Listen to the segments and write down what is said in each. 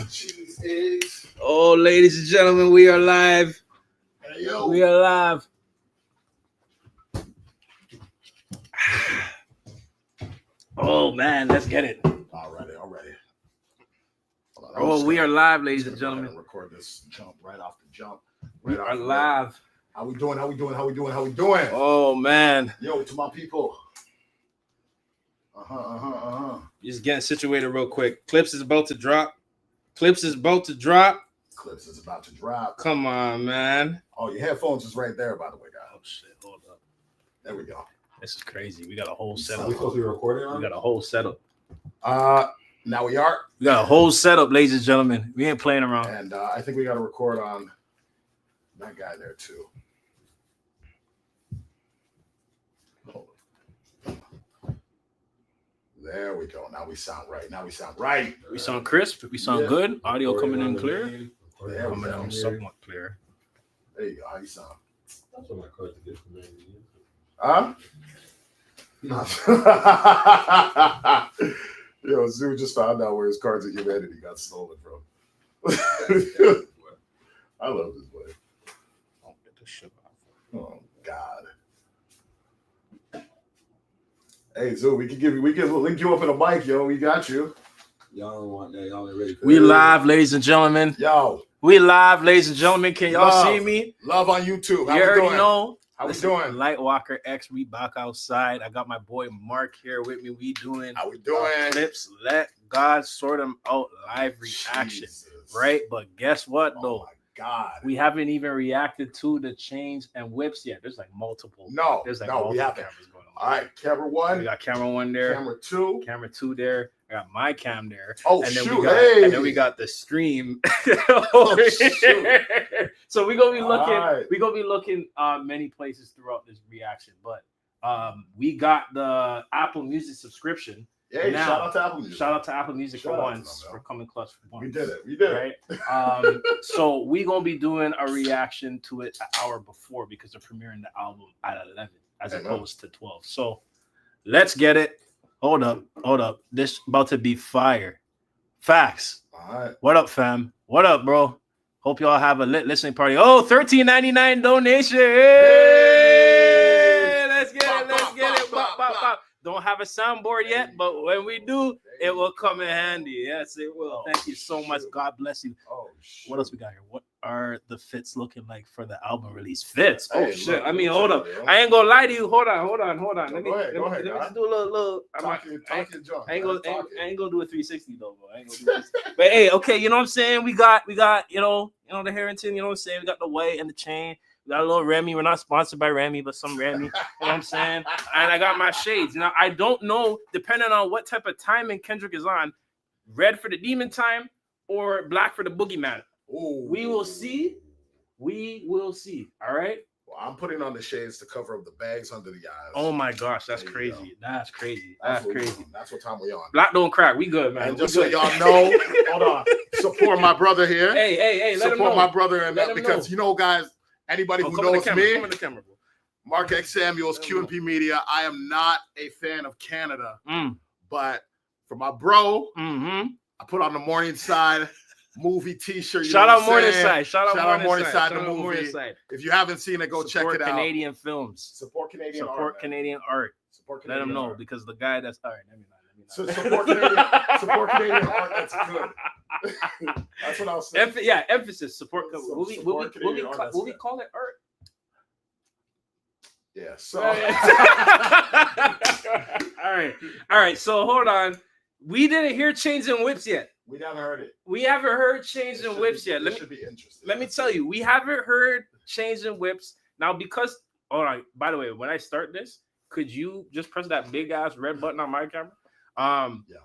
Cheese eggs. Oh, ladies and gentlemen, we are live. Hey, yo. We are live. Oh man, let's get it. Already. Oh, we are live, ladies and gentlemen. Record this jump right off the jump. We are live. How we doing? Oh man. Yo, to my people. Just getting situated real quick. Clipse is about to drop. Clipse is about to drop. Come on, man. Oh, your headphones is right there, by the way, guys. Oh shit, hold up. There we go. This is crazy. We got a whole setup. Are we supposed to be recording on? We got a whole setup. Now we are. We got a whole setup, ladies and gentlemen. We ain't playing around. And I think we got to record on that guy there too. There we go. Now we sound right. We sound crisp. We sound good. Audio coming in clear. There we Coming go. in somewhat clear. There you go. How you sound? That's what my cards are from man. Huh? Yo, Zoo just found out where his Cards of Humanity got stolen from. I love this boy. I'll get this shit off. Oh God. Hey, Zoo, we can link you up in a mic, yo. We got you. Y'all don't want that. Y'all ain't ready for We that. live, ladies and gentlemen. Yo. We live, ladies and gentlemen. Can y'all see me? Love on YouTube. How You we already doing? know. How we Listen, doing? Lightwalker X, we back outside. I got my boy Mark here with me. We doing How we doing? Clipse. Let God sort them out live reaction. Jesus. Right? But guess what, Oh though? my God. We haven't even reacted to the chains and whips yet. There's like multiple. No, There's like we multiple haven't. cameras going on. All right, camera We one, got camera one there. camera two. Camera two there. I got my cam there. Oh, and then shoot. we got, Hey. and then we got the stream. Oh, shoot. So we're gonna be looking. All right. We're gonna be looking many places throughout this reaction. But we got the Apple Music subscription. Hey, Now, shout out to Apple Music. Shout out to Apple Music Shout for out to once. them, For coming clutch for once. We did it. Right. So we're gonna be doing a reaction to it an hour before because they're premiering the album at 11 as opposed to 12. So let's get it. Hold up. This about to be fire. Facts. All right. What up, fam? What up, bro? Hope y'all have a lit listening party. Oh, $13.99 donation. Hey, let's get it. Bop, bop, bop. Don't have a soundboard yet, but when we do, it will come in handy. Yes, it will. Thank you so much. God bless you. Oh, shit. What else we got here? What are the fits looking like for the album release? Fits. Oh Hey, shit. look, I mean, look, hold up. yo. I ain't gonna lie to you. Hold on. Let me Go ahead, let me God. just do a little. I Talk your junk, ain't man. gonna do a 360 though, bro. I ain't gonna do this. But hey, okay, you know what I'm saying? We got you know the Harrington, you know what I'm saying? We got the white and the chain. We got a little Remy. We're not sponsored by Remy, but some Remy. You know what I'm saying? And I got my shades. Now I don't know, depending on what type of timing Kendrick is on, red for the demon time or black for the boogeyman. Ooh. We will see. All right. Well, I'm putting on the shades to cover up the bags under the eyes. Oh my gosh, that's There you crazy. go. That's crazy. That's That's what we crazy. on. That's what time we on. Black don't crack. We good, man. And We just so good. y'all know, hold on. Support my brother here. Hey, let him Support know. my brother and Let him because know. you know, guys, anybody who Come in the knows camera. me, Come in the camera, bro. Mark X Samuels, Let him know. Q&P Media. I am not a fan of Canada, Mm. but for my bro, Mm-hmm. I put on the Morningside movie T-shirt. You Shout know out what I'm saying? Morningside. Shout out Morningside. Morningside, Shout the out movie. Morningside. If you haven't seen it, go check Support it out. Canadian films. Support Canadian art. Support man. Canadian art. Support Let Canadian them know art. because the guy that's all right. Let me not. So support Canadian art. That's good. That's what I was saying. Emphasis. Support. So Will we Canadian art, that's call good. it art? Yeah. So. All right. So hold on. We didn't hear chains and whips yet. We haven't heard it. We haven't heard chains and whips yet. This should be interesting. Let me tell you, we haven't heard chains and whips now because. All right. By the way, when I start this, could you just press that big ass red button on my camera? Yeah.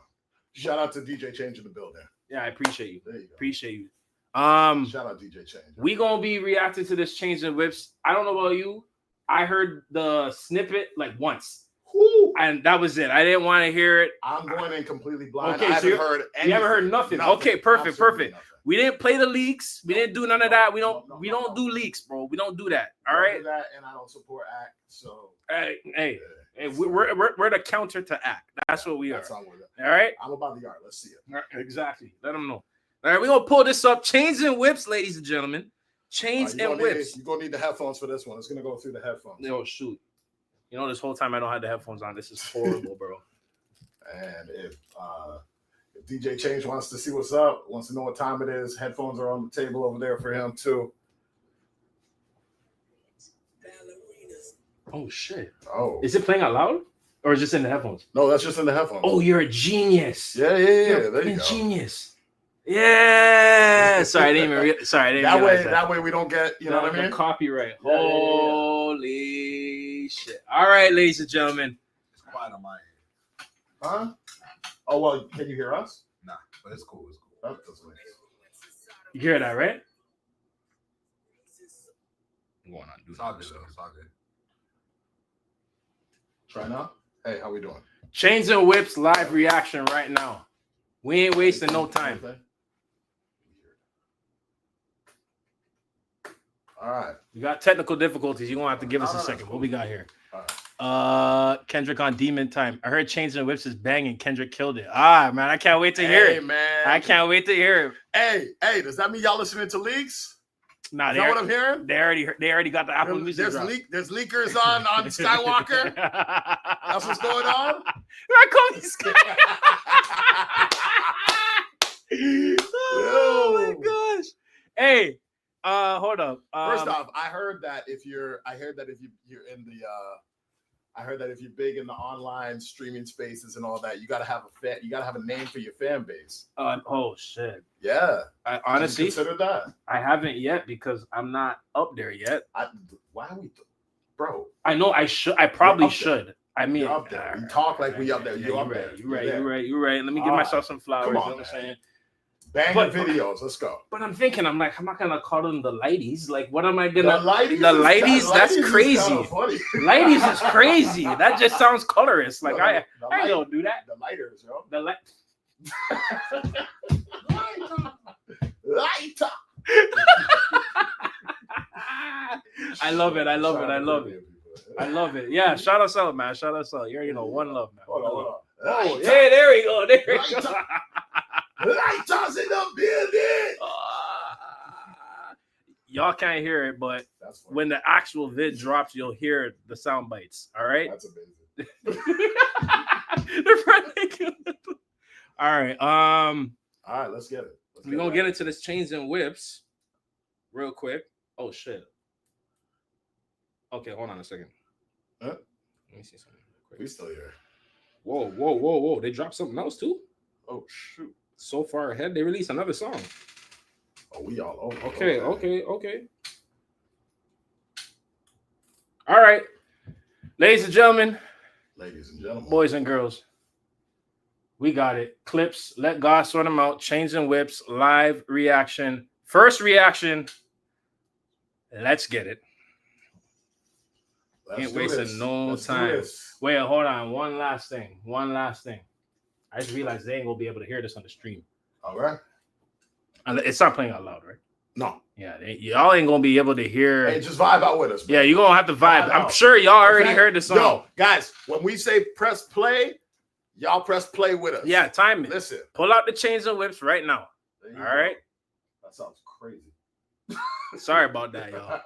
Shout out to DJ Change in the building. Yeah, I appreciate you. There you go. Appreciate you. Shout out DJ Change. We gonna be reacting to this chains and whips. I don't know about you. I heard the snippet like once, and that was it. I didn't want to hear it. I'm going in completely blind. Okay, I so haven't heard anything. You haven't heard nothing. Okay, perfect. Absolutely nothing. We didn't play the leaks. We didn't do none of that. We don't No. do leaks, bro. We don't do that. I All don't right. do that, and I don't support ACT. So Hey, we're the counter to ACT. That's what we are. that's all we're doing. All right. I'm about the art. Let's see it. Exactly. Let them know. All right, we're gonna pull this up. Chains and whips, ladies and gentlemen. Chains and whips. You're gonna need the headphones for this one. It's gonna go through the headphones. Oh shoot. You know, this whole time I don't have the headphones on. This is horrible, bro. And if DJ Change wants to see what's up, wants to know what time it is, headphones are on the table over there for him too. Oh shit. Oh. Is it playing out loud? Or is it just in the headphones? No, that's just in the headphones. Oh, you're a genius. Yeah. There you go. Genius. Yeah. Sorry, I didn't even realize That way we don't get, you know what I mean? Copyright. Yeah. Holy shit. All right, ladies and gentlemen. It's quiet on my end. Huh? Oh, well, can you hear us? Nah, but it's cool. That doesn't make You hear that, right? Going on, it's all good. It's all good. Try now. Hey, how we doing? Chains and Whips live reaction right now. We ain't wasting no time. All right. We got technical difficulties. You're gonna have to give us a second. What we got here? Kendrick on Demon Time. I heard Chains and Whips is banging. Kendrick killed it. Man, I can't wait to hear it. Man. I can't wait to hear it. Hey, does that mean y'all listening to leaks? Nah, Is that what I'm hearing? They already got the Apple Music. There's leakers on Skywalker. That's what's going on. I call me Sky. Oh my gosh. Hey, hold up. First off, I heard that if you're big in the online streaming spaces and all that, you gotta have a name for your fan base. Oh shit. Yeah. I honestly consider that. I haven't yet because I'm not up there yet. Why are we, bro? I know I should. I probably should. I mean, you're up there. We talk like we up there. You're up there. You're right. Let me give myself some flowers. Come on, you know what I'm saying? Banging videos. Let's go. But I'm thinking, I'm not gonna call them the ladies. Like, what am I gonna? The ladies. That's crazy. Ladies is crazy. That just sounds colorist. Like I don't do that. The lighters, yo. The light. Lighter. I love it. I love it. Yeah, shout us out, man. Shout us out. You already know, one love, man. Hold on. Oh, yeah, there we go. Lighters in the building. Y'all can't hear it, but when the actual vid drops, you'll hear the sound bites. All right. That's amazing. All right. All right. Let's get it. We're gonna get into this Chains and Whips real quick. Oh shit. Okay, hold on a second. Huh? Let me see something real quick. We still here. Whoa. They dropped something else too? Oh shoot. So far ahead, they released another song. Oh, we all over. Okay. All right. Ladies and gentlemen, boys and girls, we got it. Clipse, Let God Sort Them Out, Chains and Whips, live reaction. First reaction. Let's get it. Ain't wasting no time. Wait, hold on. One last thing. I just realized they ain't gonna be able to hear this on the stream. All right. It's not playing out loud, right? No. Yeah, y'all ain't gonna be able to hear. Hey, just vibe out with us. Yeah, you're gonna have to vibe. I'm sure y'all already heard the song. Yo, guys, when we say press play, y'all press play with us. Yeah, time it. Listen. Pull out the Chains and Whips right now. All right. That sounds crazy. Sorry about that, y'all.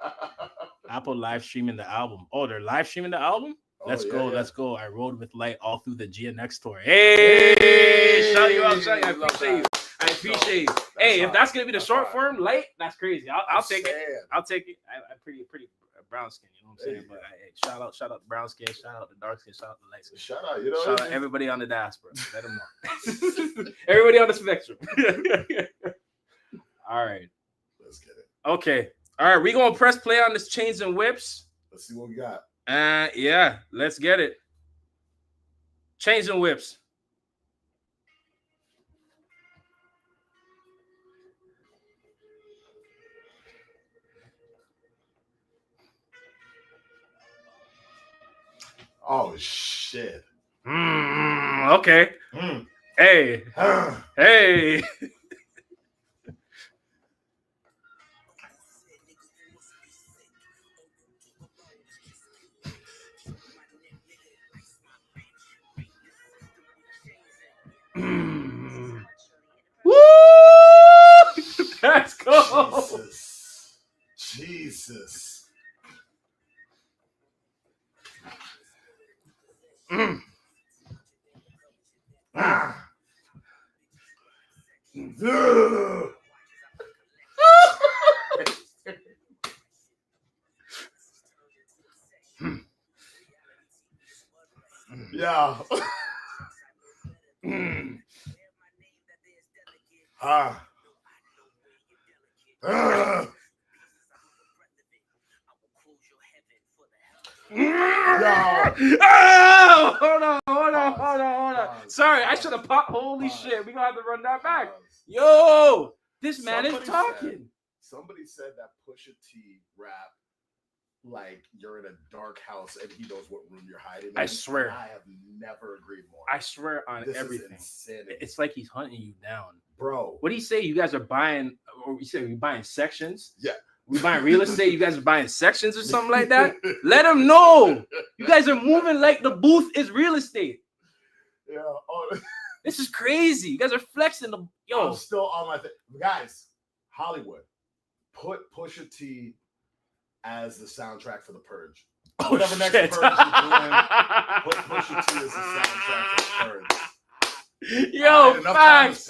Apple live streaming the album. Oh, they're live streaming the album? Let's go. I rode with light all through the GNX tour. Hey, shout you out. I appreciate you. Hey, if that's gonna be the short form, light, that's crazy. I'll take it. I'm pretty brown skin, you know what I'm saying? But hey, shout out the brown skin, shout out the dark skin, shout out the light skin. Shout out everybody on the diaspora. Let them know. Everybody on the spectrum. All right. Let's get it. Okay. All right, we're gonna press play on this Chains and Whips. Let's see what we got. Yeah, let's get it. Chains and Whips. Oh shit. Okay. Hey. Hey. Woo! Jesus. Ah. Ugh. Yeah. Ah. Oh, hold on. Sorry, I should have popped. Holy shit, we gonna have to run that back. Yo, this man is talking. Somebody said that Pusha T rap like you're in a dark house and he knows what room you're hiding in. I swear. I have never agreed more. I swear on this everything. Is insanity. It's like he's hunting you down. Bro. What do you say? You guys are buying, or you say you're buying sections? Yeah. We buying real estate. You guys are buying sections or something like that? Let them know. You guys are moving like the booth is real estate. Yeah. Oh. This is crazy. You guys are flexing the yo. I'm still on my thing. Guys, Hollywood, put Pusha T as the soundtrack for The Purge. Whatever next Purge you're doing, put Pusha T as the soundtrack for The Purge. Yo, facts.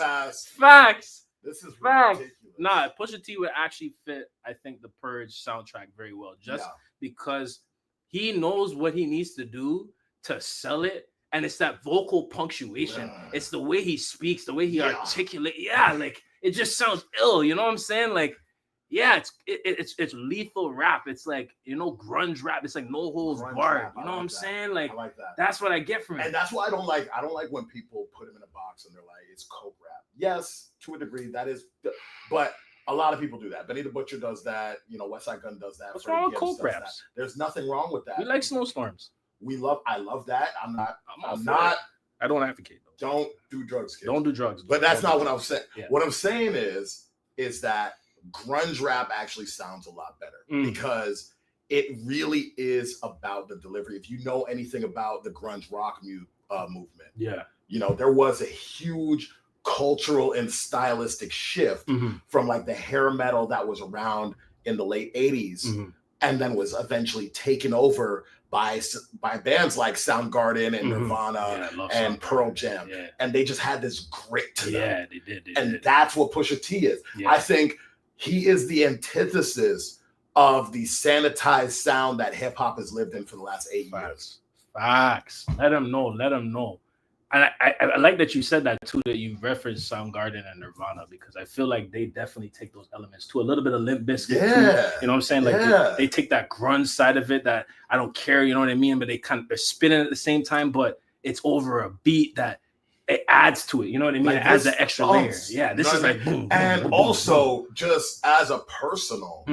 This is facts. ridiculous. Nah, Pusha T would actually fit, I think, The Purge soundtrack very well. Just because he knows what he needs to do to sell it. And it's that vocal punctuation. Yeah. It's the way he speaks, the way he articulates. Yeah, like it just sounds ill. You know what I'm saying? Like, yeah, it's lethal rap. It's like, you know, grunge rap. It's like no holds barred. You know what I'm saying? Like, I like that. That's what I get from it. And that's why I don't like when people put him in a box and they're like, it's coke rap. Yes, to a degree, that is, but a lot of people do that. Benny the Butcher does that. You know, West Side Gun does that. What's wrong with coke raps? There's nothing wrong with that. We like snowstorms. I love that. I'm not. I don't advocate though. Don't do drugs, kids. Don't do drugs. But that's not what I'm saying. Yeah. What I'm saying is that grunge rap actually sounds a lot better because it really is about the delivery. If you know anything about the grunge rock movement, you know, there was a huge cultural and stylistic shift from like the hair metal that was around in the late 80s and then was eventually taken over by bands like Soundgarden and Nirvana and Pearl Jam. Yeah. And they just had this grit to them. Yeah, they did. That's what Pusha T is. Yeah. I think he is the antithesis of the sanitized sound that hip hop has lived in for the last 8 years. Facts. Let them know. And I like that you said that too, that you referenced Soundgarden and Nirvana, because I feel like they definitely take those elements too. A little bit of Limp Bizkit too. You know what I'm saying? Like they take that grunge side of it that I don't care, you know what I mean? But they're spinning at the same time, but it's over a beat that it adds to it. You know what I mean? Like it adds an extra layer. Yeah, this is like boom. And boom, also, boom. Just as a personal,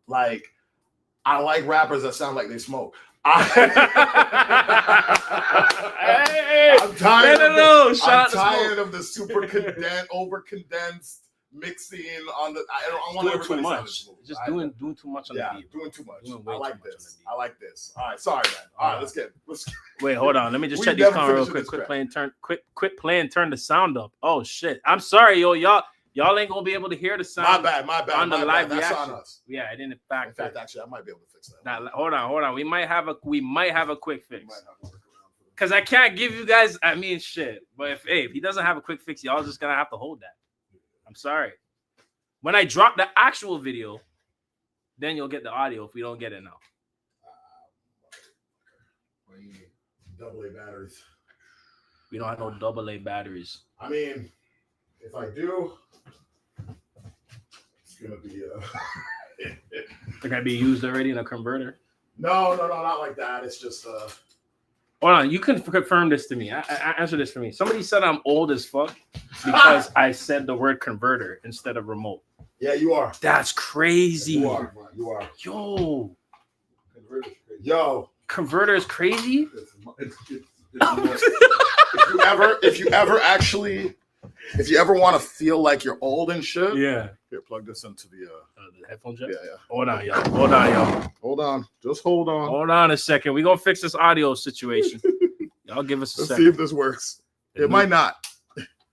like I like rappers that sound like they smoke. I'm tired of the super condensed, over condensed mixing on the. I want everybody to sound smooth. Just doing too much on the beat. Doing too much. I like this. All right, sorry, man. All right, let's get. Wait, hold on. Let me just check these comments real quick. Quit play and turn the sound up. Oh shit! I'm sorry, yo, y'all ain't gonna be able to hear the sound. My bad. On the live That's reaction. on us. Yeah, I didn't. In fact, actually, I might be able to fix that. Now, hold on. We might have a quick fix. Because I can't give you guys. I mean, shit. But if he doesn't have a quick fix, y'all just gonna have to hold that. I'm sorry. When I drop the actual video, then you'll get the audio. If we don't get it now, AA batteries. We don't have no AA batteries. I mean, if I do, it's gonna be They're gonna be used already in a converter. No, not like that. It's just Hold on, you can confirm this to me. Answer this for me. Somebody said I'm old as fuck because I said the word converter instead of remote. Yeah, you are. That's crazy. You are. Yo. Converter is crazy? Converter is crazy? If you ever want to feel like you're old and shit, here, plug this into the headphone jack. Yeah. Hold on, y'all. Hold on. Just hold on. Hold on a second. We're gonna fix this audio situation. Y'all give us a second. Let's see if this works. It might not.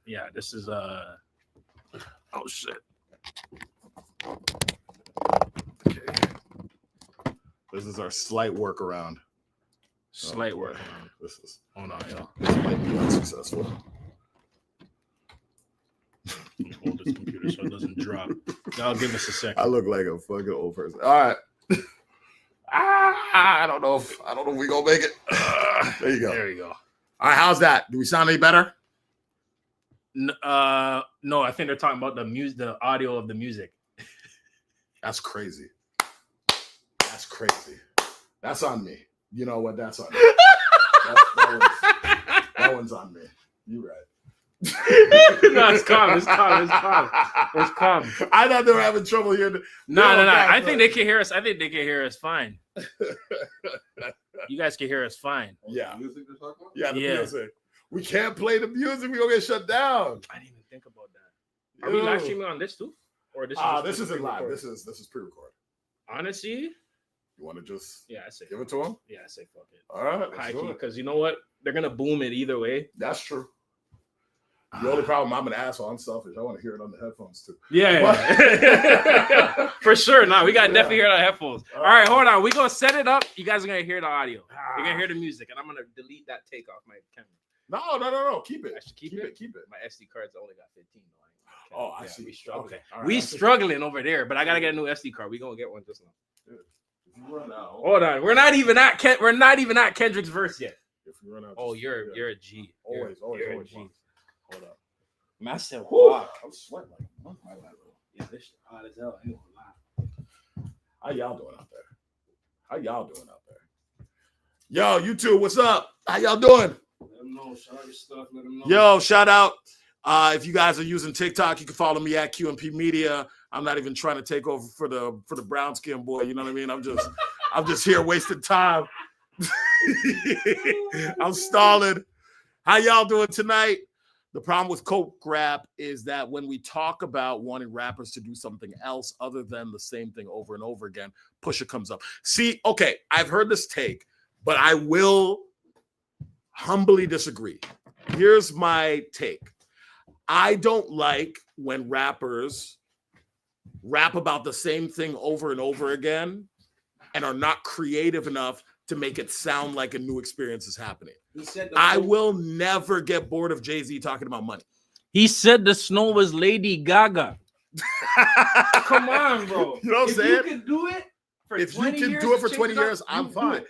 Yeah, this is oh shit. Okay. This is our slight workaround. Slight work. This is. Hold on, yo. This might be unsuccessful. Hold this computer so it doesn't drop. Y'all give us a second. I look like a fucking old person. All right. I don't know if we gonna make it. There you go. There you go. All right, how's that? Do we sound any better? No, I think they're talking about the audio of the music. That's crazy. That's crazy. That's on me. You know what? That's on me. that one's on me. You right. No, it's calm. It's calm. I thought they were having trouble here. No. I think they can hear us. I think they can hear us fine. You guys can hear us fine. Yeah. Music they're talking about? Yeah, the music. We can't play the music. We're gonna get shut down. I didn't even think about that. Are we live streaming on this too? Or this isn't live. This is pre-recorded. Honestly, you want to just I say give it to them? Yeah, I say fuck it. All right, high key, because you know what? They're gonna boom it either way. That's true. The only problem, I'm an asshole. I'm selfish. I want to hear it on the headphones too. Yeah. For sure. No, we got to definitely hear it on headphones. All right, hold on. We're going to set it up. You guys are going to hear the audio. You're going to hear the music, and I'm going to delete that take off my camera. No. Keep it. I should keep it. My SD cards only got 15. Oh, I see. We struggling. Okay. Right, we struggling over there, but I got to get a new SD card. We're going to get one just now. Dude, if you run out. Hold on. We're not even at Kendrick's verse yet. If you run out. Oh, you're a G. Always. You're a G. Hold up. Massive. I'm sweating like a month. Yeah, this shit hot as hell. I ain't gonna lie. How y'all doing out there? Yo, YouTube, what's up? How y'all doing? Let them know. Shout out your stuff. Let them know. Yo, shout out. If you guys are using TikTok, you can follow me at QMP Media. I'm not even trying to take over for the brown skin boy. You know what I mean? I'm just here wasting time. I'm stalling. How y'all doing tonight? The problem with Coke Rap is that when we talk about wanting rappers to do something else other than the same thing over and over again, Pusha comes up. See, okay, I've heard this take, but I will humbly disagree. Here's my take. I don't like when rappers rap about the same thing over and over again and are not creative enough to make it sound like a new experience is happening. I will never get bored of Jay-Z talking about money. He said the snow was Lady Gaga. Come on, bro. You know what I'm saying? You can do it for if 20 you can years do it for 20 years, I'm fine. It.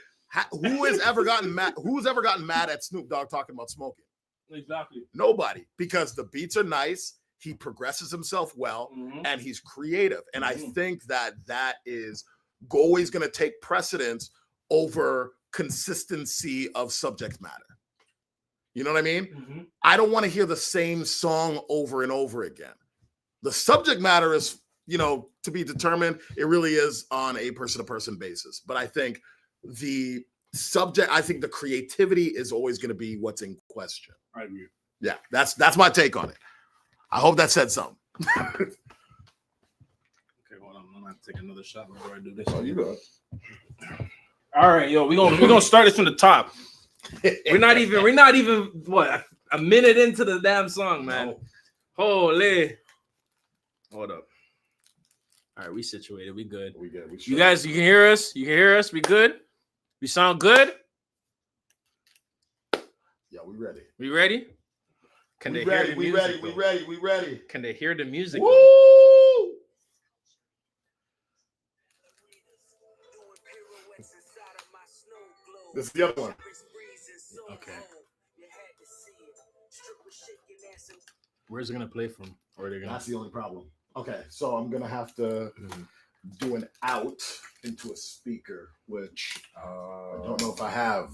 Who's ever gotten mad at Snoop Dogg talking about smoking? Exactly. Nobody, because the beats are nice. He progresses himself well, and he's creative. And I think that is always going to take precedence over consistency of subject matter. You know what I mean? I don't want to hear the same song over and over again. The subject matter is, to be determined. It really is on a person-to-person basis. But I think the creativity is always going to be what's in question. I agree. Yeah, that's my take on it. I hope that said something. Okay, hold on. I'm gonna take another shot before I do this. Oh, you good? All right, yo, we're gonna start this from the top. We're not even what, a minute into the damn song, man. No. Holy. Hold up. All right, we situated. We good. We good. You guys, you can hear us? You can hear us? We good? We sound good? Yeah, we ready. We ready? Can they hear the music? We ready. Can they hear the music? Woo! This is the other one. Okay. Where's it gonna play from? Or are they gonna... That's the only problem. Okay, so I'm gonna have to do an out into a speaker, which I don't know if I have.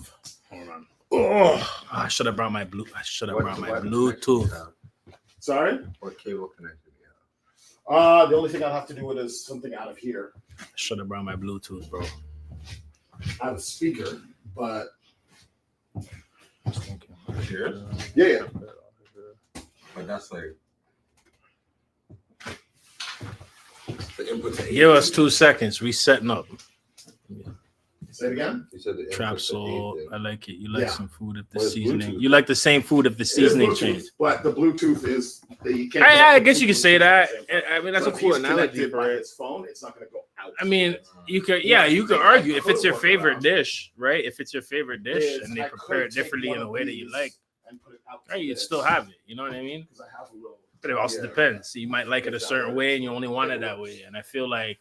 Hold on. Oh, I should have brought my Bluetooth. Sorry? What cable connection do you The only thing I'll have to do with is something out of here. I should have brought my Bluetooth, bro. I have a speaker, but Here? yeah. But that's like The input. Give us 2 seconds. We setting up. Say it again. You said the Trap input, the soul. eighth, I like it. You like Yeah. some food if the Well, it's seasoning. Bluetooth. You like the same food if the It is seasoning Bluetooth, changed. but the Bluetooth is you can't. I connect guess the you two could say Bluetooths at that. the same time. I mean, that's So a if cool he's analogy connected for by it. his phone, it's not going to go out. I mean, you could, Yeah, you I could think argue I if it's could your work favorite around. dish, right? If it's your favorite dish Is and they I prepare could it differently take in a one way of that you these like, and put it out right? to You'd this, still have it. You know what I mean? 'cause I have a little. But it also Yeah. depends. So you might like it a certain way and you only want it that way. And I feel like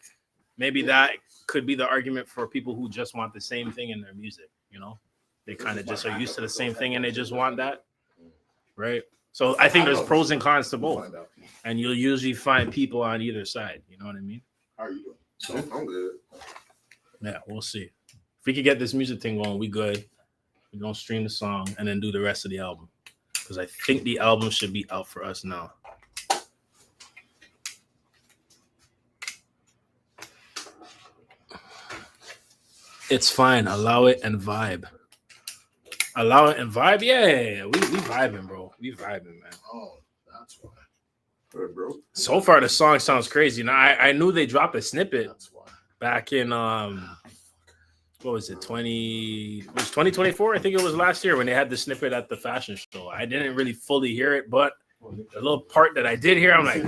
maybe that could be the argument for people who just want the same thing in their music. You know, they kind of just are used to the same thing and they just want that, right? So I think there's pros and cons to We'll both, find out. and you'll usually find people on either side. You know what I mean? How are you doing? I'm good. Yeah, we'll see. If we could get this music thing going, we good. We're gonna stream the song and then do the rest of the album. Because I think the album should be out for us now. It's fine. Allow it and vibe. Allow it and vibe? Yeah. We vibing, bro. We vibing, man. Oh, that's why. Good, bro. So far the song sounds crazy. Now I knew they dropped a snippet That's why. back in what was it, 2024? I think it was last year when they had the snippet at the fashion show. I didn't really fully hear it, but the little part that I did hear, I'm like,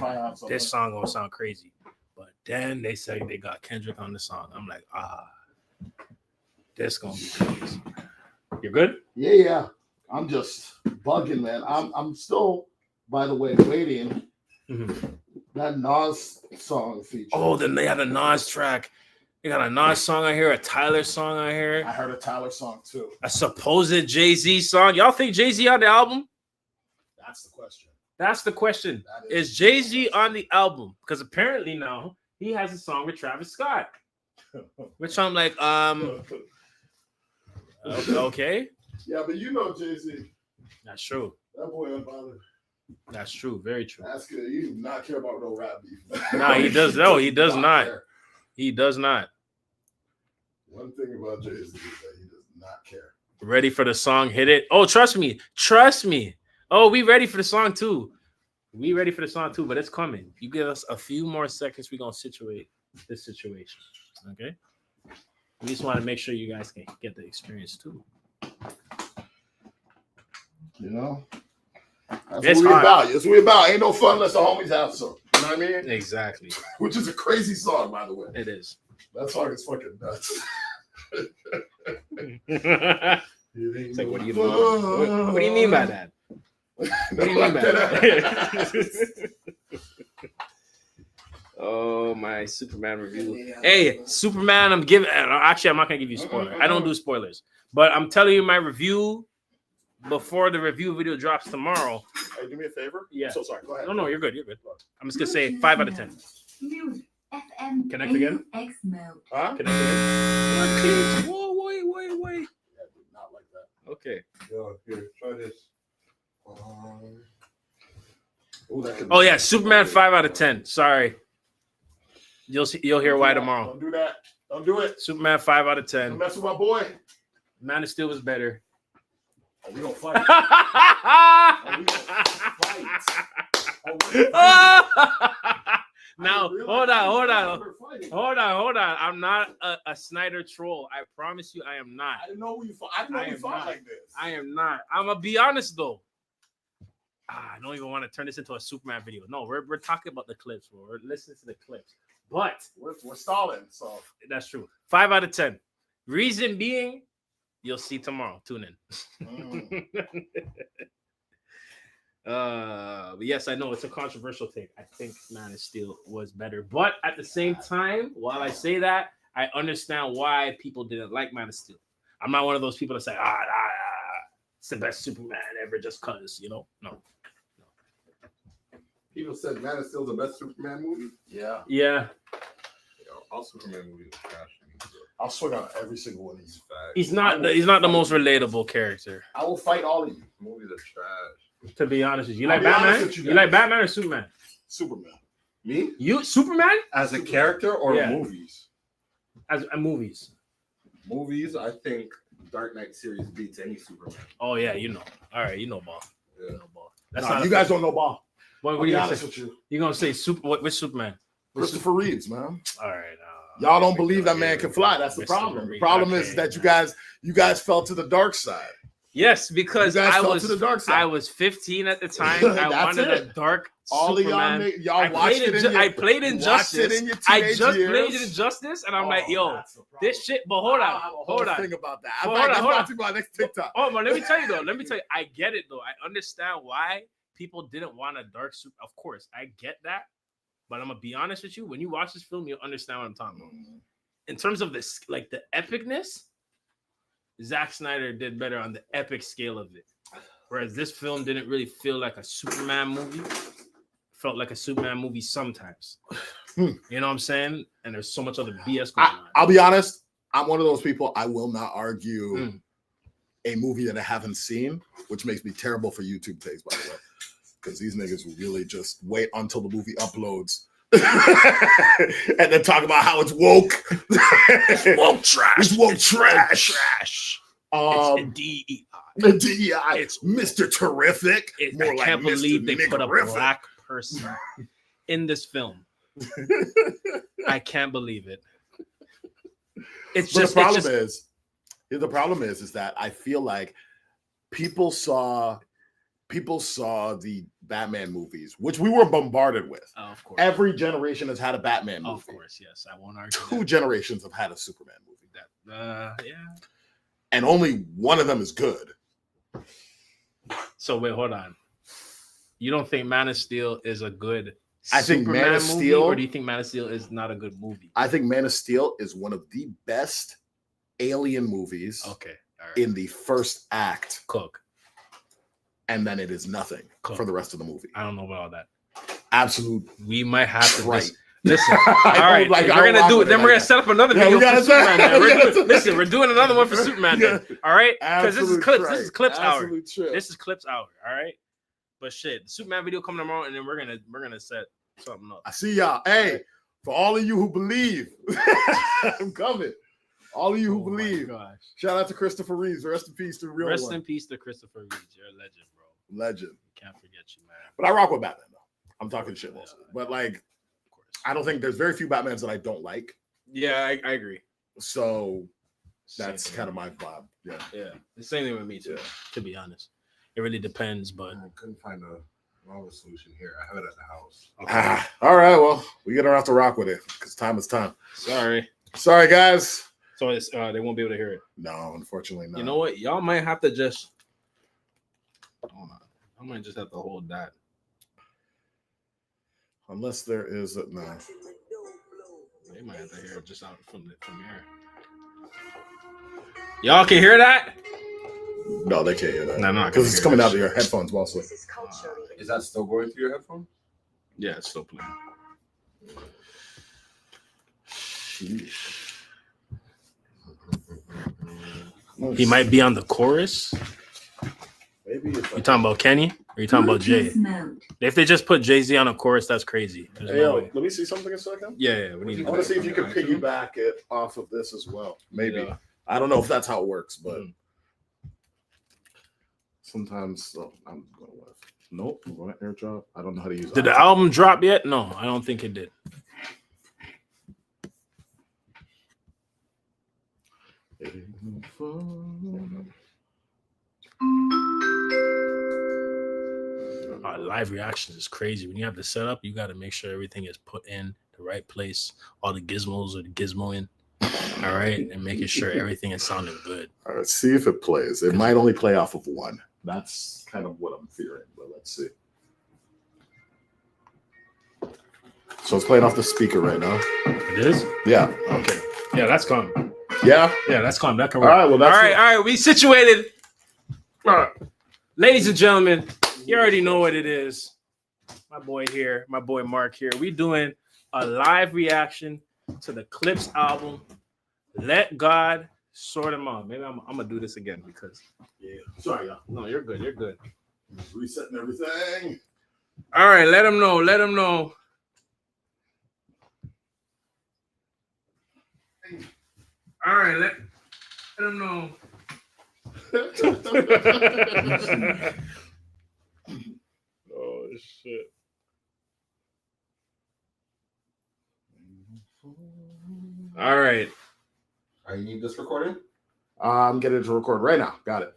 this song gonna sound crazy. But then they said they got Kendrick on the song. I'm like, this gonna be crazy. You're good? Yeah. I'm just bugging, man. I'm still, by the way, waiting. Mhm. That Nas song feature. Oh, then they had a Nas track. They got a Nas song on here, a Tyler song on here, I heard a Tyler song too. a supposed Jay-Z song. Y'all think Jay-Z on the album? That's the question. That's the question. That Is Jay-Z on the album? Because apparently now he has a song with Travis Scott. Which I'm like, okay. Yeah, but you know Jay-Z. That's true. That boy unbothered. That's true. Very true. That's good. You do not care about no rap beef. No, he does. No, he does not. care. He does not. One thing about Jay-Z is that he does not care. Ready for the song? Hit it. Oh, trust me. Trust me. Oh, we ready for the song too. We ready for the song too, but it's coming. You give us a few more seconds. We're going to situate this situation. Okay? We just want to make sure you guys can get the experience too. You know? That's It's what we hot. about. That's what we about. Ain't no fun unless the homies have some. You know what I mean? Exactly. Which is a crazy song, by the way. It is. That song is fucking nuts. It's like, what do you mean? What do you mean by that? What do you mean by that? Oh, my Superman review. Hey, Superman, I'm not gonna give you spoilers. I don't do spoilers, but I'm telling you my review before the review video drops tomorrow. Hey, do me a favor. Yeah. I'm so sorry. Go ahead. No, you're good. You're good. I'm just gonna say 5 out of 10. Mute. FM. Connect again? X mode. Huh? Connect again. Whoa, wait. Yeah, dude, not like that. Okay. Yo, here, try this. Ooh, that could be- Oh yeah, Superman 5 out of 10. Sorry. You'll hear why tomorrow. Don't do that. Don't do it. Superman 5 out of Don't 10. mess with my boy. Man of Steel was better. Oh, we don't fight. Oh, we don't fight. Oh, we're fighting. Now, I didn't hold realize on. we're fighting. I'm not a Snyder troll. I promise you, I am not. I didn't know we fought. I didn't know I we am fought not. like this. I am not. I'm gonna be honest though. I don't even want to turn this into a Superman video. No, we're talking about the clips, bro. We're listening to the clips. But We're stalling. So that's true. 5 out of 10. Reason being, you'll see tomorrow. Tune in. But yes, I know it's a controversial take. I think Man of Steel was better. But at the same time, while I say that, I understand why people didn't like Man of Steel. I'm not one of those people that say, it's the best Superman ever just cause, No. People said Man of Steel the best Superman movie. yeah, Yeah. Yo, all Superman movies are trash to me. So I'll swing on every single one of these. facts. He's not the most relatable character. I will fight all of you. Movies are trash. To be honest with you. You I'll like be honest Batman? with you You like guys. Batman or Superman? Superman. Me? You Superman? As a character or Yeah. movies? As movies. Movies, I think Dark Knight series beats any Superman. Oh yeah, All right, ball. Yeah. Ball. That's Nah, not you guys don't know ball. What I'll are be you gonna honest say? with you. You gonna say which Superman? Christopher Reeves, man. All right. Y'all don't believe that man can fly. That's the problem. The problem is that you guys fell to the dark side. Yes, because I was 15 at the time. I wanted a dark all Superman. Of y'all watched it. I played Injustice. I just played Injustice, and I'm like, yo, this shit. But hold on. Think about that. Hold on. My next TikTok. Oh, but let me tell you though. I get it though. I understand why people didn't want a dark super. Of course, I get that. But I'm gonna be honest with you. When you watch this film, you'll understand what I'm talking about. In terms of this, like the epicness, Zack Snyder did better on the epic scale of it. Whereas this film didn't really feel like a Superman movie. It felt like a Superman movie sometimes. You know what I'm saying? And there's so much other BS going on. I'll be honest. I'm one of those people. I will not argue a movie that I haven't seen, which makes me terrible for YouTube takes, by the way. Because these niggas will really just wait until the movie uploads and then talk about how it's woke. It's woke trash. It's woke trash. It's DEI. The DEI. It's Mr. Terrific. I can't believe they put a black person in this film. I can't believe it. The problem is that I feel like people saw the Batman movies, which we were bombarded with. Oh, of course. Every generation has had a Batman movie. Of course, yes. I won't argue. 2 generations have had a Superman movie. Yeah. And only one of them is good. So wait, hold on. You don't think Man of Steel is a good I think Superman Man of movie, Steel, or do you think Man of Steel is not a good movie? I think Man of Steel is one of the best alien movies in the first act. And then it is nothing for the rest of the movie. I don't know about all that. Absolute. We might have to right. Listen. All right, we're gonna do it. Then we're gonna set up another video for Superman. Listen, we're doing another one for Superman. Then, all right, because this is Clipse. This is Clipse hour. This is Clipse hour. All right, but shit, the Superman video coming tomorrow, and then we're gonna set something up. I see y'all. Hey, for all of you who believe, I'm coming. All of you who believe. Shout out to Christopher Reeves. Rest in peace to the real one. Rest in peace to Christopher Reeves. You're a legend, bro. Legend. Can't forget you, man. But I rock with Batman though. I'm talking shit mostly. But like, I don't think there's very few Batmans that I don't like. Yeah, I agree. So that's kind of my vibe. Yeah. The same thing with me too. To be honest, it really depends. But I couldn't find a solution here. I have it at the house. Okay. All right. Well, we're gonna have to rock with it because time is time. Sorry, guys. So it's they won't be able to hear it. No, unfortunately not. You know what? Y'all might have to just. Hold on. I might just have to hold that. Unless there is a no. They might have to hear it just out from here. Y'all can hear that? No, they can't hear that. No, because it's coming out of your headphones mostly. Is that still going through your headphones? Yeah, it's still playing. He might be on the chorus. Maybe you talking about Kenny or you talking about Jay? If they just put Jay-Z on a chorus, that's crazy. Let me see something a second. Yeah. I want to see if you can piggyback it off of this as well. Maybe. Yeah. I don't know if that's how it works, but sometimes I'm going with. Nope, I'm going to airdrop. I don't know how to use it. Did the album drop yet? No, I don't think it did. Live reactions is crazy. When you have the setup, you got to make sure everything is put in the right place. All the gizmos are the gizmoing. All right, and making sure everything is sounding good. All right, see if it plays. It might only play off of one. That's kind of what I'm fearing, but let's see. So it's playing off the speaker right now. It is? Yeah. Okay. Yeah, that's calm. Yeah? Yeah, that's calm. That can work. All right, well, that's all right. We situated. Ladies and gentlemen, you already know what it is. My boy here, my boy Mark here. We doing a live reaction to the Clipse album, Let God Sort Them Out. Maybe I'm gonna do this again because sorry, y'all. No, you're good. You're good. Just resetting everything. All right, let them know. Let them know. All right, let them know. Oh shit. All right. I need this recording. I'm getting it to record right now. Got it.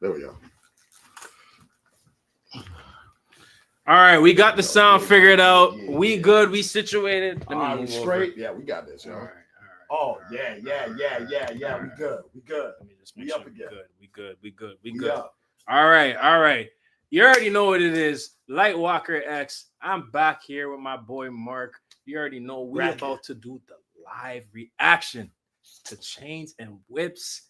There we go. All right, we got the sound figured out. We good. We situated. Let me move straight. over. Yeah, we got this, yo. All right. Oh, yeah. We good. We good. Let me just make We sure up again. We good. We We good. up. All right. You already know what it is. Lightwalker X. I'm back here with my boy Mark. You already know we're about to do the live reaction to Chains and Whips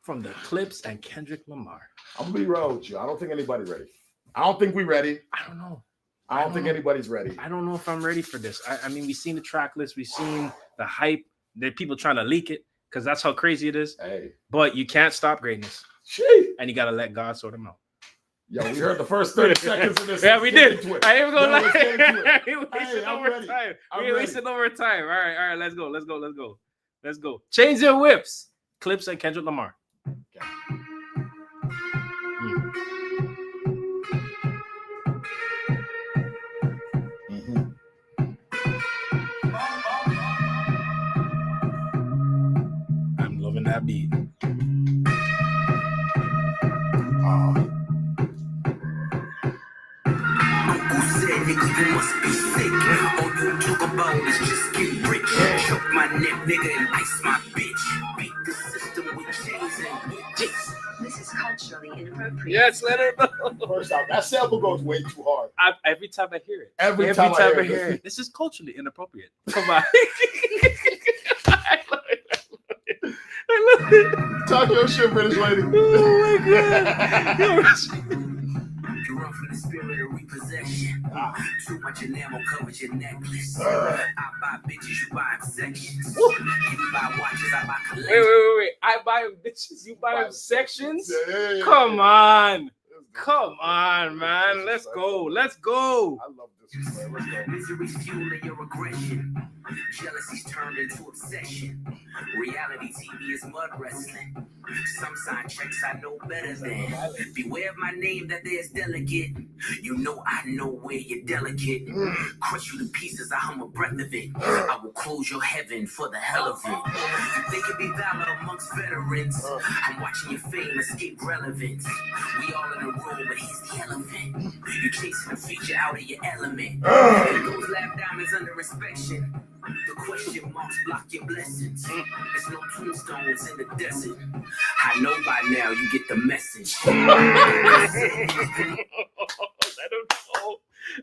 from the Clipse and Kendrick Lamar. I'm gonna be real with you. I don't think anybody's ready. I don't think we're ready. I don't know. I don't think anybody's ready. I don't know if I'm ready for this. I mean, we've seen the track list. We've seen the hype. There people trying to leak it because that's how crazy it is. Hey. But you can't stop greatness. Shit. And you got to let God sort them out. Yo, we heard the first 30 seconds of this. Yeah, we did. I ain't even gonna lie. We wasted over time. All right. Let's go. Chains and Whips. Clipse and Kendrick Lamar. Okay. I'm loving that beat. Nigga, you must be sick. All you talk about is just get rich. Choke my neck, nigga, and ice my bitch. Beat the system with chains and whips. This is culturally inappropriate. Yes, let her know. First off, that sample goes way too hard. Every time I hear it. Every time I hear it. This is culturally inappropriate. Come on. I love it. Talk your shit, British lady. Oh my God. You run from the spirit of repossession. Too much enamel covers your necklace. I buy bitches, you buy them sections. You buy watches, I buy collections. Wait. I buy them bitches, you buy them sections? Yeah. Come on, man. Let's go. I love this one. Let's go. Misery's fueling your aggression. Jealousy's turned into obsession. Reality TV is mud wrestling. Some sign checks I know better than. Beware of my name that there's delicate. You know I know where you're delicate. Crush you to pieces, I hum a breath of it. I will close your heaven for the hell of it. You think it'd be valor amongst veterans. I'm watching your fame escape relevance. We all in a room, but he's the elephant. You're chasing a feature out of your element. Those lab diamonds under inspection. The question marks block your blessings. There's no tombstones in the desert. I know by now you get the message.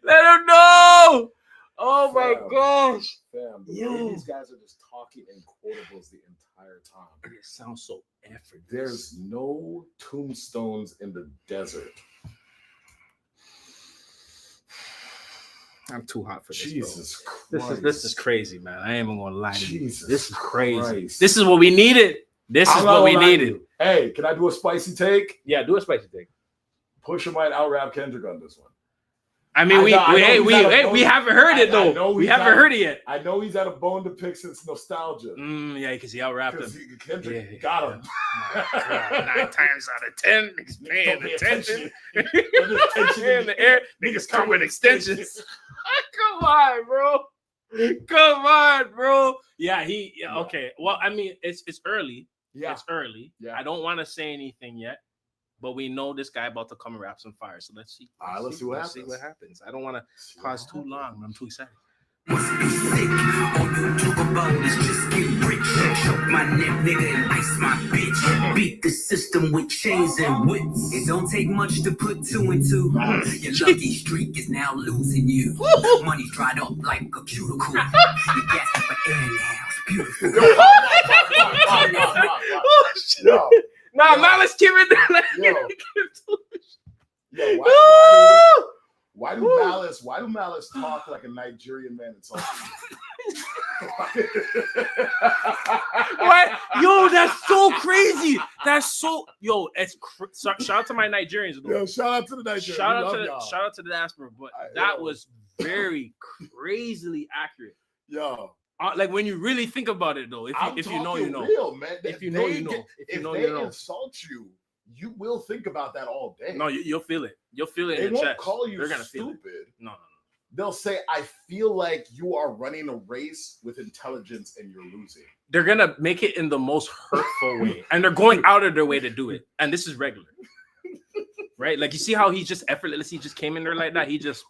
Let him know. Oh my gosh. Fam, these guys are just talking in quotables the entire time. It sounds so effortless. There's no tombstones in the desert. I'm too hot for this. Jesus Christ. This is crazy, man. I ain't even gonna lie to you. Jesus This is crazy. Christ. This is what we needed. Hey, can I do a spicy take? Yeah, do a spicy take. Pusha might out-rap Kendrick on this one. I mean, we haven't heard it though. We haven't heard it yet. I know he's had a bone to pick since nostalgia. Yeah, because he out-rapped him. Kendrick got him. Oh 9 times out of 10, niggas paying attention. In the air, niggas come with extensions. Come on, bro. Yeah, okay. Well, I mean, it's early. Yeah, it's early. Yeah, I don't want to say anything yet. But we know this guy about to come and rap some fire. So let's see. Let's see what happens. I don't want to pause too long. I'm too excited. Must be sick. All you talk about is just get rich. Choke my neck, nigga, and ice my bitch. Beat the system with chains and whips. It don't take much to put 2 and 2. Your lucky streak is now losing you. Money's dried up like a cuticle. You're gasping for air now. It's beautiful. Malice, keep it down. Why do Malice talk like a Nigerian man and talk? What? Yo, that's so crazy. Shout out to my Nigerians. Yo, shout out to the Nigerians. Shout out to the diaspora. But that was very crazily accurate. Yo. Like when you really think about it, though, if you know, you know. Real, man. If you know, you know. If they insult you, you will think about that all day. No, you'll feel it. You'll feel it they in won't the chest. call you They're gonna stupid. feel it. No. they'll say, I feel like you are running a race with intelligence and you're losing. They're gonna make it in the most hurtful way, and they're going out of their way to do it. And this is regular, right? Like you see how he just effortlessly just came in there like that. He just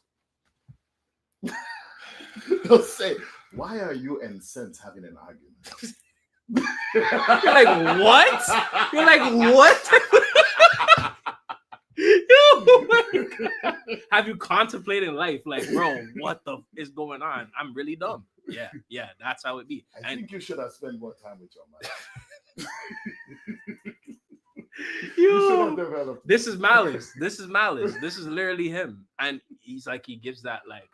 they'll say, why are you and Sense having an argument? You're like, what? You're like, what? Have you contemplated life? Like, bro, what the is going on? I'm really dumb. Yeah, that's how it be. I think you should have spent more time with your mind. You should have developed. This is malice. This is malice. This is literally him. And he's like, he gives that like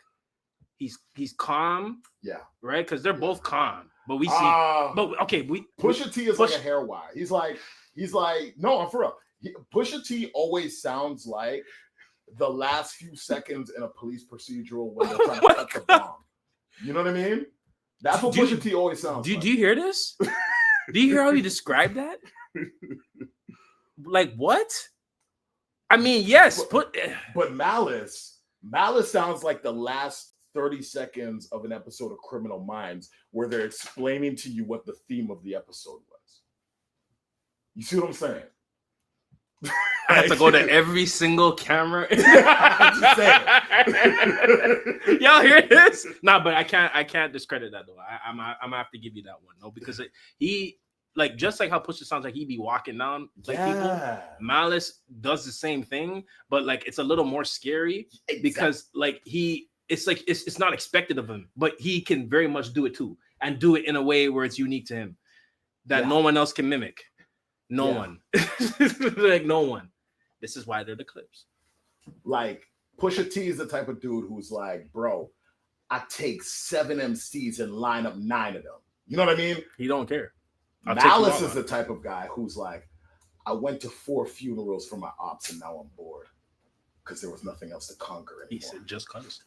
he's calm. Yeah. Right? Because they're both calm. But we see but okay, Pusha T is like a hair wire. He's like, no, I'm for real. Pusha T always sounds like the last few seconds in a police procedural when they're trying to cut the bomb. You know what I mean? That's what Pusha T always sounds like. Do you hear this? Do you hear how he described that? Like what? I mean, yes, but Malice sounds like the last 30 seconds of an episode of Criminal Minds where they're explaining to you what the theme of the episode was. You see what I'm saying? I have to go to every single camera. Just saying. Y'all hear this? Nah, but I can't discredit that though. I'm gonna have to give you that one. No, because he like just like how Pusha sounds like he be walking down like people. Malice does the same thing, but like it's a little more scary because like it's not expected of him, but he can very much do it too and do it in a way where it's unique to him that no one else can mimic. No one. Like no one. This is why they're the Clipse. Like Pusha T is the type of dude who's like, bro, I take 7 MCs and line up 9 of them. You know what I mean? He don't care. Malice is the type of guy who's like, I went to 4 funerals for my ops and now I'm bored because there was nothing else to conquer anymore. He said just cause.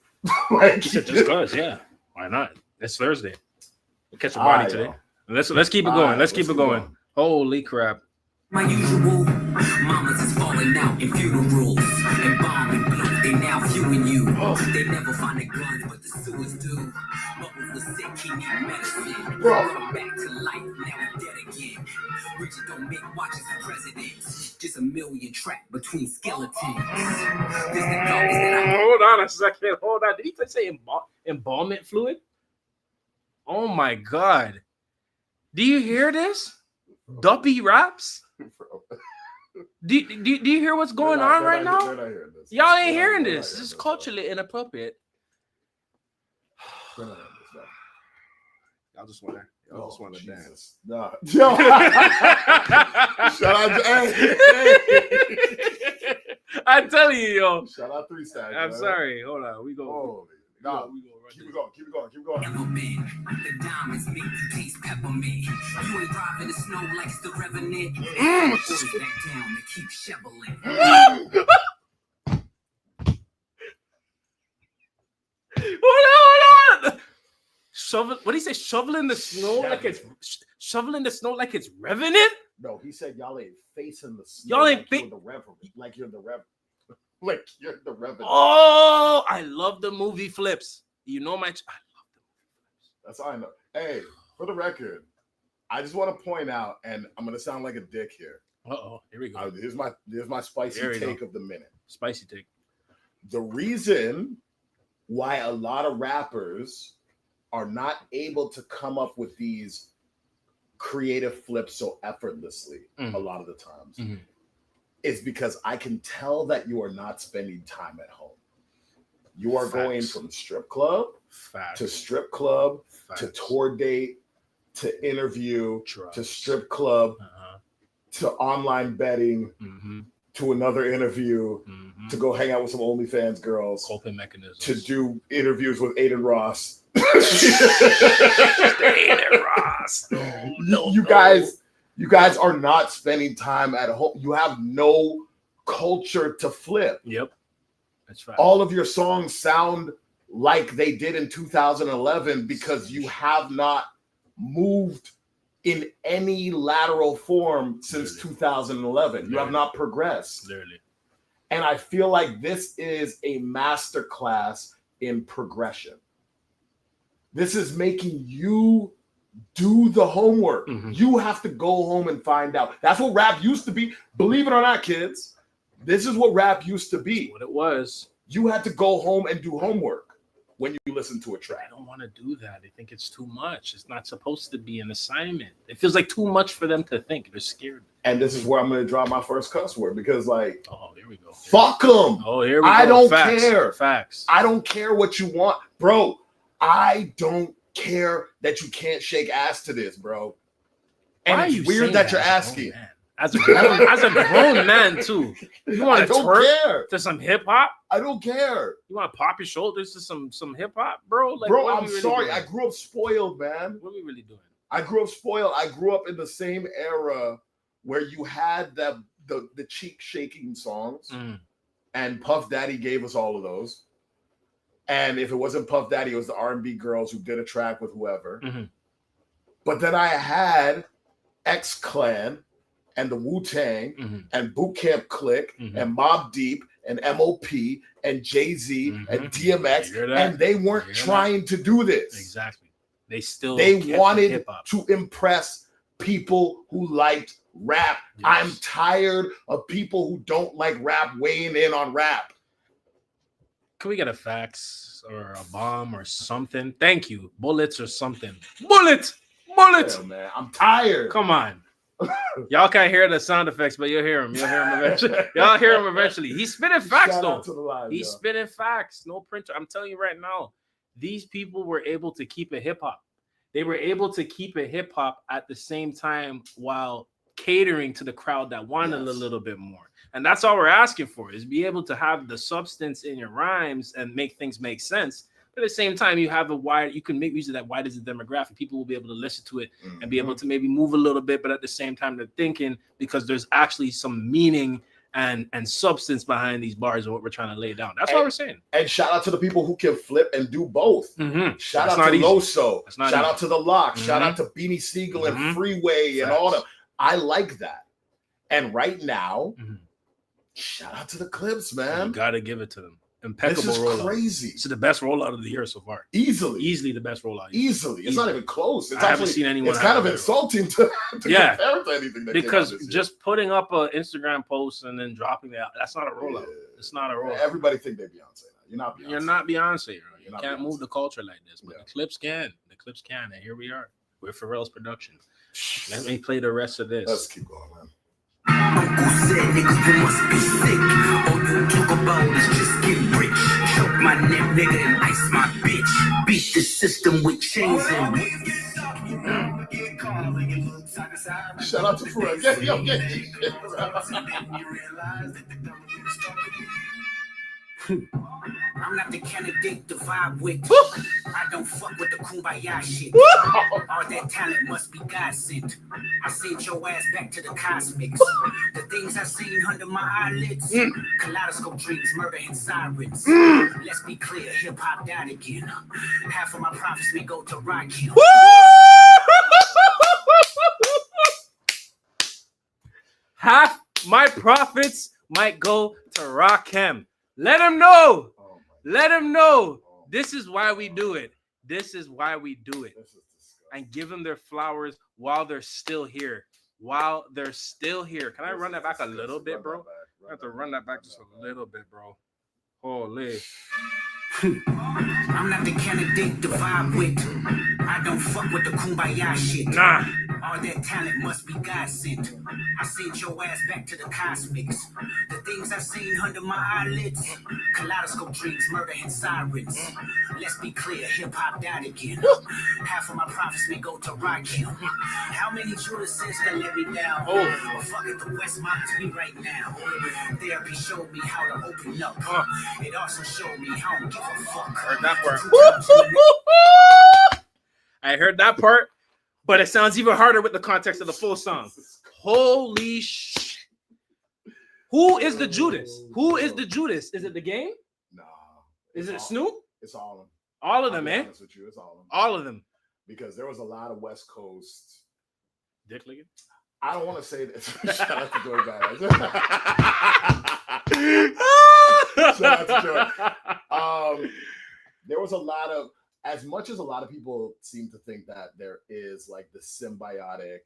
Like, he said just cause, yeah. Why not? It's Thursday. We'll catch a body today. Let's keep it going. Let's keep it going. Holy crap. My usual mamas is falling out in funerals and bomb and blow. They now viewing you. They never find a gun, but the sewers do. Bubbles was sick, he need medicine. Brought back to life, now he's dead again. Richard don't make watches for presidents. Just a million trapped between skeletons. This the darkest that I hold on a second. Hold on. Did he say embalmment fluid? Oh my god. Do you hear this? Duppy raps? Do you hear what's going on right now? Y'all ain't hearing this. This is culturally inappropriate. Y'all just want to dance. No. Shout out to I'm telling you, yo. Shout out 3 Stacks. I'm sorry. Hold on. We go. Keep it going. Ever been. The diamonds make you taste peppermint. You ain't driving the snow like it's the Revenant. Push it back down and keep shoveling. Hold on. Shovel. What did he say? Shoveling the snow like it's Revenant. No, he said y'all ain't facing the snow. Y'all ain't like you're the Revenant. Like you're the Revenant. Oh, I love the movie Flips. You know I love the movie Flips. That's all I know. Hey, for the record, I just want to point out, and I'm gonna sound like a dick here. Here we go. Here's my spicy take of the minute. Spicy take. The reason why a lot of rappers are not able to come up with these creative flips so effortlessly a lot of the times is because I can tell that you are not spending time at home. You are going from strip club to strip club to tour date to interview to strip club to online betting to another interview to go hang out with some OnlyFans girls. Coping mechanisms. To do interviews with Aiden Ross. Aiden Ross. You guys are not spending time at home. You have no culture to flip. Yep. That's right. All of your songs sound like they did in 2011 because you have not moved in any lateral form since 2011. You have not progressed. Literally. And I feel like this is a masterclass in progression. This is making you do the homework. Mhm. You have to go home and find out. That's what rap used to be. Believe it or not, kids, this is what rap used to be. What it was. You had to go home and do homework when you listen to a I track. don't want to do that. I think it's too much. It's not supposed to be an assignment. It feels like too much for them to think. They're scared. And this is where I'm going to drop my first cuss word because, like, Oh, here we go. fuck them. Oh, here we go. I don't Facts. care. Facts. I don't care what you want, bro. I don't care that you can't shake ass to this, bro. And Why are it's you weird saying that you're as a asking. grown man? As a grown man too. You want I to don't twerk care. to some hip hop? I don't care, You want to pop your shoulders to some hip hop, bro? Like, bro. what are I'm we really sorry. doing? I grew up spoiled, man. What are we really doing? I grew up spoiled. I grew up in the same era where you had the cheek shaking songs, and Puff Daddy gave us all of those. And if it wasn't Puff Daddy, it was the R&B girls who did a track with whoever. Mhm. But then I had X Clan and the Wu-Tang Mhm. and Boot Camp Click Mhm. and Mobb Deep and MOP and Jay-Z and DMX, You hear that? and they You weren't hear trying to do this. Exactly. They still They kept wanted hip-hop. to impress people who liked rap. Yes. I'm tired of people who don't like rap weighing in on rap. Can we get a fax or a bomb or something? Thank you. Bullets or something. Bullet. Yeah, man, I'm tired. Come on. Y'all can't hear the sound effects, but you'll hear him. You'll hear him eventually. Y'all hear him eventually. He's spitting facts, Shout though. out to the live, He's yo. spitting facts. No printer. I'm telling you right now, these people were able to keep it hip hop. They were able to keep it hip hop at the same time while catering to the crowd that wanted a little bit more. And that's all we're asking for, is be able to have the substance in your rhymes and make things make sense. But at the same time, you have you can make music that widens the demographic. People will be able to listen to it and be able to maybe move a little bit, but at the same time, they're thinking, because there's actually some meaning and substance behind these bars and what we're trying to lay down. That's what we're saying. And shout out to the people who can flip and do both. Shout That's out to not Loso. That's not Shout easy. out to the Lock. Shout out to Beanie Siegel and Freeway and all them. I like that. And right now, shout out to the Clipse, man. You gotta give it to them. Impeccable This is rollout. crazy. It's the best rollout of the year so far. Easily the best rollout. Easily. It's not even close. It's I haven't actually, seen anyone. it's kind of insulting to compare to anything that because came out this year. just putting up an Instagram post and then dropping it out, that's not a rollout. Yeah. It's not a rollout. Everybody think they're Beyonce now. You're not Beyonce. You're not Beyonce. Bro. You not can't Beyonce. move the culture like this. But the Clipse can. The Clipse can. And here we are with Pharrell's production. Let me play the rest of this. Let's keep going, man. Uncle said, nigga, you must be sick. All you talk about is just get rich. Choke my neck, nigga, and ice my bitch. Beat the system with chains and Shout out to Pharrell. I'm not the candidate to vibe with. I don't fuck with the kumbaya shit. All that talent must be God sent. I sent your ass back to the cosmics. The things I seen under my eyelids. Kaleidoscope dreams, murder and sirens. Let's be clear, hip hop died again. Half of my profits may go to rock him. Half my profits might go to Rakim. Let him know. Let him know. This is why we do it. This is why we do it. And give them their flowers while they're still here. While they're still here. Can I run that back a little bit, bro? I have to run that back just a little bit, bro. Holy. I'm not the candidate to vibe with. I don't fuck with the kumbaya shit. Nah. All that talent must be God sent. I sent your ass back to the cosmics. The things I seen under my eyelids. Kaleidoscope dreams, murder and sirens. Let's be clear, hip hop died again. Half of my profits may go to rock him. How many Judases that let me down? Or fuck it, the West Mountains me right now. Therapy showed me how to open up. It also showed me how to give a fuck. Heard that part. I heard that part, but it sounds even harder with the context of the full song. Holy shit. Who is the Judas? Who is the Judas? Is it the Game? Nah. Is it Snoop? It's all of them. All of them, I'll be man. honest with you, it's all of them. All of them. Because there was a lot of West Coast. Dick licking? I don't want to say this. Shout out to Joey Badass. Shout out to Joey. there was a lot of, as much as a lot of people seem to think that there is like the symbiotic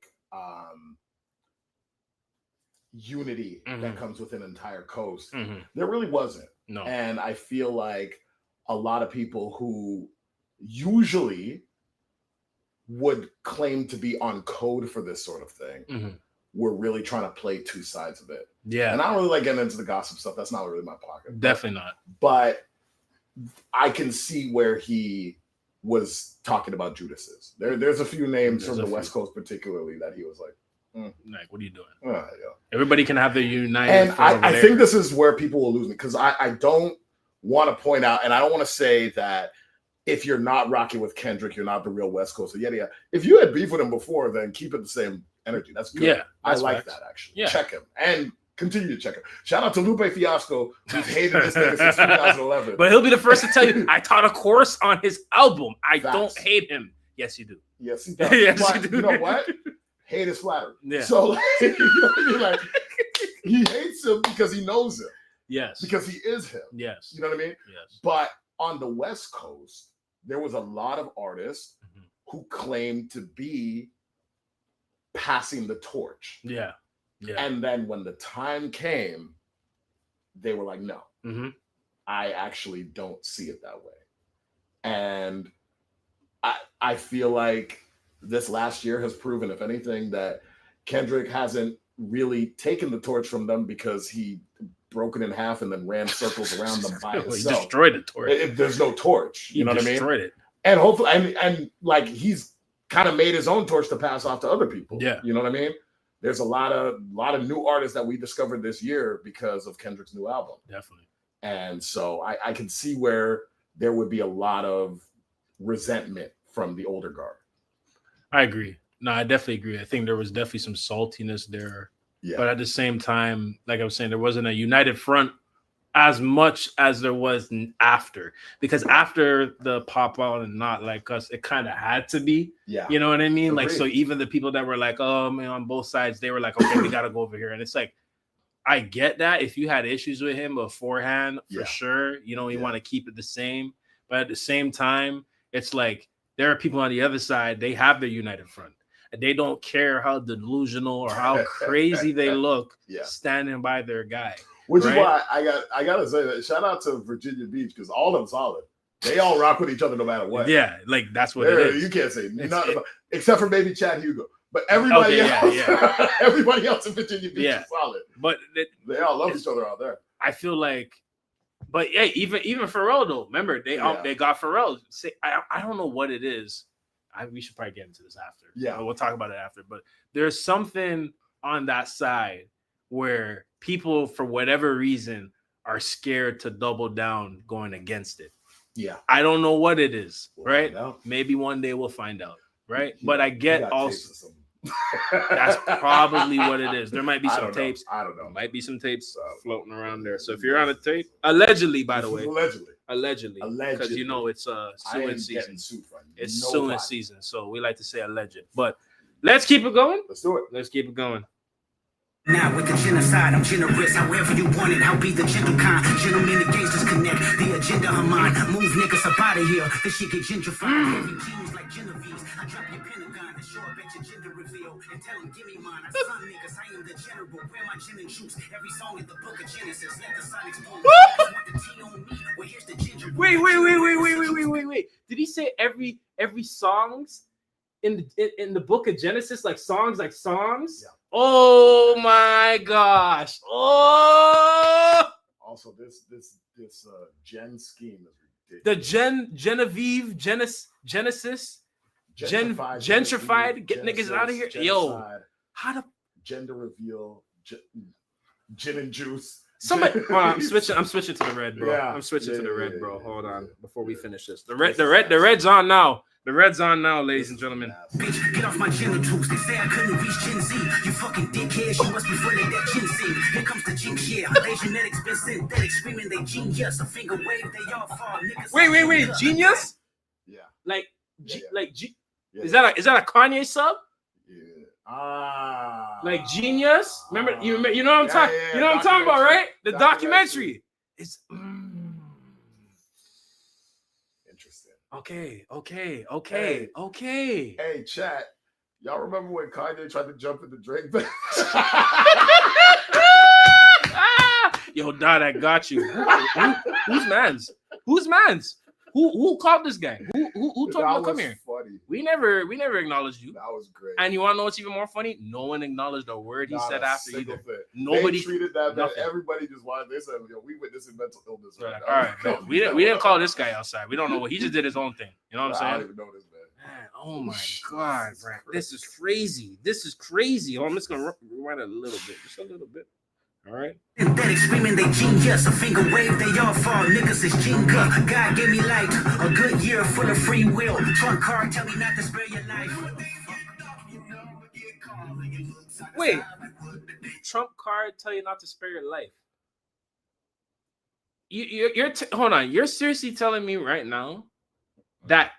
unity that comes with an entire coast, there really wasn't. No. And I feel like a lot of people who usually would claim to be on code for this sort of thing were really trying to play two sides of it. Yeah. And I don't really like getting into the gossip stuff. That's not really my pocket. Definitely not. But I can see where he was talking about Judas's. There's a few names from the West Coast particularly that he was like, like, what are you doing? Yeah. Everybody can have their united. And I think this is where people will lose me, because I don't want to point out, and I don't want to say that if you're not rocking with Kendrick, you're not the real West Coast. So yeah. If you had beef with him before, then keep it the same energy. That's good. Yeah, I like that actually. Yeah. Check him and continue to check him. Shout out to Lupe Fiasco, who's hated this nigga since 2011. But he'll be the first to tell you, I taught a course on his album. I don't hate him. Yes, you do. Yes, he does. Yes, but you do. You know what? Hate is flattery. Yeah. So like, you know what I mean? Like, he hates him because he knows him. Yes. Because he is him. Yes. You know what I mean? Yes. But on the West Coast, there was a lot of artists who claimed to be passing the torch. Yeah. And then when the time came, they were like, no, I actually don't see it that way. And I feel like this last year has proven, if anything, that Kendrick hasn't really taken the torch from them because he broke it in half and then ran circles around them by himself. He destroyed the torch. There's no torch. You know what I mean? Destroyed it. And hopefully, and like he's kind of made his own torch to pass off to other people. Yeah. You know what I mean? There's a lot of new artists that we discovered this year because of Kendrick's new album. Definitely. And so I can see where there would be a lot of resentment from the older guard. I agree. No, I definitely agree. I think there was definitely some saltiness there. Yeah. But at the same time, like I was saying, there wasn't a united front as much as there was after. Because after the Pop Out and Not Like Us, it kind of had to be. Yeah. You know what I mean? Agreed. Like, so even the people that were like, oh, man, on both sides, they were like, okay, we got to go over here. And it's like, I get that if you had issues with him beforehand, for sure, you want to keep it the same. But at the same time, it's like, there are people on the other side, they have their united front. And they don't care how delusional or how crazy they look standing by their guy. Which is why I gotta say that shout out to Virginia Beach, because all of them solid. They all rock with each other no matter what. Yeah, like that's what it is. You can't say nothing about, except for maybe Chad Hugo. But everybody else, everybody else in Virginia Beach is solid. But they all love each other out there. I feel like, but yeah, even Pharrell though. Remember they got Pharrell. I don't know what it is. We should probably get into this after. Yeah, we'll talk about it after. But there's something on that side where people, for whatever reason, are scared to double down going against it. Yeah, I don't know what it is. We'll right? Maybe one day we'll find out. Right? But I get also. That's probably what it is. There might be some tapes. I don't know. Might be some tapes floating around there. So if you're on a tape, allegedly, by the way, allegedly, because it's suing season. It's suing season, so we like to say alleged. But let's keep it going. Let's do it. Let's keep it going. Now with the genocide, I'm generous. However you want it, I'll be the gentle kind. Gentlemen and gangsters connect. The agenda of mine. Move niggas up out of here. This shit get gentrified. Heavy Q's like Genovese. I drop your Pentagon and show up at your gender reveal. And tell them, give me mine. I son niggas, I am the general. Wear my gin and juice. Every song in the book of Genesis. Let the sonics boom. Want the tea on me? Well, here's the ginger. Wait. Did he say every songs in the book of Genesis, like songs? Yeah. Oh my gosh! Oh. Also, this Gen scheme is ridiculous. The Genevieve Genesis gentrified. Get niggas out of here, genocide, yo! How to gender reveal? Gin and juice. Somebody, I'm switching to the red, bro. Yeah. I'm switching to the red, bro. Hold on, before we finish this. The red's on now. The red's on now, ladies and gentlemen. Bitch, get off my genitals. They say I couldn't reach Gen Z. You fucking dickheads, you must be funny that Gen Z. Here comes the jinx, yeah. They genetics been synthetic, screaming they genius. A finger wave, they all fall. Niggas Wait, genius? Yeah. Is that a Kanye sub? Yeah. Like genius? Remember, you know what I'm talking. You know what I'm talking about, right? The documentary. It's Okay. Hey, chat. Y'all remember when Kanye tried to jump in the Drake bed? Yo, Dad, I got you. Who's man's? Who's man's? Who called this guy? Who told him to come here? Funny. We never acknowledged you. That was great. And you want to know what's even more funny? No one acknowledged a word he said after either. Thing. Nobody they treated that man. nothing. Everybody just wanted. They said, "Yo, we witnessing mental illness right now." All right, no, we didn't call this guy outside. We don't know what he just did his own thing. You know what I'm saying? I don't even know this man. Oh my God, bro. This is crazy. Oh, I'm just gonna rewind it a little bit, just a little bit. All right. Synthetic screaming they genius, a finger wave they all fall. Niggas is Jenga. God gave me like a good year full of free will. Trunk card tell me not to spare your life. Wait, Trump card tell you not to spare your life. You're hold on. You're seriously telling me right now that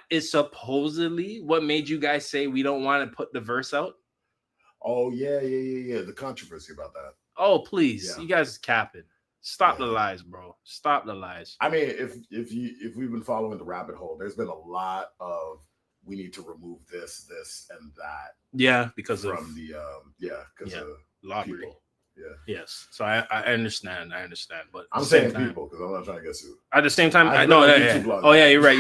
is supposedly what made you guys say we don't want to put the verse out? Oh yeah. The controversy about that. Oh please, Yeah. you guys capping. Stop the lies, bro. Stop the lies. I mean, if we've been following the rabbit hole, there's been a lot of we need to remove this and that. Yeah, because from of the because of lottery. people. Yeah. Yes. So I understand, but I'm saying people because I'm not trying to get sued. At the same time, I I've know. been on Yeah. YouTube blog. Oh yeah, you're right.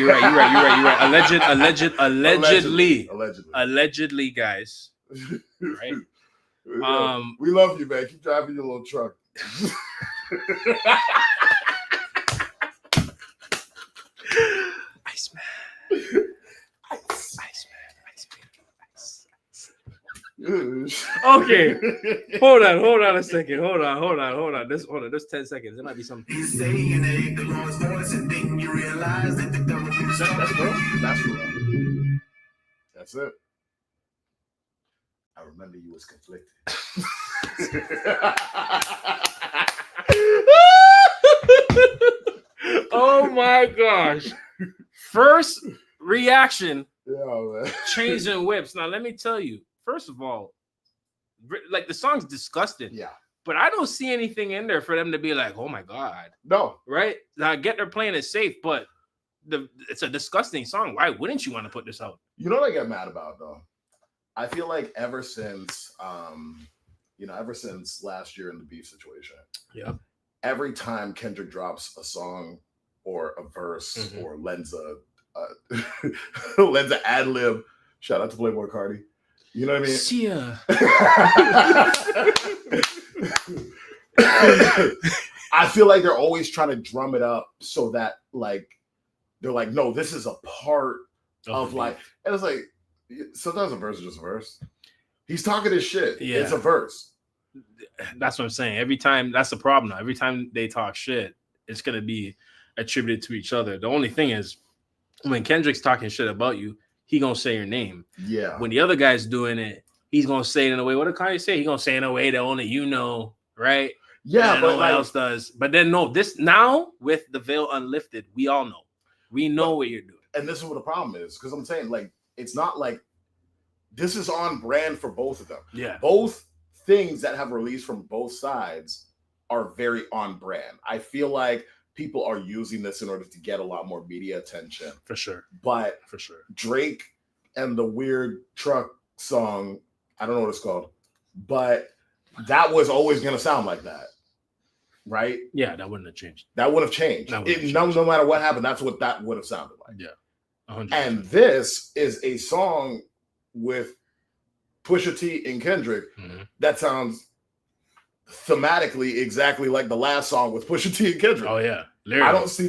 Allegedly, guys. Right. Yeah. We love you, man. Keep driving your little truck. Iceman. Okay. Hold on a second. Hold on. There's 10 seconds. There might be something. That's real. That's it. I remember you was conflicted. Oh my gosh. First reaction. Yeah, man. Chains and whips. Now let me tell you. First of all, like the song's disgusting. Yeah. But I don't see anything in there for them to be like, oh my God. No. Right? Now I get they're playing it safe, but it's a disgusting song. Why wouldn't you want to put this out? You know what I get mad about though? I feel like ever since last year in the beef situation, every time Kendrick drops a song or a verse or lends a ad lib, shout out to Playboy Cardi. You know what I mean? See ya. I feel like they're always trying to drum it up so that like they're like, no, this is a part of like, and it's like sometimes a verse is just a verse. He's talking his shit. Yeah. It's a verse. That's what I'm saying. Every time, that's the problem now. Every time they talk shit, it's gonna be attributed to each other. The only thing is when Kendrick's talking shit about you, he gonna say your name. Yeah. When the other guy's doing it, he's gonna say it in a way. What did Kanye say? He's gonna say it in a way that only you know, right? Yeah, and but no one else does. But then no, this now with the veil unlifted, we all know. We know what you're doing. And this is what the problem is, because I'm saying like it's not like this is on brand for both of them. Yeah. Both things that have released from both sides are very on brand. I feel like people are using this in order to get a lot more media attention. For sure. But for sure. Drake and the weird truck song, I don't know what it's called, but that was always going to sound like that. Right? Yeah, that wouldn't have changed. That would have changed. No matter what happened, that's what that would have sounded like. Yeah. 100%. And this is a song with Pusha T and Kendrick that sounds thematically exactly like the last song with Pusha T and Kendrick. Oh yeah, literally. I don't see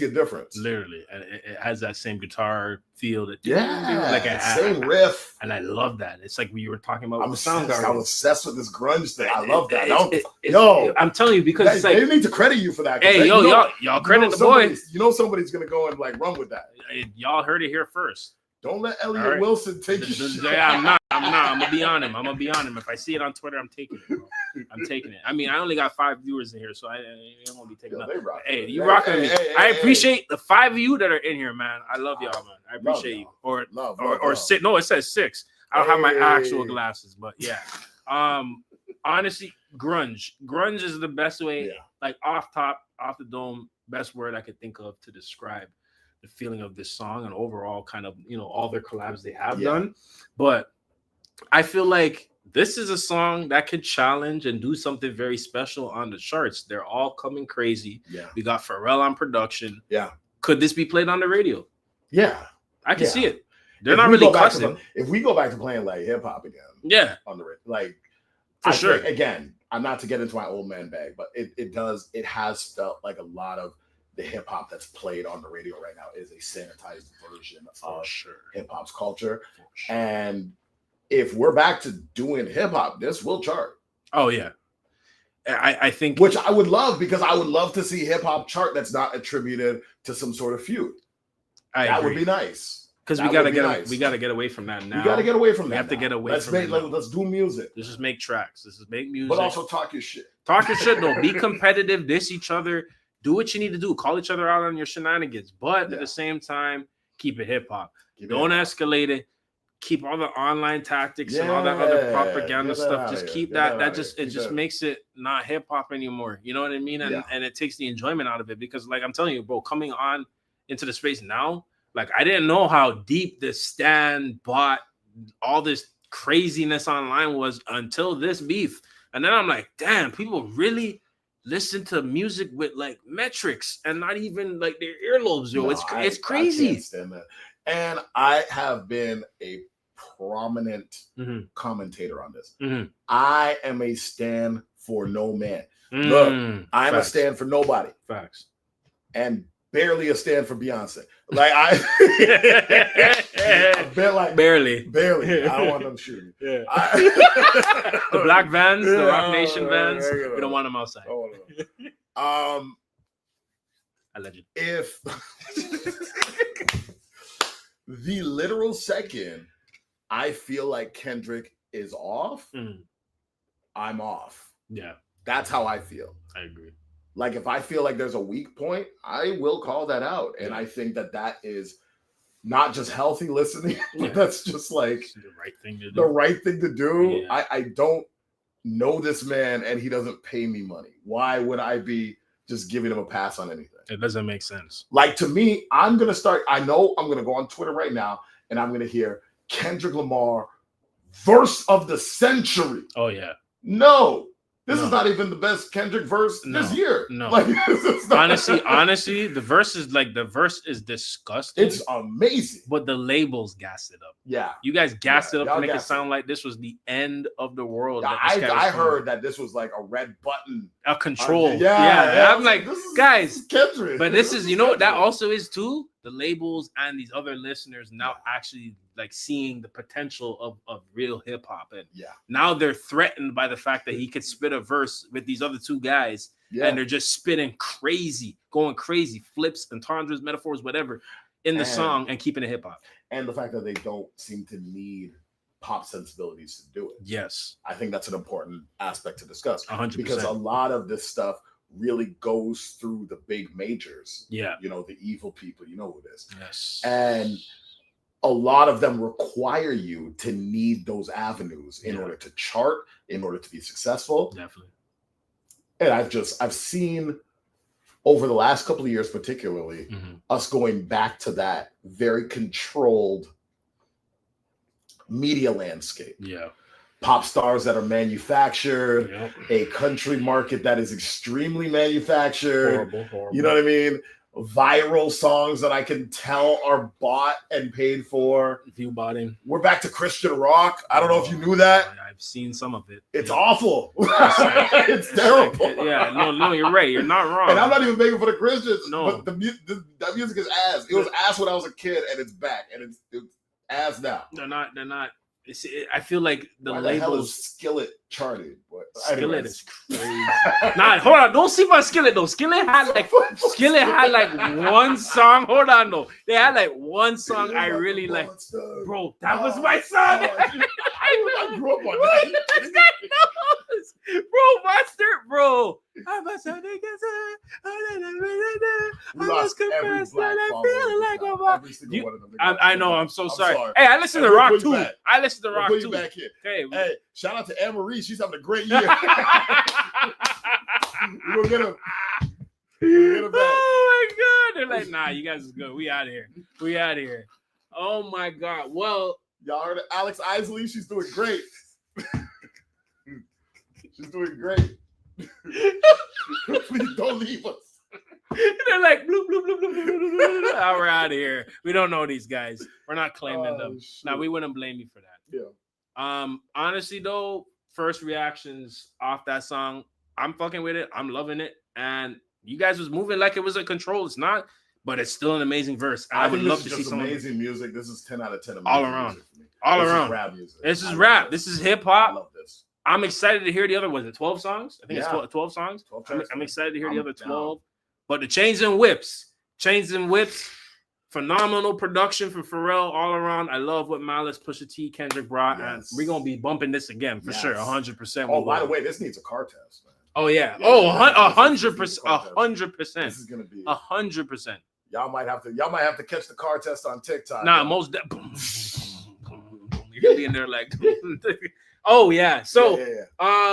a difference. Literally, and it has that same guitar feel. That like same riff, and I love that. It's like we were talking about. I'm obsessed with this grunge thing. I love that. I'm telling you because it's like, they need to credit you for that. Hey, y'all credit the boys. You know somebody's gonna go and like run with that. Y'all heard it here first. Don't let Elliot Wilson take your shit. I'm not. I'm gonna be on him. If I see it on Twitter, I'm taking it, bro. I'm taking it. I mean, I only got 5 viewers in here, so I won't be taking it. Hey, you rocking me. I appreciate the 5 of you that are in here, man. I love y'all, man. I appreciate you. Or 6. No, it says 6. I don't have my actual glasses, but yeah. Honestly, grunge. Grunge is the best way, like off the dome, best word I could think of to describe the the feeling of this song and overall kind of, you know, all their collabs they have Yeah. done. But I feel like this is a song that could challenge and do something very special on the charts. They're all coming crazy. Yeah. We got Pharrell on production. Yeah. Could this be played on the radio? Yeah. I can Yeah. see it. They're If not we really go back to cussing. if we go back to playing like hip hop again, Yeah, on the like for I sure. think, again, I'm not to get into my old man bag, but it has felt like a lot of the hip hop that's played on the radio right now is a sanitized version For of sure. hip hop's culture. For sure. And if we're back to doing hip hop, this will chart. Oh yeah. I think Which I would love, because I would love to see hip hop chart that's not attributed to some sort of feud. That would be nice. Because That we gotta would be get nice. we gotta get away from that now. We gotta get away from that. We have to now. get away let's from make, it now. let's do music. Let's just make tracks. Let's just make music. But also talk your shit. Talk your shit though. Be competitive. Diss each other. Do what you need to do. Call each other out on your shenanigans. But at the same time, keep it hip hop. Don't escalate it. Keep all the online tactics and all that other propaganda stuff. Just keep that. That just makes it not hip hop anymore. You know what I mean? And it takes the enjoyment out of it, because like I'm telling you, bro, coming on into the space now, like I didn't know how deep this Stan bot, all this craziness online was until this beef. And then I'm like, damn, people really listen to music with like metrics and not even like their earlobes, yo. It's crazy. I can't stand that. And I have been a prominent commentator on this. I am a stand for no man. Look, I'm a stand for nobody. Facts. And barely a stand for Beyonce. Like a bit like barely. I don't want them shooting. Yeah. The black vans, the Rock Nation vans. We don't want them outside. Alleged. If the literal second I feel like Kendrick is off, I'm off. Yeah. That's how I feel. I agree. Like if I feel like there's a weak point, I will call that out. And I think that is not just healthy listening, but that's just like the right thing to do. The right thing to do. Yeah. I don't know this man and he doesn't pay me money. Why would I be just giving him a pass on anything? It doesn't make sense. Like to me, I know I'm going to go on Twitter right now and I'm going to hear Kendrick Lamar verse of the century. Oh yeah. No. This is not even the best Kendrick verse this year. No. Like, honestly, the verse is disgusting. It's amazing. But the labels gassed it up. Yeah. You guys gassed it up to make it sound like this was the end of the world. I heard that this was like a red button. A control. Yeah. I'm like, guys, Kendrick. But this is, you know what that also is too? The labels and these other listeners now actually like seeing the potential of real hip hop. And now they're threatened by the fact that he could spit a verse with these other two guys and they're just spitting crazy, going crazy, flips, entendres, metaphors, whatever in the song and keeping it hip hop. And the fact that they don't seem to need pop sensibilities to do it. Yes. I think that's an important aspect to discuss. 100%. Because a lot of this stuff really goes through the big majors. Yeah. You know, the evil people, you know who it is. Yes. And a lot of them require you to need those avenues in order to chart, in order to be successful. Definitely. And I've seen over the last couple of years, particularly, us going back to that very controlled media landscape. Yeah. Pop stars that are manufactured, a country market that is extremely manufactured. Horrible. You know what I mean? Viral songs that I can tell are bought and paid for. View botting. We're back to Christian rock. I don't know if you knew that. I've seen some of it. It's awful. It's terrible. No, you're right. You're not wrong. And I'm not even making for the Christians. No. But that music is ass. It was ass when I was a kid, and it's back, and it's ass now. They're not. I feel like the Why labels. The hell is Skillet charted? Skillet is crazy. Nah, hold on. Don't sleep on Skillet though. Skillet had like one song. Hold on though. They had like one song I really like. Bro, that was my song. I grew up on that. This guy knows. Bro, Monster, bro. I must confess that I feel like I know. I'm so sorry. Hey, I listen to rock too. I listen to rock too. Hey, shout out to Anne Marie. She's having a great year. We're gonna get him. Get him back. my god! They're like, nah, you guys is good. We out of here. We out of here. Oh my god. Well, y'all heard of Alex Isley? She's doing great. She's doing great. Please don't leave us. They're like, bloop, bloop, bloop, bloop, bloop, bloop, bloop, bloop. Oh, we're out of here. We don't know these guys. We're not claiming them. Now, we wouldn't blame you for that. Yeah. Honestly, though, first reactions off that song, I'm fucking with it. I'm loving it. And you guys was moving like it was a control. It's not, but it's still an amazing verse. I would love to see some amazing music. This is 10 out of 10. All around. All around. Rap music. This is rap. This is hip hop. I love this. I'm excited to hear the other. Was it 12 songs? I think it's 12 songs. 12 tracks, I'm excited to hear the other 12. Down. But the Chains and Whips, phenomenal production from Pharrell all around. I love what Malice, Pusha T, Kendrick brought, and we're gonna be bumping this again for sure, 100%. Oh, by the way, this needs a car test, man. Oh yeah, 100%, 100%. This is gonna be 100%. Y'all might have to catch the car test on TikTok. Nah, most you're gonna be in there like. Oh yeah, so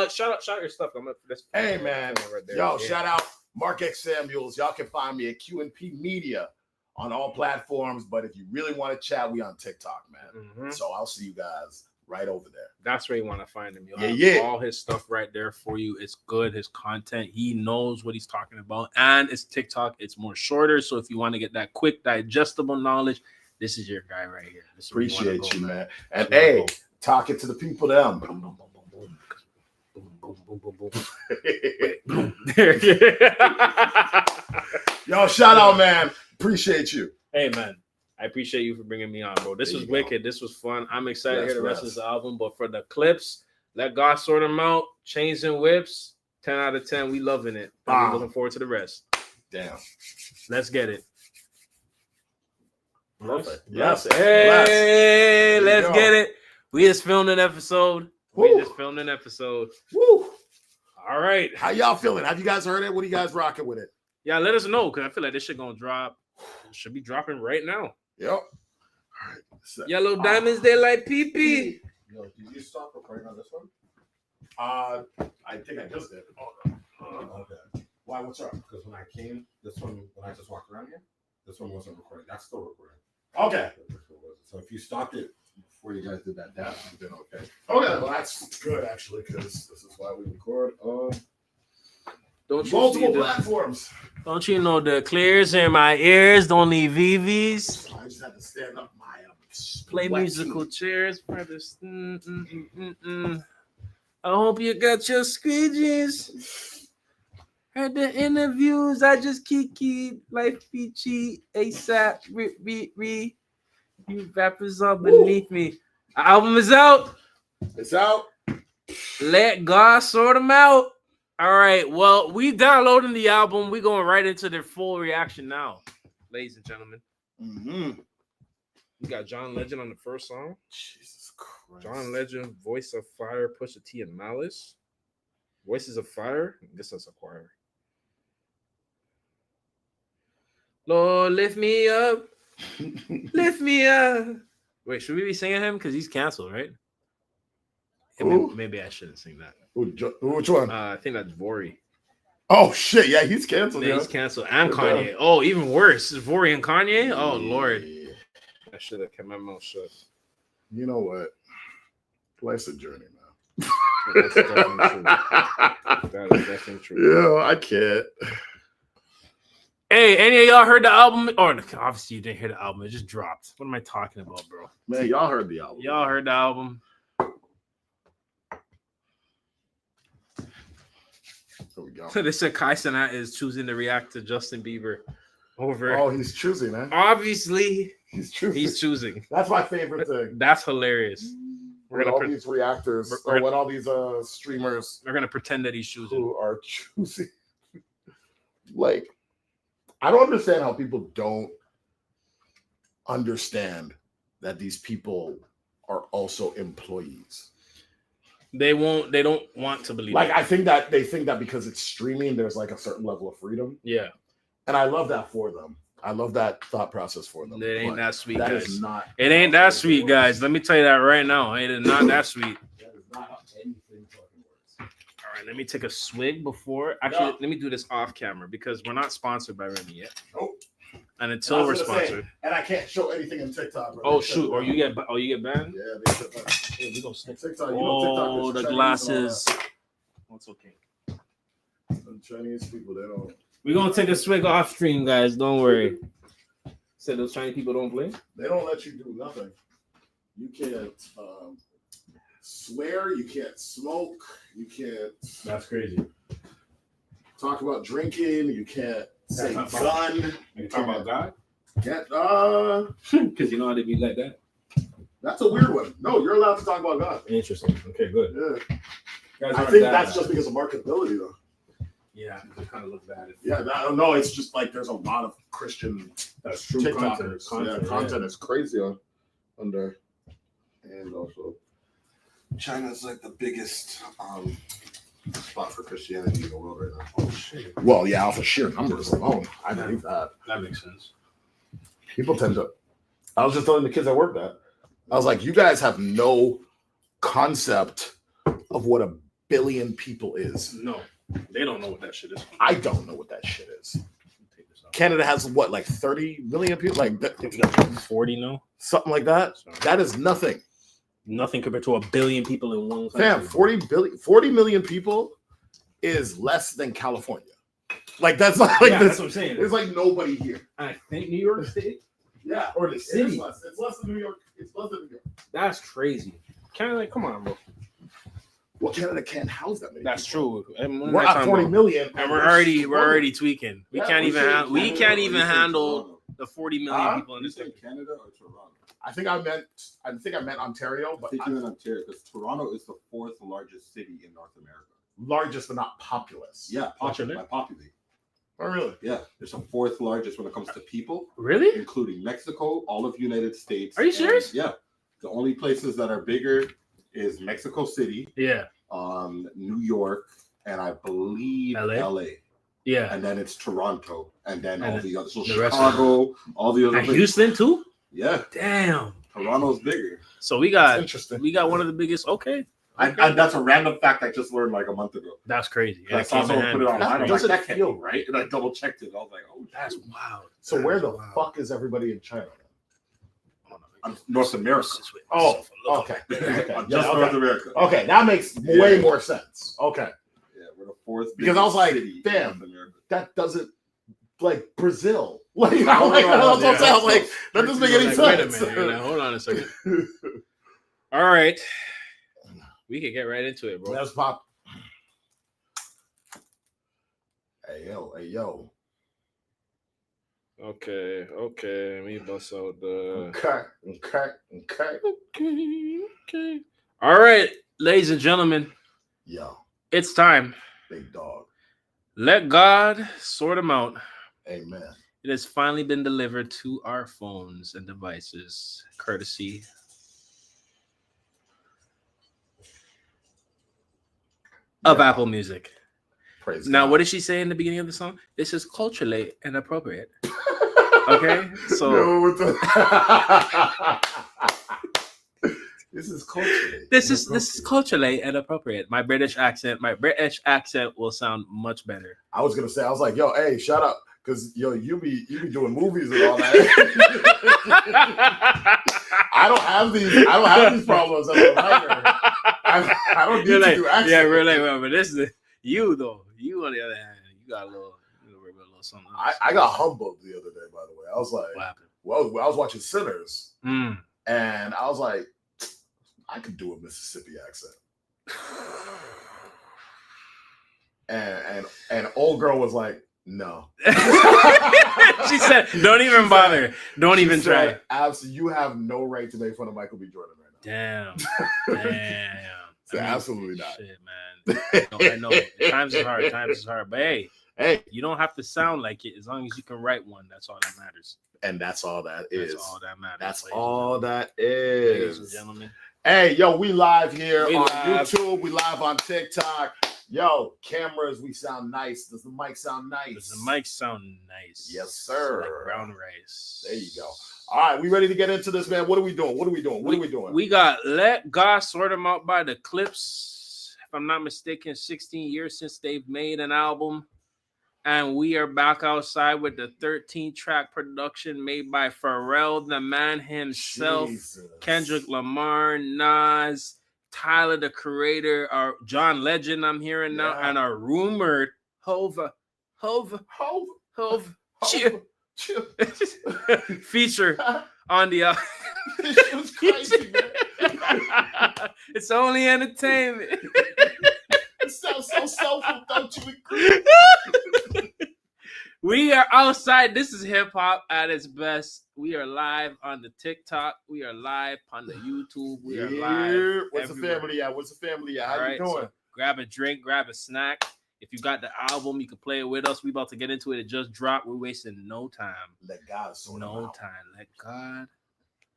shout out your stuff. I'm up for this. Hey man, right there. Yo, shout out Mark X Samuels. Y'all can find me at Q&P Media on all platforms. But if you really want to chat, we on TikTok, man. Mm-hmm. So I'll see you guys right over there. That's where you want to find him. You'll have all his stuff right there for you. It's good. His content. He knows what he's talking about. And it's TikTok. It's more shorter. So if you want to get that quick, digestible knowledge, this is your guy right here. Appreciate you, man. And hey, talk it to the people them. Boom, boom, boom, boom, boom, boom, boom, boom, boom. Yo, shout out, man. Appreciate you. Hey, man. I appreciate you for bringing me on, bro. This was wicked. This was fun. I'm excited to hear the rest of this album. But for the clips, let God sort them out. Chains and Whips, 10 out of 10. We loving it. I'm looking forward to the rest. Damn. Let's get it. Perfect. Yes. Hey, let's get it. We just filmed an episode. Woo. Woo. All right. How y'all feeling? Have you guys heard it? What are you guys rocking with it? Yeah, let us know because I feel like this shit gonna drop. It should be dropping right now. Yep. All right. Yellow diamonds, they like pee. Yo, did you stop recording on this one? I think I just did. Okay. Why? What's up? Because when I came, this one, when I just walked around here, this one wasn't recording. That's still recording. Okay. So if you stopped it before you guys did that down, then okay. Okay, well that's good actually because this is why we record don't multiple platforms. Don't you know the clears in my ears don't leave VVs? I just had to stand up my play musical chairs for this. I hope you got your squeegees. Heard the interviews. I just kiki like Fiji ASAP. Re. You rappers are beneath me. Our album is out. It's out. Let God sort them out. All right. Well, we downloading the album. We're going right into their full reaction now, ladies and gentlemen. Mm-hmm. We got John Legend on the first song. Jesus Christ. John Legend, Voice of Fire, Pusha T, and Malice. Voices of Fire. I guess that's a choir. Lord, lift me up. Lift me up. Wait, should we be singing him? Because he's canceled, right? Maybe I shouldn't sing that. Which one? I think that's Vori. Oh, shit. Yeah, he's canceled. Yeah, he's canceled. And Kanye. Oh, even worse. Is Vori and Kanye? Oh, Lord. I should have kept my mouth shut. You know what? Life's a journey, man. That's definitely true. That is definitely true. Yeah, I can't. Hey, any of y'all heard the album? Or obviously you didn't hear the album. It just dropped. What am I talking about, bro? Man, y'all heard the album. Y'all heard the album. There we go. They said Kai Cenat is choosing to react to Justin Bieber over. Oh, he's choosing, man. Obviously, he's choosing. He's choosing. That's my favorite thing. That's hilarious. When all these reactors, or when all these streamers, they're gonna pretend that he's choosing. Who are choosing? Like, I don't understand how people don't understand that these people are also employees. They don't want to believe. Like, I think that they think that because it's streaming, there's like a certain level of freedom. Yeah. And I love that for them. I love that thought process for them. It ain't that sweet, that guys. Is not. It ain't that sweet, guys. Let me tell you that right now. It is not that sweet. That is not how anything fucking works. All right, let me take a swig before. Actually, Yeah. let me do this off camera because we're not sponsored by Remy yet. Nope. And I until we're was gonna say, sponsored. and I can't show anything on TikTok. Bro. Oh They shut shoot! it Or down. you get banned? Yeah, they shut that. Hey, we gonna stick. TikTok, you know Oh, TikTok the is Chinese and all glasses. Oh, it's okay. that. Some Chinese people, they don't. We're gonna take a swig off stream, guys. Don't worry. Said those Chinese people don't play. They don't let you do nothing. You can't swear. You can't smoke. You can't That's crazy. talk about drinking. You can't say not gun. You talking about God? Get Because you know how they be like that. that's a weird one. No, you're allowed to talk about God. Interesting. Okay, good. Yeah, Guys I aren't think that that's bad. just because of marketability, though. Yeah, it kind of looks bad. Yeah, no, it's just like there's a lot of Christian That's true TikTokers. Content, Content is crazy on there, and also China's like the biggest spot for Christianity in the world right now. Oh shit. well, yeah, off of sheer numbers alone, I believe that. That makes sense. People tend to. I was just telling the kids I worked at. I was like, you guys have no concept of what a billion people is. No, they don't know what that shit is. I don't know what that shit is. Take this out. Canada has what, like 30 million people, like I think we got 40 now. something like that. Sorry. That is nothing. Nothing compared to 1 billion people in one Fam, country. 40 million people is less than California. Like that's not like Yeah, this. that's what I'm saying. There's like nobody here. I think New York State Yeah, or the it is city. less. It's less than New York. It's less than New York. That's crazy. Kind of like, come on, bro. Well, Canada can't house that many. That's people. true. And We're at 40 million, and we're already tweaking. We Yeah, can't we even say we Canada can't or even you say handle Toronto? the 40 million people in You this say country. Canada or Toronto? I think I meant Ontario, I but think you meant Ontario because Toronto is the fourth largest city in North America. largest but not populous. Yeah, Populate? by populate. Oh, really? Yeah, it's the fourth largest when it comes to people, Really? including Mexico, all of United States. Are you and- serious? Yeah. The only places that are bigger is Mexico City, Yeah. New York, and I believe LA? LA. Yeah. And then it's Toronto, and then And all the other, so the rest of Chicago, all the other And places. Houston too? Yeah, Damn. Toronto's bigger. So we That's got interesting. one of the biggest. Okay. And that's a random fact I just learned like a month ago. That's crazy. I saw someone put it online. I'm like, Doesn't that can't be feel right. And I double checked it. I was like, oh, That's shoot. wild. So where the Wow. fuck is everybody in China? North America. Oh, okay. Just Yeah, North okay. America. Okay, that makes way more sense. Okay, Yeah, we're the fourth. Because I was like, biggest city in damn. North America. that doesn't like Brazil. Like, I'm No, like, no, that's what I'm yeah. saying. I'm like, that doesn't make any Wait a sense. minute. You're like, hold on a second. All right. We can get right into it, bro. Let's pop. Hey yo. Okay. Let me bust out the. Okay. All right, ladies and gentlemen, Yo, it's time. big dog. Let God sort them out. Amen. It has finally been delivered to our phones and devices, courtesy of Yeah. Apple Music. Praise Now, God. what did she say in the beginning of the song? This is culturally inappropriate. Okay, so Yo, what the- this is culture. this is culturally inappropriate. My British accent will sound much better. I was gonna say, I was like, yo, hey, shut up, because yo, you be doing movies and all that. I don't have these problems as a writer. I don't need You're to like, do accents. yeah, really, well, but this is you though. You on the other hand, you got a little something else. I got humbled the other day, by the way. I was like, What happened? well, I was watching Sinners, Mm. and I was like, I could do a Mississippi accent. And old girl was like, no. She said, "Don't even bother. Don't even She try." said, absolutely, you have no right to make fun of Michael B. Jordan right now. Damn. So absolutely not. Shit, man. I know. Times is hard. But hey, you don't have to sound like it as long as you can write one. That's all that matters. And that's all that is. That's all that matters. That's ladies all that ladies and is. gentlemen. Hey, yo, we live here We on live. YouTube. We live on TikTok. Yo, cameras, we sound nice. Does the mic sound nice? Does the mic sound nice? Yes, sir. Like brown rice. There you go. All right, we ready to get into this, man. What are we doing? What are we doing? We got Let God Sort Them Out by the Clipse I'm not mistaken, 16 years since they've made an album. And we are back outside with the 13-track production made by Pharrell, the man himself, Jesus. Kendrick Lamar, Nas, Tyler, the Creator, our John Legend, I'm hearing now, and a rumored Hova feature on the This shit was crazy, man. It's only entertainment. It sounds so soulful, don't you agree? We are outside. This is hip hop at its best. We are live on the TikTok. We are live on the YouTube. We are live. What's everywhere. the family at? What's the family at? How All you doing? So grab a drink, grab a snack. If you got the album, you can play it with us. We about to get into it. It just dropped. We're wasting no time. Let God sort them out. Let God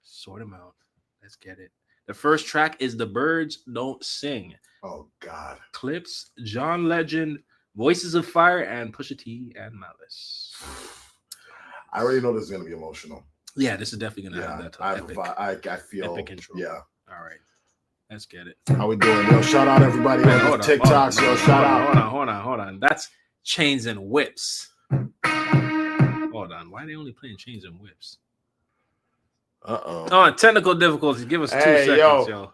sort them out. Let's get it. The first track is The Birds Don't Sing. Oh, God. Clipse, John Legend, Voices of Fire, and Pusha T and Malice. I already know this is going to be emotional. Yeah, this is definitely going to have that I feel. epic intro. Yeah. All right. Let's get it. How we doing? Yo, shout out everybody on TikToks. Yo, shout out. Hold on. That's Chains and Whips. Hold on. Why are they only playing Chains and Whips? Uh-oh. Oh, technical difficulties. Give us 2 seconds, yo.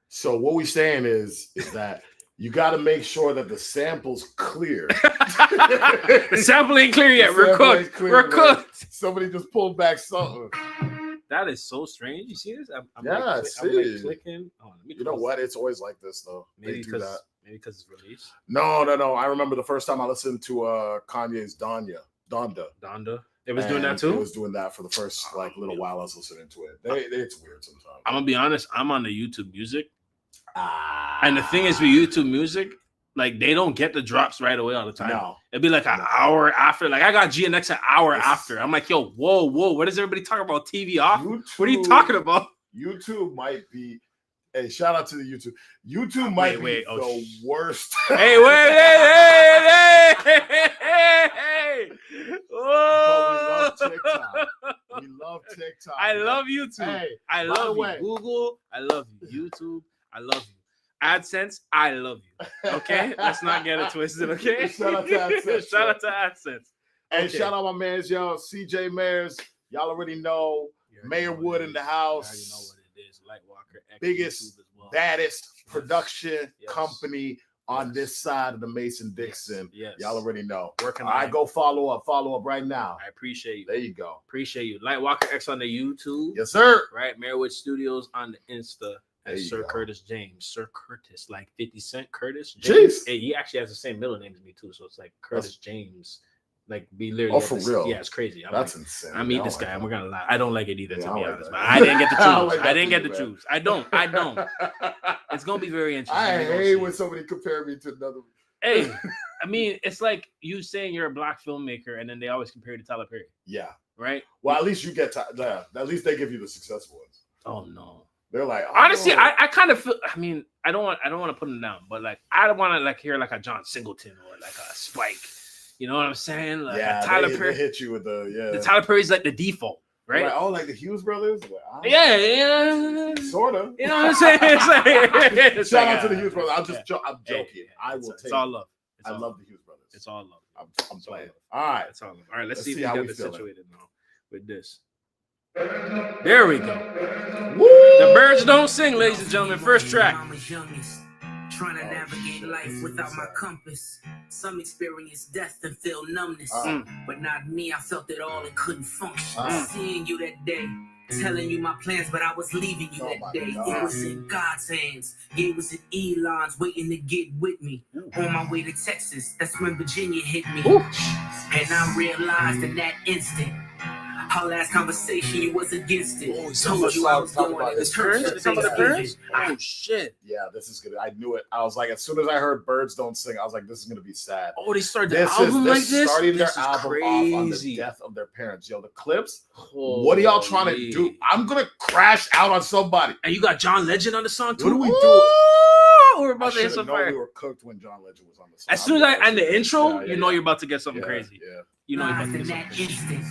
So what we saying is that you got to make sure that the sample's clear. The sample ain't clear yet. We're cooked. We're cooked. Somebody just pulled back something. That is so strange. You see this? I'm clicking. Oh, you know what? It's always like this, though. Maybe because it's released. No. I remember the first time I listened to Kanye's Donda. It was doing that too? It was doing that for the first little while I was listening to it. It's weird sometimes. I'm going to be honest. I'm on the YouTube Music. And the thing is with YouTube Music, like they don't get the drops right away all the time. No. It'd be like an hour after. Like I got GNX an hour after. I'm like, yo, whoa. What is everybody talking about? TV off? What are you talking about? YouTube might be. Hey, shout out to the YouTube. YouTube might be the worst. Hey, Oh, we love TikTok. I love YouTube. Hey, I love you. Google. I love you. YouTube. I love you. AdSense, I love you. Okay? Let's not get it twisted, okay? Shout out to AdSense. Shout out to AdSense. And shout out my mans, yo. CJ Mayers. Y'all already know. Mayor Wood in the house. I already know what it is. Lightwalker. Biggest, baddest production company on this side of the Mason-Dixon. Yes. Y'all already know. Go follow up right now. I appreciate you. There you go. Appreciate you. Lightwalker X on the YouTube. Yes, sir. Right. Marywood Studios on the Insta. And Sir go. Curtis James. Sir Curtis, like 50 Cent Curtis James. Hey, he actually has the same middle name as me too. So it's like Curtis James. Like be literally. Oh, for real? Yeah, it's crazy. That's insane. I meet this guy, and we're gonna lie. I don't like it either, to be honest. That. But I didn't get to choose. I I didn't get to choose. I don't. It's gonna be very interesting. I hate when somebody compare me to another. Hey, I mean, it's like you saying you're a black filmmaker, and then they always compare you to Tyler Perry. Yeah. Right. Well, at least you get at least they give you the successful ones. Oh no. They're like, honestly, I kind of feel. I mean, I don't want to put them down, but like I don't want to like hear like a John Singleton or like a Spike. You know what I'm saying? Like Tyler Perry hit you with the Tyler Perry's like the default, right? Like, like the Hughes brothers. Like, yeah, sort of. You know what I'm saying? It's Shout out to the Hughes brothers. I'm joking. I will. It's all love. I love the Hughes brothers. It's all love. I'm playing. All right. It's all love. All right. Let's see if we how get we this situated now with this. There we go. Woo! The Birds Don't Sing, ladies and gentlemen. First track. Trying to navigate life without my compass. Some experience death and feel numbness. But not me, I felt it all and couldn't function. Seeing you that day, telling you my plans, but I was leaving you that day. It was in God's hands. Yeah, it was in Elon's waiting to get with me. On my way to Texas, that's when Virginia hit me. And I realized in that instant, our last conversation, you was against it. Told you I was going to the church. Oh shit! Yeah, this is good. I knew it. I was like, as soon as I heard "Birds Don't Sing," I was like, "This is gonna be sad." Oh, they started the album like this. Starting this their album crazy. off on the death of their parents. Yo, the Clipse. What are y'all trying to do? I'm gonna crash out on somebody. And you got John Legend on the song too. What do we do? We're about to hit some fire. We were cooked when John Legend was on the song. As soon as I end the intro, you know you're about to get something crazy. Yeah. You know you're about to get something crazy.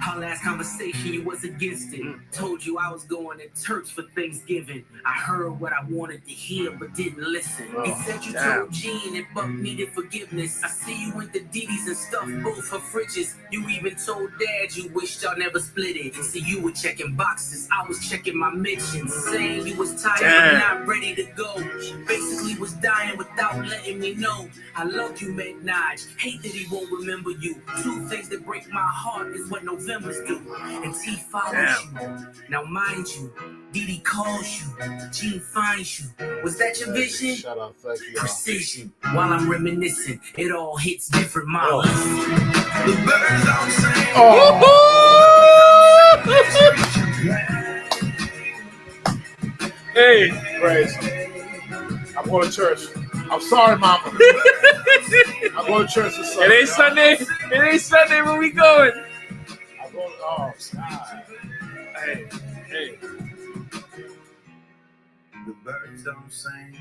Our last conversation, you was against it. Told you I was going to church for Thanksgiving. I heard what I wanted to hear, but didn't listen. He said you told Gene and Buck needed forgiveness. I see you went to Didi's and stuff both her fridges. You even told Dad you wished y'all never split it. See, you were checking boxes, I was checking my mentions. Saying you was tired and not ready to go. Basically was dying without letting me know. I love you, Naj. Hate that he won't remember you. Two things that break my heart is what November's do. And T follows you. Now mind you, Didi calls you. Gene finds you. Was that your vision? Shout out, thank you. Precision. While I'm reminiscing, it all hits different miles. The birds don't sing. Hey, Praise. I'm going to church. I'm sorry, Mama. I'm going to church this Sunday. it ain't Sunday. It ain't Sunday when we going. I'm going. Oh, God. Hey. The birds don't sing.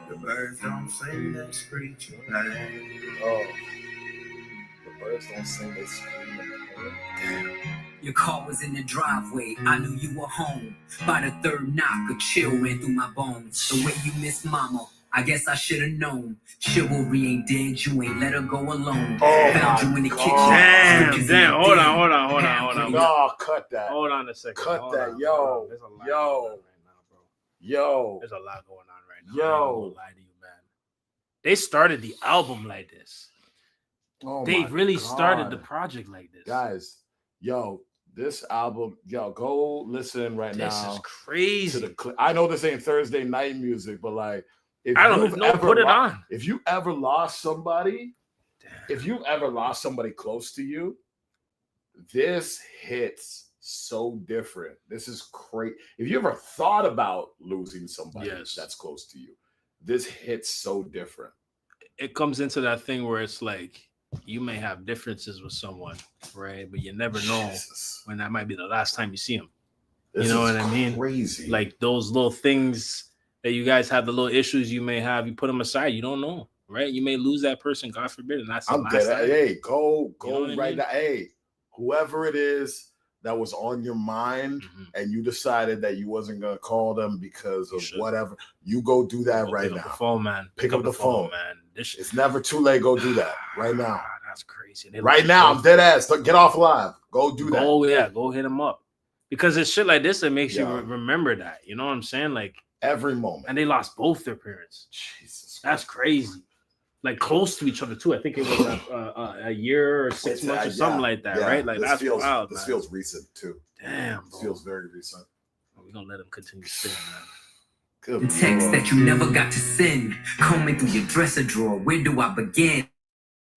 The birds don't sing. They screech. Oh. The birds don't sing. They scream. Damn. Your car was in the driveway, I knew you were home. By the third knock, a chill ran through my bones. The way you miss Mama, I guess I should have known. Chivalry ain't dead, you ain't let her go alone. Oh, found you in the kitchen. Damn. Hold on. No, cut that. Hold on a second. Cut Hold that. on. Yo. There's a lot Yo. going on right now, bro. Yo. There's a lot going on right now. Yo. I ain't gonna lie to you, man. They started the album like this. Oh, They my really God. started the project like this. Guys, yo, this album, yo, go listen right this now. is crazy. To the I know this ain't Thursday night music, but like, if I don't you've know. ever Put it lo- on. If you ever lost somebody, Damn. if you ever lost somebody close to you, this hits so different. This is great. If you ever thought about losing somebody Yes. that's close to you, this hits so different. It comes into that thing where it's like you may have differences with someone, right? But you never know Jesus. when that might be the last time you see them. This You know is what I mean? Crazy. Like those little things that you guys have, the little issues you may have, you put them aside. You don't know, right? You may lose that person, God forbid, and that's the I'm last dead. time. Hey, go You know what I right mean? now. Hey, whoever it is that was on your mind Mhm. and you decided that you wasn't gonna call them because You of should. whatever, you go do that Go right pick up the now. phone, man. Pick up the phone. man. This shit. It's never too late. Go do that right now. That's crazy. They Right lost now, both. I'm dead ass. Get off live. Go do that. Go, yeah, go hit them up. Because it's shit like this that makes you Yeah. remember that. You know what I'm saying? Like, Every moment. and they lost both their parents. Jesus. That's crazy. Like close to each other too. I think it was a year or 6 It's, months or yeah, something like that, yeah. right? Like this that's feels, wild, This man. feels recent too. Damn, This bro. feels very recent. We're gonna let them continue spinning, man. Good Text Lord. that you never got to send. Combing through your dresser drawer, where do I begin?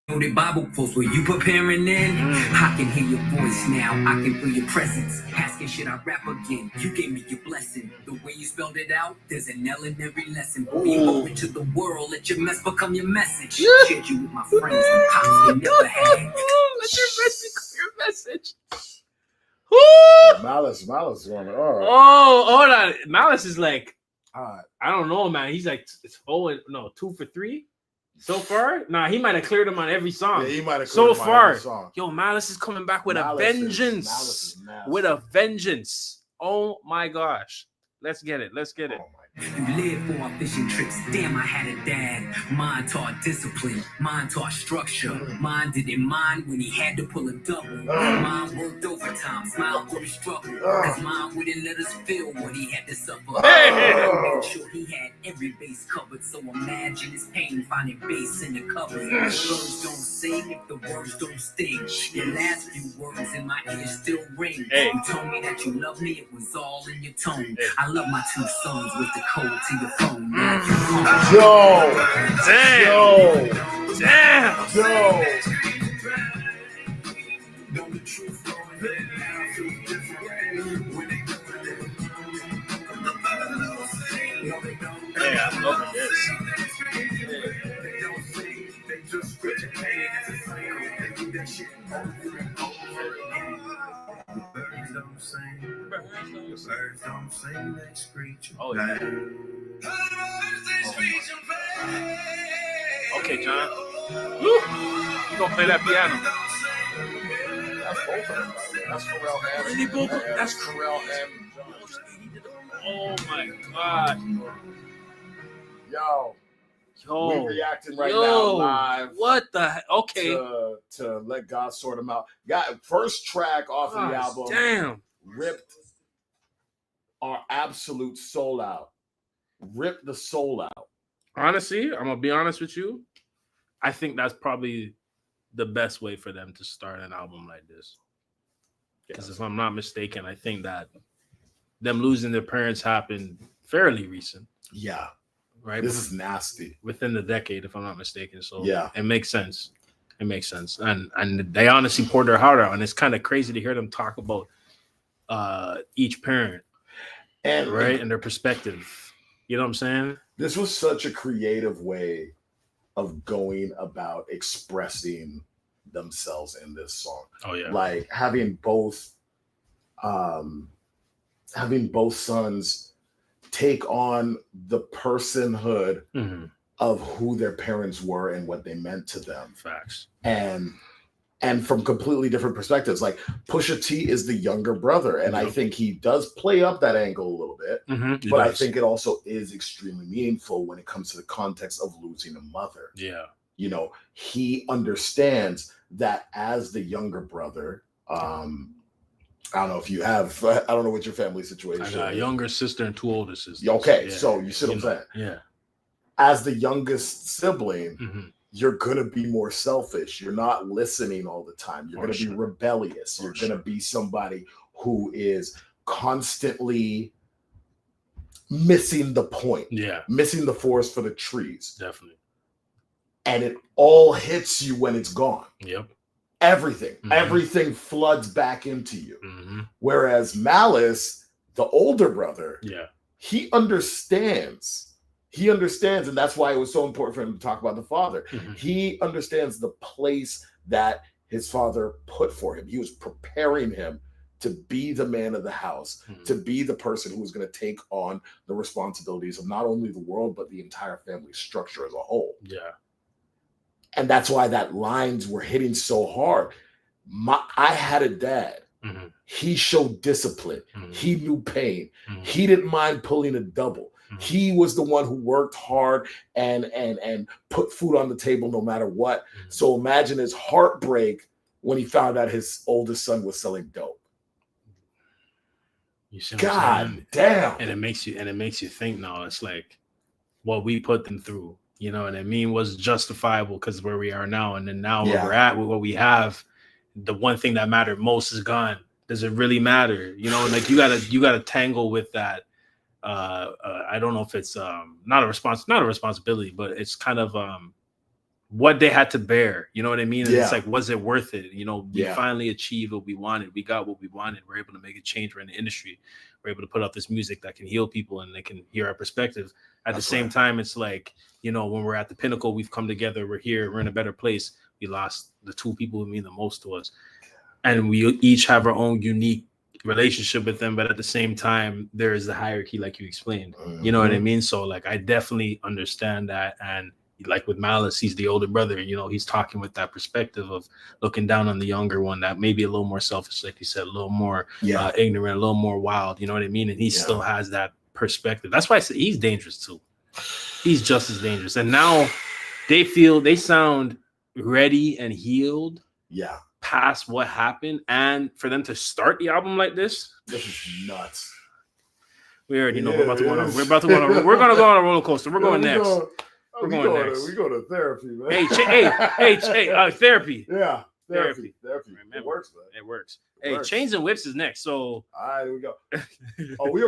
Know the Bible quotes, were you preparing then? I can hear your voice now, I can feel your presence. Asking, should I rap again? You gave me your blessing. The way you spelled it out, there's an L in every lesson. Boy, you open to the world, let your mess become your message. Shared you with my friends, the pops they never had. Let your message. Malice is going. All right. Oh, hold on. Malice is like, All right. I don't know, man. He's like, it's 2 for 3 so far. Nah, he might have cleared him on every song. Yeah, he might have So cleared him on far. every song. Yo, Malice is coming back with Malice a is- vengeance. Malice is nasty. With a vengeance. Oh my gosh. Let's get it. Let's get it. Oh my You lived for our fishing trips. Damn, I had a dad. Mine taught discipline. Mine taught structure. Mine didn't mind when he had to pull a double. Mine worked overtime, smiled through the struggle. Cause mine wouldn't let us feel what he had to suffer. Hey! Made sure he had every base covered. So imagine his pain finding bass in the cover. Words don't sing if the words don't sting. Your last few words in my ear still ring. Hey. You told me that you loved me, it was all in your tone. Hey. I love my 2 sons with the code to your phone. Now you home. Yo. Damn. Hey, I'm loving this. Birds don't sing, they screech. Oh, yeah. Okay, John. Woo. You gonna play that piano? That's both of them. That's Pharrell M. Really, bro? That's Pharrell M. Oh my god. Yo, Yo. we reacting right now live. What the heck? Okay. To Let God Sort Them Out. Got first track off of the album. Damn. Ripped our absolute soul out. Ripped the soul out. Honestly, I'm gonna be honest with you. I think that's probably the best way for them to start an album like this. Because if I'm not mistaken, I think that them losing their parents happened fairly recent. Yeah. Right. This is nasty. Within the decade, if I'm not mistaken. So yeah, it makes sense. It makes sense. And they honestly poured their heart out. And it's kind of crazy to hear them talk about each parent. And right, and their perspective. You know what I'm saying? This was such a creative way of going about expressing themselves in this song. Oh yeah. Like having both sons take on the personhood of who their parents were and what they meant to them. Facts. And from completely different perspectives. Like Pusha T is the younger brother, and I think he does play up that angle a little bit. But I think it also is extremely meaningful when it comes to the context of losing a mother. Yeah. You know, he understands that as the younger brother, I don't know if you have, I don't know what your family situation is. I got a younger sister and two older sisters. Okay, yeah. So you see what I'm saying? Yeah. As the youngest sibling, you're going to be more selfish. You're not listening all the time. You're going to be rebellious. You're going to be somebody who is constantly missing the point. Yeah. Missing the forest for the trees. Definitely. And it all hits you when it's gone. Yep. Everything floods back into you. Whereas Malice, the older brother, he understands. He understands, and that's why it was so important for him to talk about the father. He understands the place that his father put for him. He was preparing him to be the man of the house, to be the person who was going to take on the responsibilities of not only the world, but the entire family structure as a whole. Yeah. And that's why that lines were hitting so hard. I had a dad. He showed discipline. He knew pain. He didn't mind pulling a double. He was the one who worked hard and put food on the table no matter what. So imagine his heartbreak when he found out his oldest son was selling dope. You see God damn. And it makes you think now. It's like what we put them through, you know what I mean, was justifiable because where we are now. And then now where we're at with what we have, the one thing that mattered most is gone. Does it really matter? You know, like you gotta tangle with that. I don't know if it's not a responsibility, but it's kind of what they had to bear. You know what I mean? And it's like, was it worth it? You know, we finally achieved what we wanted. We got what we wanted. We're able to make a change. We're in the industry. We're able to put out this music that can heal people and they can hear our perspective. At the same time, it's like, you know, when we're at the pinnacle, we've come together. We're here. We're in a better place. We lost the two people who mean the most to us. And we each have our own unique relationship with them, but at the same time there is the hierarchy like you explained. You know what I mean? So like I definitely understand that. And like with Malice, he's the older brother, you know, he's talking with that perspective of looking down on the younger one that may be a little more selfish, like you said, a little more ignorant, a little more wild, you know what I mean? And he still has that perspective. That's why I say he's dangerous too. He's just as dangerous. And now they sound ready and healed past what happened, and for them to start the album like this is nuts. We already know we're gonna go on a roller coaster. We're going next. We're going next. We go to therapy, man. Hey, therapy. Yeah, therapy. Remember, it works, man. It works. Chains and Whips is next. So all right, here we go. Oh, we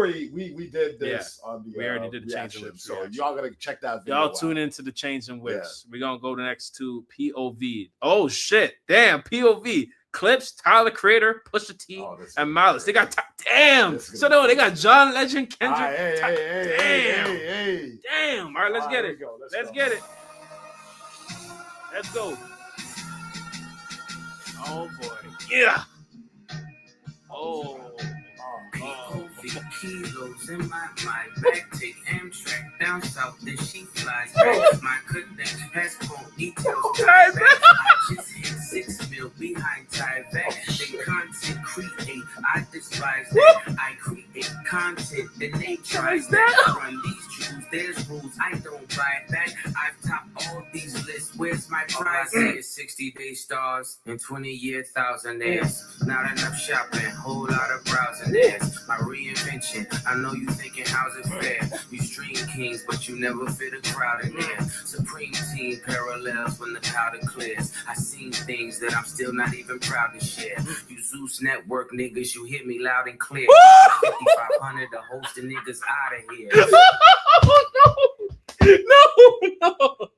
did this on the. We already did the Chains and Whips. So y'all gotta check that video. Y'all tune into the Chains and Whips. We're gonna go next to POV. Oh shit! Damn, POV. Clipse, Tyler Creator, Pusha T, and Malice. They got damn. So no, they got John Legend, Kendrick. Damn. All right, let's get it. Let's get it. Let's go. Oh boy. Yeah. Oh. feet, kilos in my mind. Back take Amtrak down south, then she flies back. My connection has ponytails tied back. I just hit 6 mil behind tie back. They content create, I despise that. I create content, then they tries that. Run these jewels, there's rules, I don't buy back. I've topped all these lists, where's my prize? 60-day stars and 20-year thousandaires. Not enough shopping, whole lot of browsing ads. My reinvention, I know you thinking how's it fair? You stream kings, but you never fit a crowd in there. Supreme team parallels when the powder clears. I seen things that I'm still not even proud to share. You Zeus Network niggas, you hear me loud and clear. 5,500 to host the niggas out of here. No.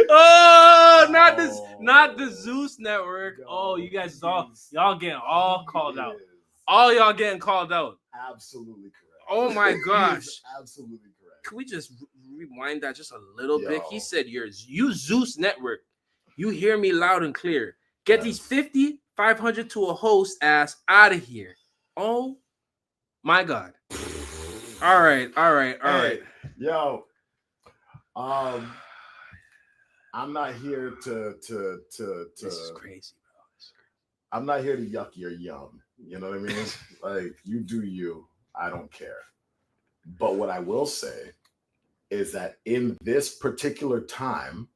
Oh, not the Zeus Network. Oh, you guys y'all getting all called out. All y'all getting called out. Absolutely correct. Oh my gosh. Absolutely correct. Can we just rewind that just a little bit? He said you Zeus Network. You hear me loud and clear. Get these 5,500 to a host ass out of here. Oh my God. All right. Yo. I'm not here to This is crazy, bro. I'm not here to yuck your yum. You know what I mean? Like, you do you. I don't care. But what I will say is that in this particular time,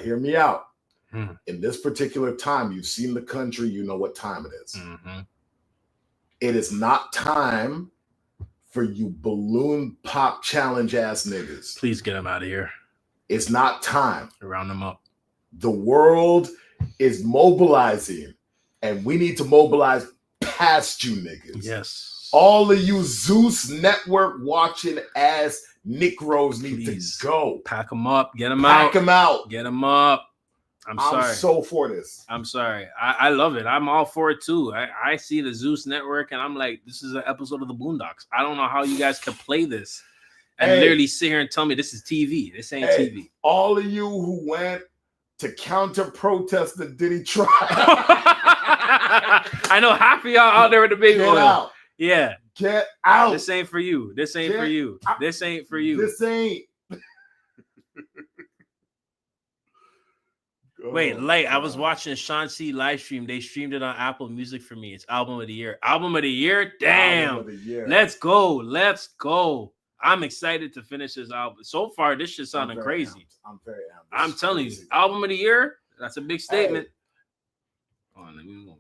hear me out. In this particular time, you've seen the country, you know what time it is. It is not time for you balloon pop challenge ass niggas. Please get them out of here. It's not time. Round them up. The world is mobilizing, and we need to mobilize past you niggas. Yes. All of you Zeus Network watching ass Negroes need to go. Pack them up. Get them out. Pack them out. Get them up. I'm sorry. I'm so for this. I'm sorry. I love it. I'm all for it too. I see the Zeus Network and I'm like, this is an episode of the Boondocks. I don't know how you guys can play this and literally sit here and tell me this is TV. This ain't TV. All of you who went to counter protest the Diddy trial. I know half of y'all out there with the big oil. Out. Yeah. Get out. This ain't for you. This ain't for you. This ain't for you. This ain't. Wait, I was watching Sean C live stream. They streamed it on Apple Music for me. It's album of the year. Album of the year? Damn. Album of the year. Let's go. Let's go. I'm excited to finish this album. So far, this shit sounding crazy. I'm very amped. I'm telling you, album of the year, that's a big statement. Let me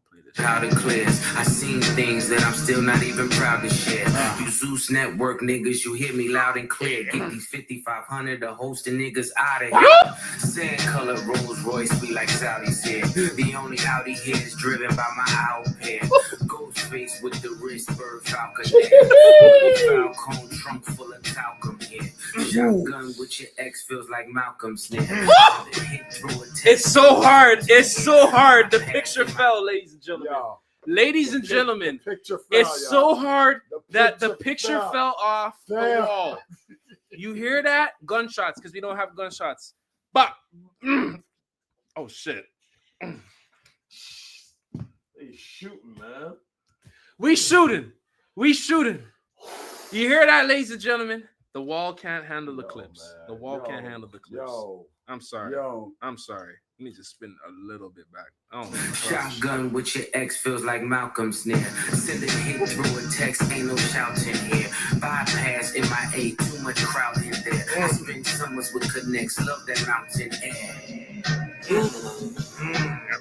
play this. How it clears. I seen things that I'm still not even proud to share. You Zeus Network niggas, you hear me loud and clear. Get these 5,500 to host the niggas out of here. Sand color Rolls Royce, be like Sally said. The only Audi here is driven by my owl pair. Ghost face with the wrist, bird falcon there. Falcon trunk full of talcum here. Shotgun with your ex feels like Malcolm's there. It's so hard. It's so hard. The picture fell, ladies and gentlemen. Ladies and gentlemen, it's so hard that the picture fell off the wall. You hear that? Gunshots, because we don't have gunshots. But oh shit. They shooting, man. We shooting. You hear that, ladies and gentlemen? The wall can't handle the clips. Man. The wall can't handle the clips. I'm sorry. I'm sorry. Let me just spin a little bit back. Oh, shotgun with your ex feels like Malcolm's near. Send a hit through a text, ain't no shouting here. Bypass in my A, too much crowd in there. I spend summers with connects, love that mountain air. I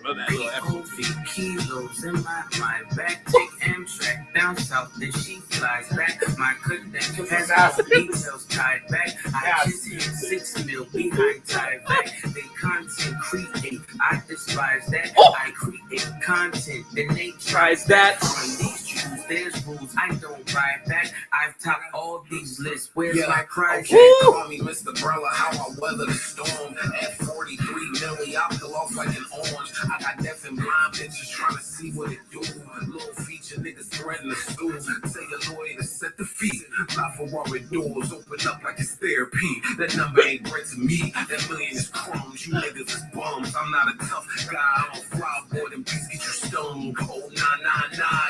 love that little echo. Kilos in my mind. Back take Amtrak down south, then she flies back. My connection has all the details tied back. I just hit 6 mil behind tie back. They content create, I despise that. I create content, then they tries that. On these shoes, there's rules, I don't buy back. I've topped all these lists. Where's my prize? Call me Mr. Brella, how I weather the storm. At 43 milli, I feel off like an orange. I got deaf and blind bitches trying to see what it do. Little feature niggas threaten the stool. Say a lawyer to set the feet. Not for Ferrari doors, open up like it's therapy. That number ain't bread to me. That million is crumbs. You niggas is bums. I'm not a tough guy. I'm a fly boy. Them beats get you stoned. Oh, nah.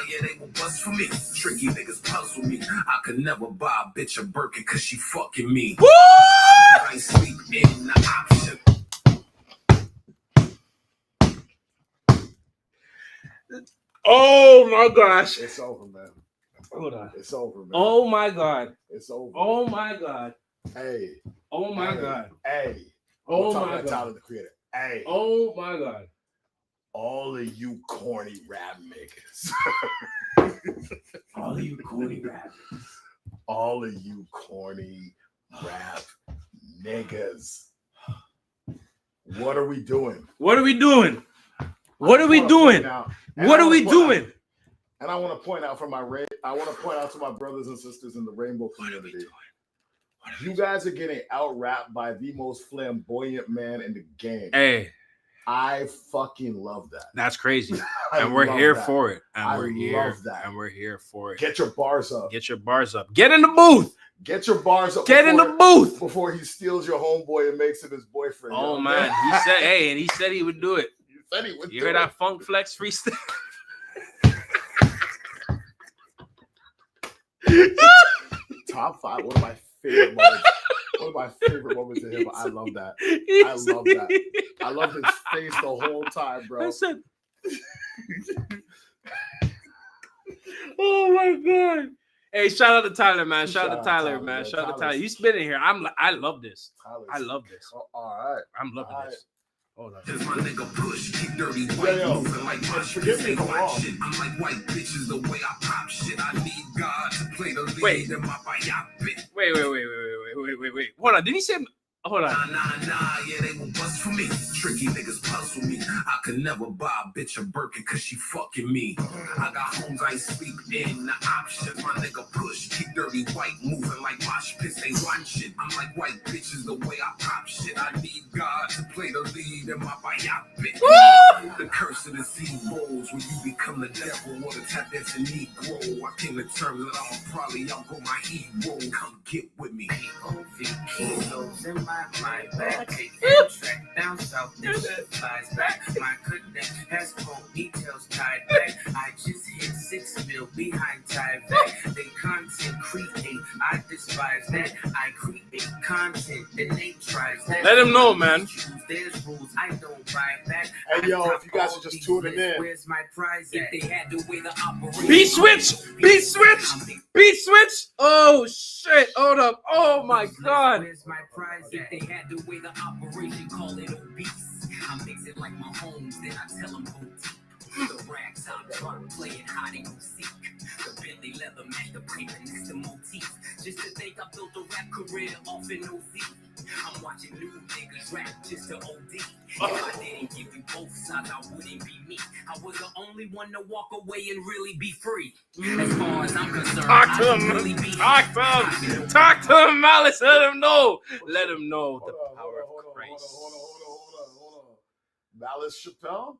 Yeah, they will bust for me. Tricky niggas puzzle me. I could never buy a bitch a Birkin cause she fucking me. Woo! I sleep in the option. Oh my gosh. It's over, man. Hold on. It's over, man. Oh my God. It's over. Oh my God. Hey. Oh my Hey. God. Hey. Oh We're talking my about God. Tyler, the Creator. Hey. Oh my God. All of you corny rap niggas. All of you corny rappers. All of you corny rap niggas. What are we doing? What are we doing? What are we doing? What are we doing? And I want to point out to my brothers and sisters in the rainbow community. You guys are getting out-rapped by the most flamboyant man in the game. Hey, I fucking love that. that's crazy. I And we're love here that. for it. I And we're here. love that. And we're here for it. Get your bars up. Get your bars up. Get in the booth. Get your bars up. Get in the booth. before he steals your homeboy and makes it his boyfriend. Oh yo. man, he said, hey, and he said he would do it. He said he would You do hear it. that Funk Flex freestyle? Top 5. One of my favorite moments. One of my favorite moments of him. I love that. I love that. I love his face the whole time, bro. I said, oh my God. Hey, shout out to Tyler, man. Shout out to Tyler, man. Shout out to Tyler. You spinning here. I love this. I love this. Oh, all right. I'm loving All right. this. Hold on. Cause my nigga push, keep dirty white Yo, moving like my forgive me if I'm wrong. shit. I'm like white bitches the way I pop shit. I need God to play the lead Wait. in my biopic. Wait. Hold on. Did he say? Hold on. Nah, yeah, they will bust for me. Tricky niggas puzzle me. I could never buy a bitch a Birkin cause she fucking me. I got homes I sleep in, the options. My nigga push, keep dirty white moving like mosh pits, they watch shit. I'm like white bitches the way I pop shit. I need God to play the lead in my biopic. The curse of the seed rolls when you become the devil or the tap that's a Negro. I came to terms that I'm probably outgrow my hero. Come get with me. Kilos in my mind back. Take track down south, this shit flies back. My connect has ponytails tied back. I just hit 6 mil behind tie back. They content create, I despise that. I create content, then they tries that. Let him know, man. There's rules, I don't ride back. Hey, yo, if you guys are just tuning in. Where's my prize at? If they had the way the operation. Beat switch. Beat switch. Beat switch. Oh shit. Hold up. Oh my God. Where's my prize at? If they had the way the operation, call it obese. I mix it like my homes, then I tell them go deep. The racks I'm trying to play it hide and go seek. The Bentley leather match the paper next to motif. Just to think I built a rap career off in OZ. I'm watching new niggas rap just to OD. If I didn't give you both sides, I wouldn't be me. I was the only one to walk away and really be free. As far as I'm concerned, Talk to I him. can really be Talk to him. Talk to him, Malice. Let him know. Let him know the power of Christ. Hold on. Malice Chappelle?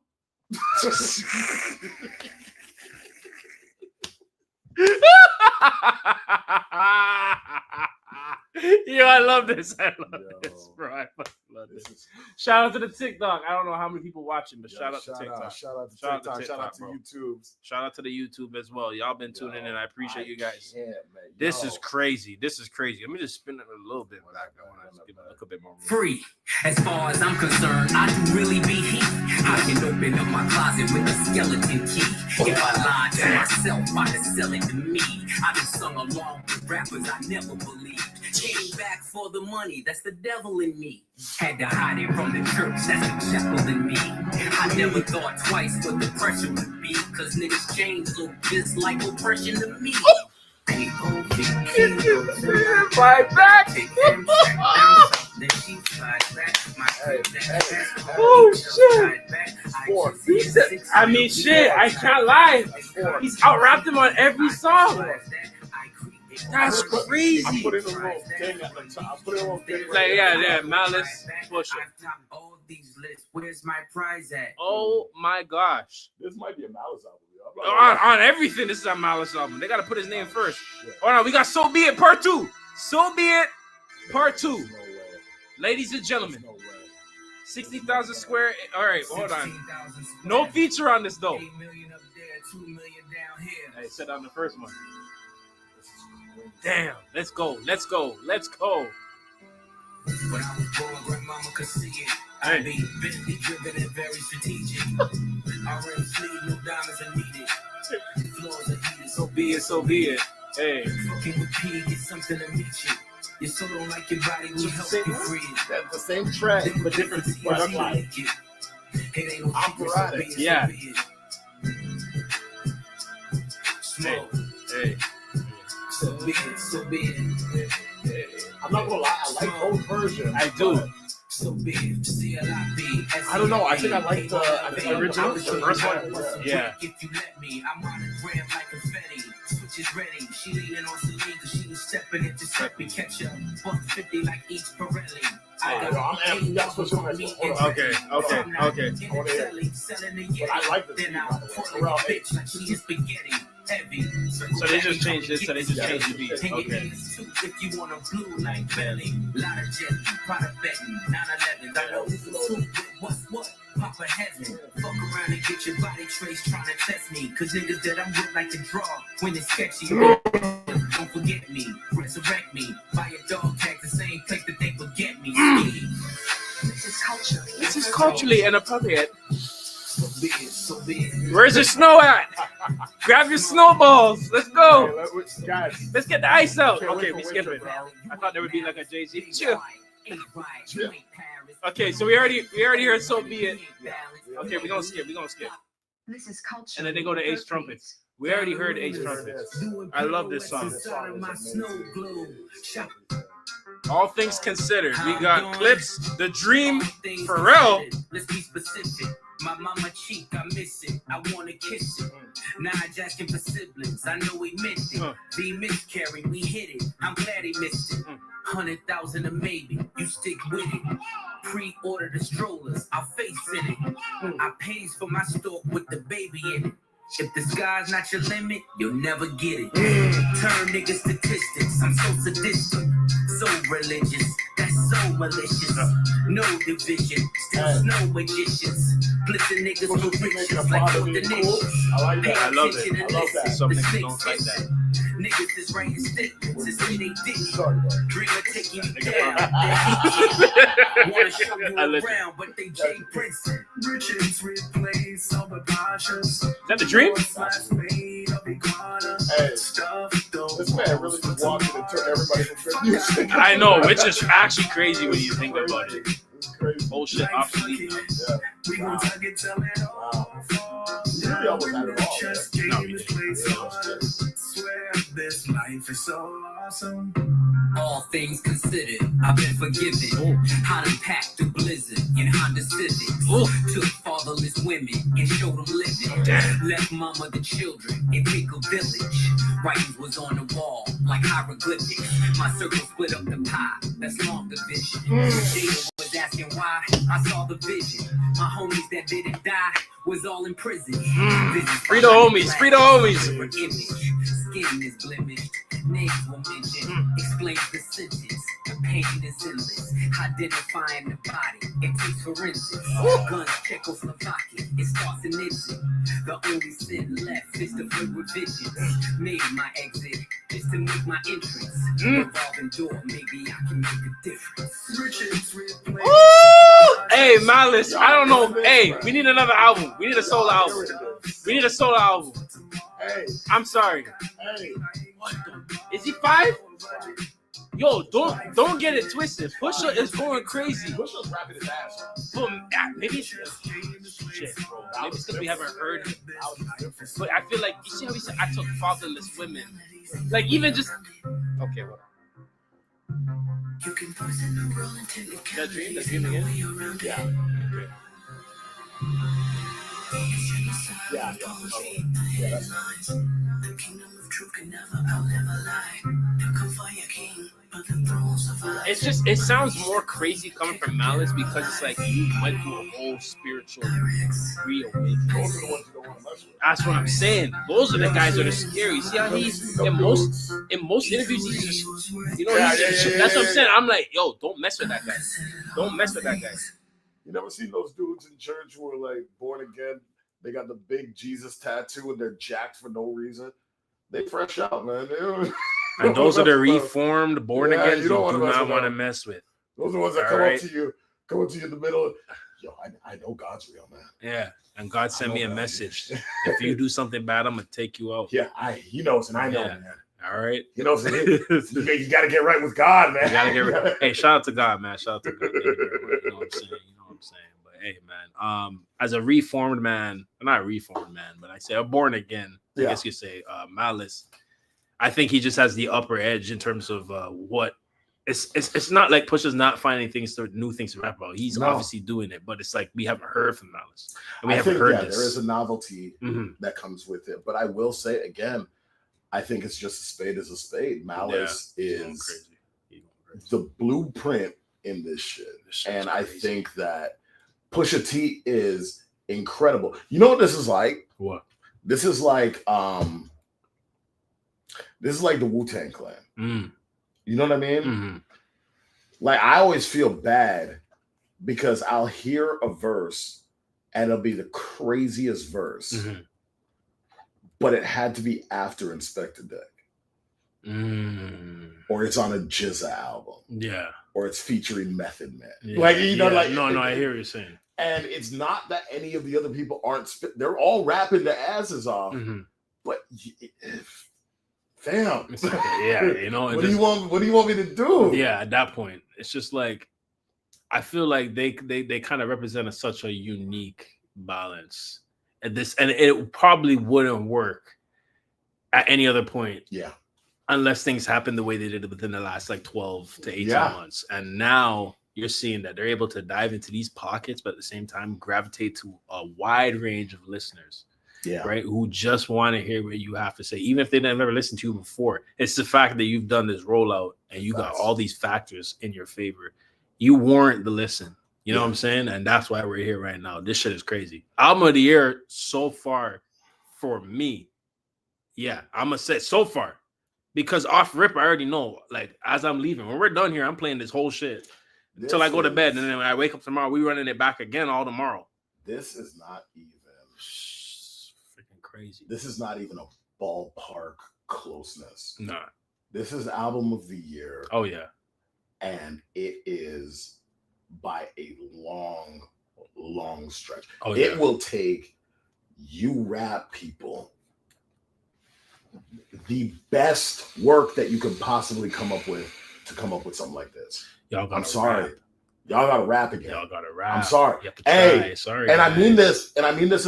Yo, I love this. I love Yo. this, bro. I fucking love this. This is Shout out to the TikTok. I don't know how many people watching, but Yo, shout out to TikTok. Shout out to Shout out to TikTok. Shout out to TikTok, bro. YouTube. Shout out to the YouTube as well. Y'all been tuning in. I appreciate you guys. Yeah, man. This Yo. is crazy. This is crazy. Let me just spin it a little bit back. I want to give it a little bit more room. free. As far as I'm concerned, I do really be heat. I can open up my closet with a skeleton key. If I lied to myself, I could sell it to me. I been sung along with rappers I never believed. Came back for the money, that's the devil in me. Had to hide it from the church, that's the chapel in me. I never thought twice what the pressure would be. Cause niggas change look just like oppression to me. People think kilos in my back. Take them back down south, then she flies back. My Oh, shit. Four. I mean, shit. I can't lie. He's out-rapped him on every song. That's crazy. I'm putting a little thing at the top. I'm putting a little thing Like, yeah, Malice, push it. All these lists, where's my prize at? Oh my gosh. This might be a Malice album. Yo. I'm not- On everything, this is a Malice album. They got to put his name first. Oh no, we got So Be It Part 2. So Be It Part 2. No way. Ladies and gentlemen, No way. 60,000 square. All right, hold on. No feature on this though. 2 million down here. I said on the first one. Damn. Let's go. Let's go. Let's go. When I was born, grandmama could see it. I be Bentley driven and very strategic. I ran fleet, no diamonds are needed. Floors are heated, so be it, so be it. Hey. Fucking with P, get something to meet you. Your soul don't like your body, we help you free it. That's the same track, but different product line. It ain't no operatic. Yeah. Smoke. Hey. So be it, so be it. I'm not gonna lie, I like both versions. I do. So be it. C-L-I-B. I don't know. I think I like the original, the first one. Yeah. If you let me, I'm on the gram like confetti. Switch is ready. She leaning on Celine because she was stepping into stepping. Catch up. 150 like each Pirelli. I got I'm that's what you're Okay. But I like this. Then I'll put a bitch like she is spaghetti. Heavy. So they just changed this. So they just changed the beat. Okay. If you want a blue like belly, lot of jelly, product betting, 9/11. I know this is too. What? Papa heaven. Fuck around and get your body traced trying to test me. Cause niggas that I'm with like to draw when it's sketchy. Don't forget me, resurrect me. Buy a dog tag the same place that they forget me. This is culturally inappropriate. So be it. Where's the snow at? Grab your snowballs. Let's go. Hey, guys, Let's get the ice out. Can't wait Okay, for we skip winter, it. bro. I thought there would be like a Jay-Z. Chill. Okay, so we already heard So Be It. Okay, we're gonna skip. This is culture. And then they go to Ace Trumpet. We already heard Ace Trumpet. I love this song. All things considered, we got Clipse, The Dream, Pharrell. Let's be specific. My mama cheek, I miss it. I wanna kiss it. Now I just asking for siblings. I know he meant it. The miscarry, we hit it. I'm glad he missed it. 100,000 a maybe. You stick with it. Pre-order the strollers. I'll face in it. I pays for my stalk with the baby in it. If the sky's not your limit, you'll never get it. Turn niggas statistics. I'm so sadistic, so religious. That's so malicious. No division, still snow magicians. Glisten niggas with riches like the niches. I like that. I love it. I love that. Some niggas don't like that. Niggas is writing statements and say they didn't. Dream of taking you down. Wanna show you around, but they Jay Prince. Riches replace all the passions. Is that The Dream? Hey, this man really just walked in and turned everybody from music. I know, which is actually crazy when you think about it. It's crazy. Bullshit obsolete. Yeah. Wow. You really almost had it all. Man. Swear this life is so awesome. All things considered, I've been forgiven. How to pack the blizzard in Honda Civics. Took fatherless women and showed them living. Left mama the children and pick a village. Writings was on the wall like hieroglyphics. My circle split up the pie, that's long division. Jada was asking why, I saw the vision. My homies that didn't die was all in prison. Free the homies, free the homies. Skin is blemished, names were mentioned. Explains the sentence. The pain is endless. Identifying the body, it takes forensics. Guns, Czechoslovakia, it starts in instant. The only sin left is to flirt with visions. Made my exit is to make my entrance. Revolving door, maybe I can make a difference. Hey, Malice, I don't know. Hey, we need another album. We need a solo album. We need a solo album. Hey, I'm sorry. hey. Is he 5? Yo, don't get it twisted. Pusha is going crazy. Pusha's rapping his ass. But maybe it's shit, bro. Maybe it's because we haven't heard it. But I feel like you see how he said I took fatherless women. Like even just okay, whatever. That dream again? Yeah. Yeah. Yeah, that's nice. It's just it sounds more crazy coming from Malice because it's like you went through a whole spiritual reawakening. Those are the ones you don't want to mess with. That's what I'm saying. Those are the guys that are scary. See how he's in most interviews he's just that's what I'm saying. I'm like, yo, don't mess with that guy. Don't mess with that guy. You never seen those dudes in church who are like born again They got the big Jesus tattoo and they're jacked for no reason. They fresh out, man. And those are the reformed, born again. You do not want to mess with. Those are the ones that come up to you in the middle. Yo, I know God's real, man. Yeah, and God sent me a message. If you do something bad, I'm gonna take you out. Yeah, He knows, and I know, man. All right, He knows. You got to get right with God, man. You gotta get right. Hey, shout out to God, man. Shout out to God. You know what I'm saying? But hey, man, as a reformed man, not a reformed man, but I say a born again. I guess you say Malice. I think he just has the upper edge in terms of what. It's not like Pusha's not finding new things to rap about. He's obviously doing it, but it's like we haven't heard from Malice. And we haven't heard this. There is a novelty that comes with it. But I will say again, I think it's just a spade is a spade. Malice is the blueprint in this shit. And I think that Pusha T is incredible. You know what this is like? What? This is like the Wu-Tang Clan. You know what I mean? Mm-hmm. Like, I always feel bad because I'll hear a verse and it'll be the craziest verse, but it had to be after Inspector Deck. Or it's on a Jizza album. Yeah. Or it's featuring Method Man. Yeah. Like, you know, like... No, I hear what you're saying. And it's not that any of the other people aren't... They're all rapping their asses off, but... Fam, you know, what do you want me to do? Yeah, at that point, it's just like I feel like they kind of represent such a unique balance at this, and it probably wouldn't work at any other point. Yeah, unless things happen the way they did within the last like 12 to 18 months, and now you're seeing that they're able to dive into these pockets, but at the same time gravitate to a wide range of listeners. Yeah. Right. Who just want to hear what you have to say, even if they never listened to you before. It's the fact that you've done this rollout and you got all these factors in your favor. You warrant the listen. You know what I'm saying? And that's why we're here right now. This shit is crazy. Album of the year so far for me. Yeah, I'm gonna say so far. Because off rip, I already know. Like, as I'm leaving, when we're done here, I'm playing this whole shit until I go to bed. And then when I wake up tomorrow, we running it back again all tomorrow. This is not even crazy. This is not even a ballpark closeness. Nah. This is album of the year. Oh yeah. And it is by a long stretch. Oh yeah. It will take you rap people the best work that you can possibly come up with to come up with something like this. I'm sorry. Rap. Y'all gotta rap again. Y'all gotta rap. I'm sorry. You have to try. Hey, sorry. And I mean this in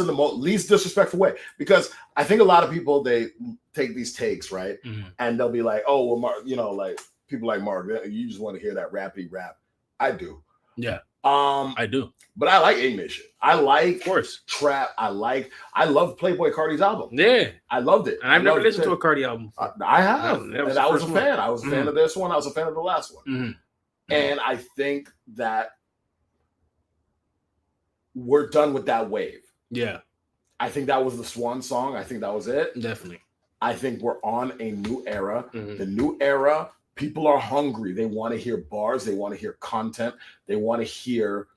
the least disrespectful way, because I think a lot of people, they take these takes, right? And they'll be like, oh, well, Mark, you know, like people like Mark, you just want to hear that rappity rap. I do. Yeah. I do. But I like English shit. I like, of course, trap. I love Playboy Cardi's album. Yeah. I loved it. And I've never listened to a Cardi album. I have. And I was a fan. I was a fan of this one. I was a fan of the last one. And I think that we're done with that wave. Yeah. I think that was the swan song. I think that was it. Definitely. I think we're on a new era. The new era, people are hungry. They want to hear bars. They want to hear content. They want to hear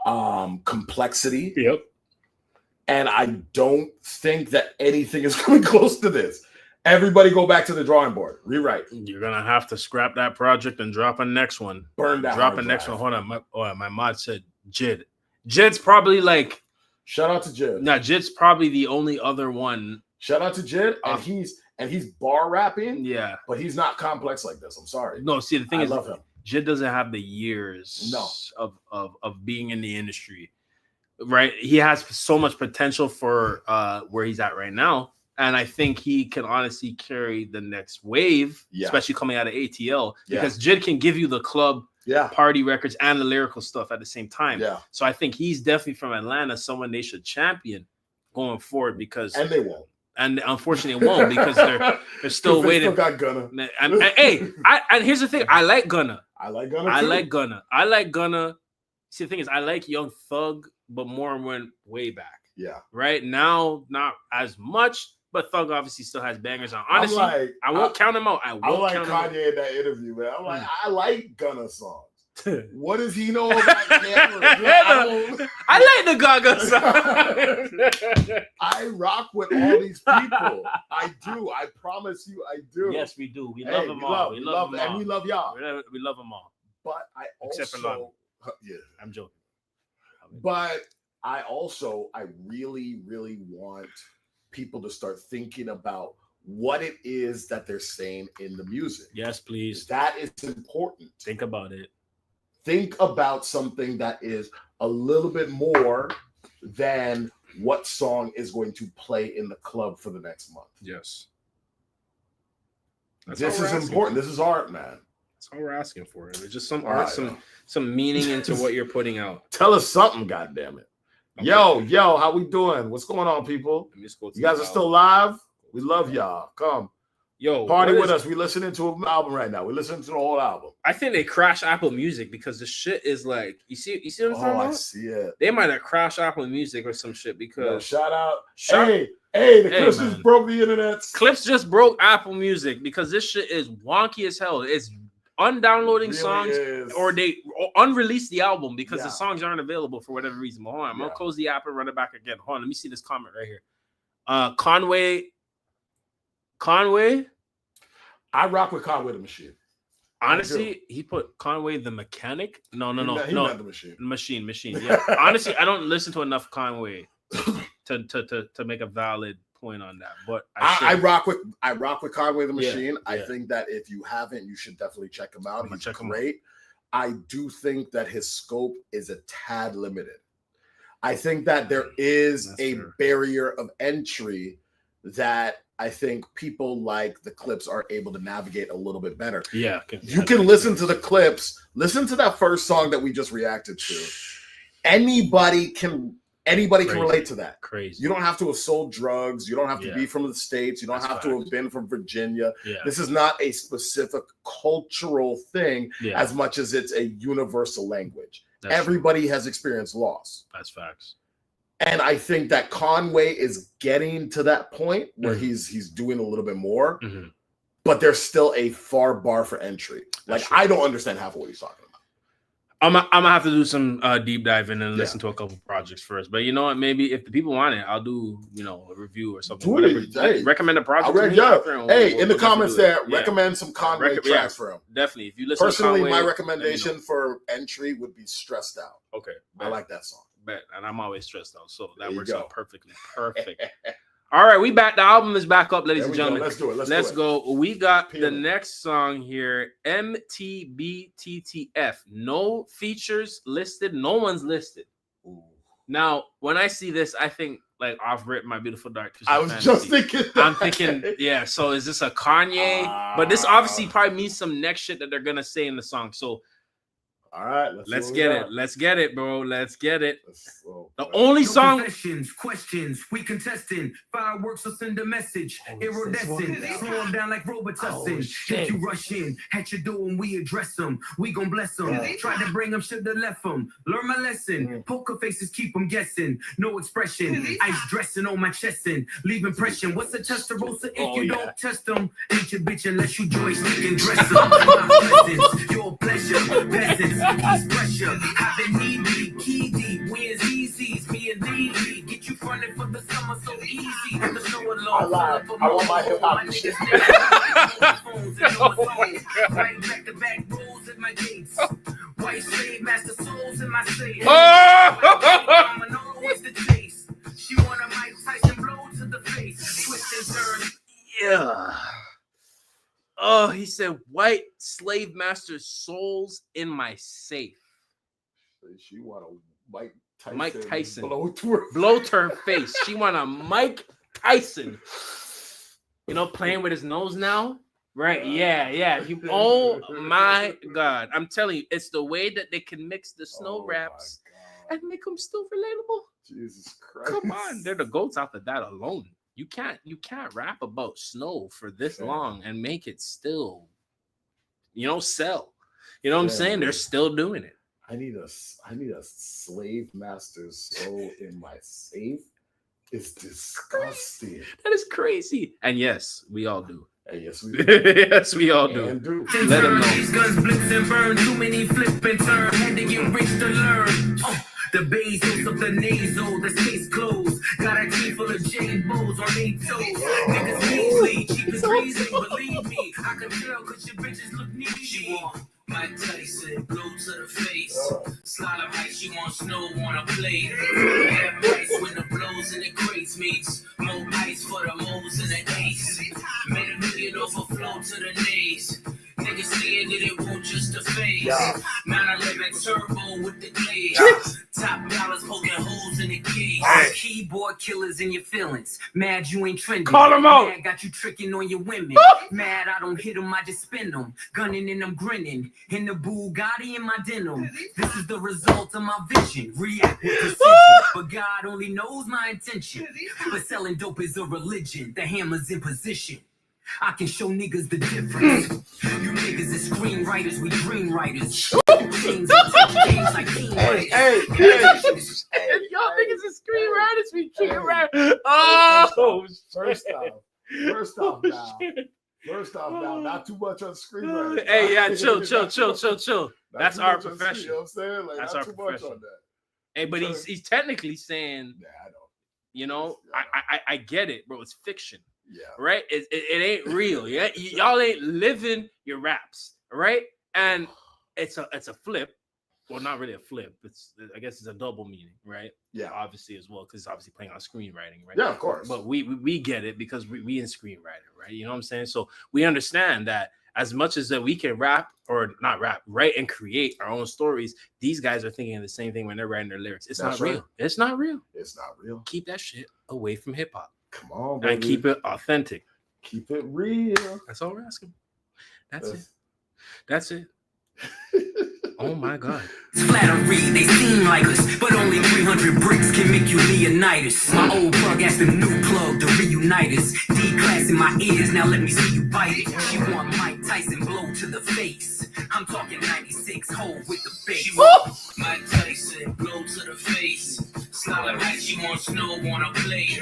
complexity. Yep. And I don't think that anything is coming close to this. Everybody go back to the drawing board. Rewrite. You're gonna have to scrap that project and drop a next one. Burn that. Drop a next one. Hold on. My mod said Jid. Jid's probably like. Shout out to Jid. Nah, Jid's probably the only other one. Shout out to Jid. And he's bar rapping. Yeah. But he's not complex like this. I'm sorry. No, see, the thing is, I love him. Jid doesn't have the years of being in the industry. Right. He has so much potential for where he's at right now. And I think he can honestly carry the next wave, especially coming out of ATL, because Jid can give you the club party records and the lyrical stuff at the same time. Yeah. So I think he's definitely from Atlanta, someone they should champion going forward, because and they won't. And unfortunately, it won't, because they're still waiting. Still got Gunna. And here's the thing: I like Gunna. I like Gunna. I like Gunna. See, the thing is, I like Young Thug, but more went way back. Yeah. Right now, not as much. But Thug obviously still has bangers on. Honestly, I won't count him out. I won't like count Kanye him out. in that interview, man. I'm like, I like Gunna songs. What does he know about cameras? I like the Gaga song. I rock with all these people. I do. I promise you, I do. Yes, we do. We love them all. We love them all. And we love y'all. We love them all. But I also, Except for London. Yeah, I'm joking. but I really, really want people to start thinking about what it is that they're saying in the music. Yes, please. That is important. Think about it. Think about something that is a little bit more than what song is going to play in the club for the next month. Yes. This is important. This is art, man. That's all we're asking for. It's just some art, some meaning into what you're putting out. Tell us something, goddammit. Okay. Yo, how we doing? What's going on, people? Let me just go to You guys the are still live? We love y'all. Come. Yo, Party with us. We listening to an album right now. We listening to the whole album. I think they crashed Apple Music because the shit is like, you see what I'm talking about? I see it. They might have crashed Apple Music or some shit because Yo, shout out. Hey, the Clipse just broke the internet. Clipse just broke Apple Music because this shit is wonky as hell. It's undownloading Really songs is. or they unreleased the album because the songs aren't available for whatever reason. But hold on, I'm gonna close the app and run it back again. Hold on, let me see this comment right here. Conway. I rock with Conway the Machine. Honestly, he put Conway the Mechanic. No. He meant the Machine. Machine. Yeah. Honestly, I don't listen to enough Conway to make a valid point on that. But I rock with Conway the Machine. Yeah. I think that if you haven't, you should definitely check him out. He's check him great. I do think that his scope is a tad limited. I think that there is barrier of entry that I think people like the Clipse are able to navigate a little bit better. Yeah. You can listen to the Clipse, listen to that first song that we just reacted to. Anybody can relate to that. Crazy. You don't have to have sold drugs. You don't have to be from the States. You don't have to have been from Virginia. Yeah. This is not a specific cultural thing as much as it's a universal language. Everybody has experienced loss. That's facts. And I think that Conway is getting to that point where he's doing a little bit more, but there's still a far bar for entry. Like, I don't understand half of what he's talking about. I'm gonna have to do some deep diving and listen to a couple projects first. But you know what? Maybe if the people want it, I'll do a review or something. Recommend a project. In the comments recommend some Conway tracks for him. Definitely. If you listen, personally, to Conway, my recommendation for entry would be Stressed Out. Okay, I like that song. Bet, and I'm always stressed out, so that works out perfectly. Perfect. All right, we back. The album is back up, ladies and gentlemen. Let's do it. Let's go. We got the next song here, MTBTF. No features listed. No one's listed. Ooh. Now, when I see this, I think like Off Rip, My Beautiful Dark Twisted I was Fantasy. just thinking that. I'm thinking, yeah. So is this a Kanye? But this obviously probably means some next shit that they're gonna say in the song. So. All right, let's get it. Let's get it, bro. Let's get it. The only song. Questions, we contesting. Fireworks will send a message. Iridescent, slow them down like Robitussin. If you rush in, at your door and we address them. We gon' bless them. Try to bring them, should have left them. Learn my lesson. Poker faces keep them guessing. No expression. Ice dressing on my chest and leave impression. What's a Testarossa if you don't test them? Ain't your bitch unless you joystick and dress them. My presence, your pleasure, peasants. Ease pressure, I've been knee key deep, wins easies, me and Lee, get you running for the summer so easy, the snow alone. I want my hip hop shit. Right back to back rolls at my gates, white slave master souls in my safe. I'm always the chase. She want a Mike Tyson blow to the face, twist and turn. Yeah. Oh, he said, white slave master souls in my safe. She want a Mike Tyson. Blow to her face. She want a Mike Tyson. Playing with his nose now? Right, yeah. Oh, my God. I'm telling you, it's the way that they can mix the snow raps and make them still relatable. Jesus Christ. Come on. They're the GOATs out of that alone. You can't rap about snow for this long and make it still, sell. You know what I'm saying? They're still doing it. I need a slave master's soul in my safe. It's disgusting. That is crazy. And yes, we all do. Hey, yes, we do. Yes, we all do. And do. Let him know. These guns blitz and burn, too many flip and turn. Had to get rich to learn. The Bezos of the nasal, the case closed. Got a team full of J-Bows on their toes. Niggas measly, cheap as greasy, believe me. I can tell cause your bitches look neat. She want Mike Tyson, blow to the face. Slide up like she want snow on a plate. Half price when the blows in the crates meets. More ice for the moles and the ace. Made $1 million off a flow to the nays. Niggas saying that it won't just a phase. 911 turbo with the glaze. Top dollars poking holes in the cage. Keyboard killers in your feelings. Mad you ain't trending. Call 'em out. Mad got you tricking on your women. Mad I don't hit them, I just spin them. Gunning and I'm grinning. In the Bugatti in my denim. This is the result of my vision. React with precision. But God only knows my intention. But selling dope is a religion. The hammer's in position. I can show niggas the difference. You niggas is screenwriters, we dream writers. Games like king writers. Hey, y'all niggas is screenwriters, we can't rap. Oh, First off now, not too much on screenwriting. Hey, yeah, chill. That's our You know profession. what I'm saying? Like, That's not our too much profession. on that. Hey, but he's technically saying, Yeah, I know. you know, I get it, bro. It's fiction. Yeah. Right? It ain't real. Yeah, y'all ain't living your raps, right? And it's a flip. Well, not really a flip. I guess it's a double meaning, right? Yeah. Obviously as well, because it's obviously playing on screenwriting, right? Yeah, of course. But we get it because we in screenwriting, right? You know what I'm saying? So we understand that as much as that we can rap or not rap, write and create our own stories, these guys are thinking the same thing when they're writing their lyrics. It's That's not right. real. It's not real. It's not real. Keep that shit away from hip hop. Come on, baby. And keep it authentic. Keep it real. That's all we're asking. That's it. Oh my God. Flattery, they seem like us, but only 300 bricks can make you Leonidas. My old plug asked the new plug to reunite us. D-class in my ears, now let me see you bite it. She want Mike Tyson blow to the face. I'm talking 96 hole with the bass. She want Mike Tyson blow to the face. Slide like she want snow on a plate.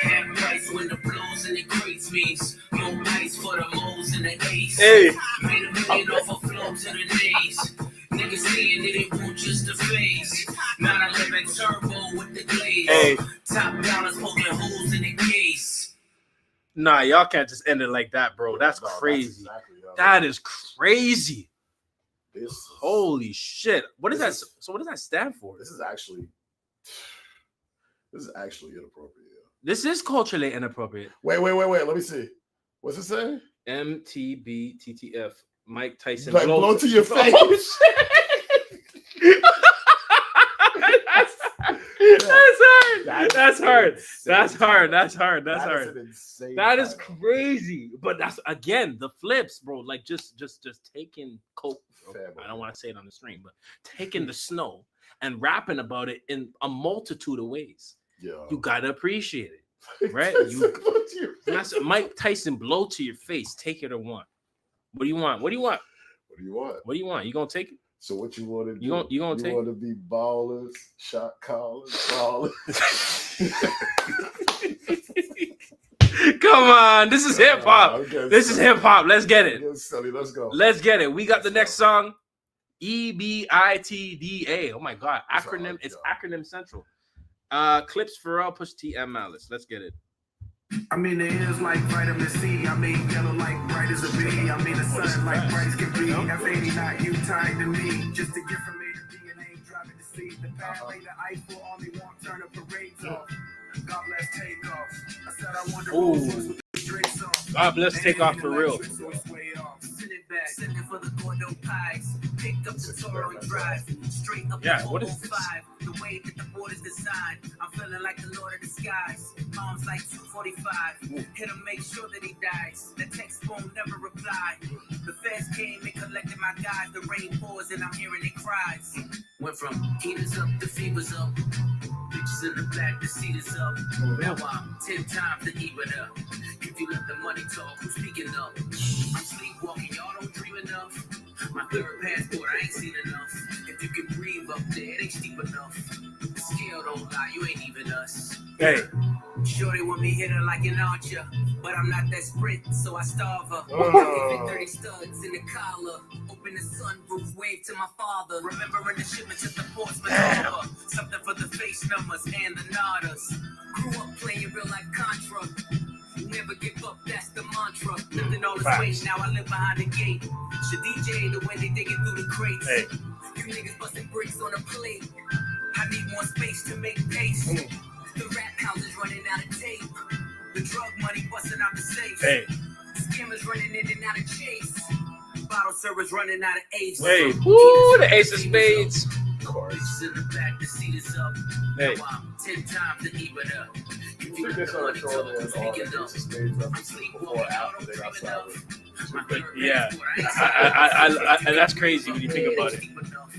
Half price when the blows in the crates means more ice for the moles in the ace. Hey. Made $1 million off a flow to the nays. Niggas saying that it won't just a phase. 911 turbo with the glaze. Hey. Top dollars poking holes in the case. Nah, y'all can't just end it like that, bro. That's crazy. That is crazy. Holy shit. What is that? So what does that stand for? This is actually inappropriate. This is culturally inappropriate. Wait. Let me see. What's it say? MTBTF. Mike Tyson. Like blow to your face. Oh, shit. That's hard. That is crazy. But that's again the flips, bro. Like just taking coke. I don't want to say it on the stream, but taking the snow and rapping about it in a multitude of ways. Yeah. You gotta appreciate it. Right? That's Mike Tyson blow to your face. Take it or want. What do you want? You gonna take it? So what you want to do? You gonna take? You want to be ballers, shot callers, ballers. Come on, this is hip hop. Okay, this is hip hop. Let's get it. Let's go. Let's get it. We got the next song, EBIDA. Oh my God, acronym. It's acronym central. Clipse, Pharrell, Push T, and Malice. Let's get it. I mean, the ears like vitamin C. I mean, yellow like bright as a bee. I mean, the sun like bright as can be. F80 not you tied to me. Just to get from A to DNA, driving to see the path later. Eiffel only won't turn a parade off. God bless take off. I said I wonder with the drinks off. God bless take off for real. Sitting for the Gordo pies. Picked up the Toro and drive straight up Yeah, the what is this? 405. The way that the board is designed, I'm feeling like the Lord of the Skies. Mom's like 245. Hit him, make sure that he dies. The text won't never reply. The feds came and collected my guys. The rain pours and I'm hearing their cries. Went from heaters up to fevers up. Bitches in the back, the seat is up. Now I'm 10 times the EBIDA. If you let the money talk, who's speaking up? I'm sleepwalking, y'all don't dream enough. My third passport, I ain't seen enough. If you can breathe up there, it ain't steep enough. The scale don't lie, you ain't even us. Hey, Sure they want me hit her like an archer, but I'm not that sprint, so I starve her. 30 studs in the collar. Open the sunroof, wave to my father. Remembering the shipment to the Portsmouth Harbor. Something for the face numbers and the nodders. Grew up playing real like Contra. Never give up, that's the mantra. Lifting all this weight, now I live behind the gate. Should DJ the way they dig it through the crates. Hey. You niggas busting bricks on a plate. I need more space to make pace. The rap houses running out of tape. The drug money busting out the safe. Hey. Scammers running in and out of chase. Bottle servers running out of ace. Hey. Woo, the ace of spades. Bitches in the back, the seat is up. Hey. Now I'm 10 times the EBIDA. If you think let this the on money a show talk, was all speak the enough. Ace of Spades I'm sleeping before or after they got enough. solid? My third Yeah. passport, I ain't I and that's crazy when you think about it. deep enough.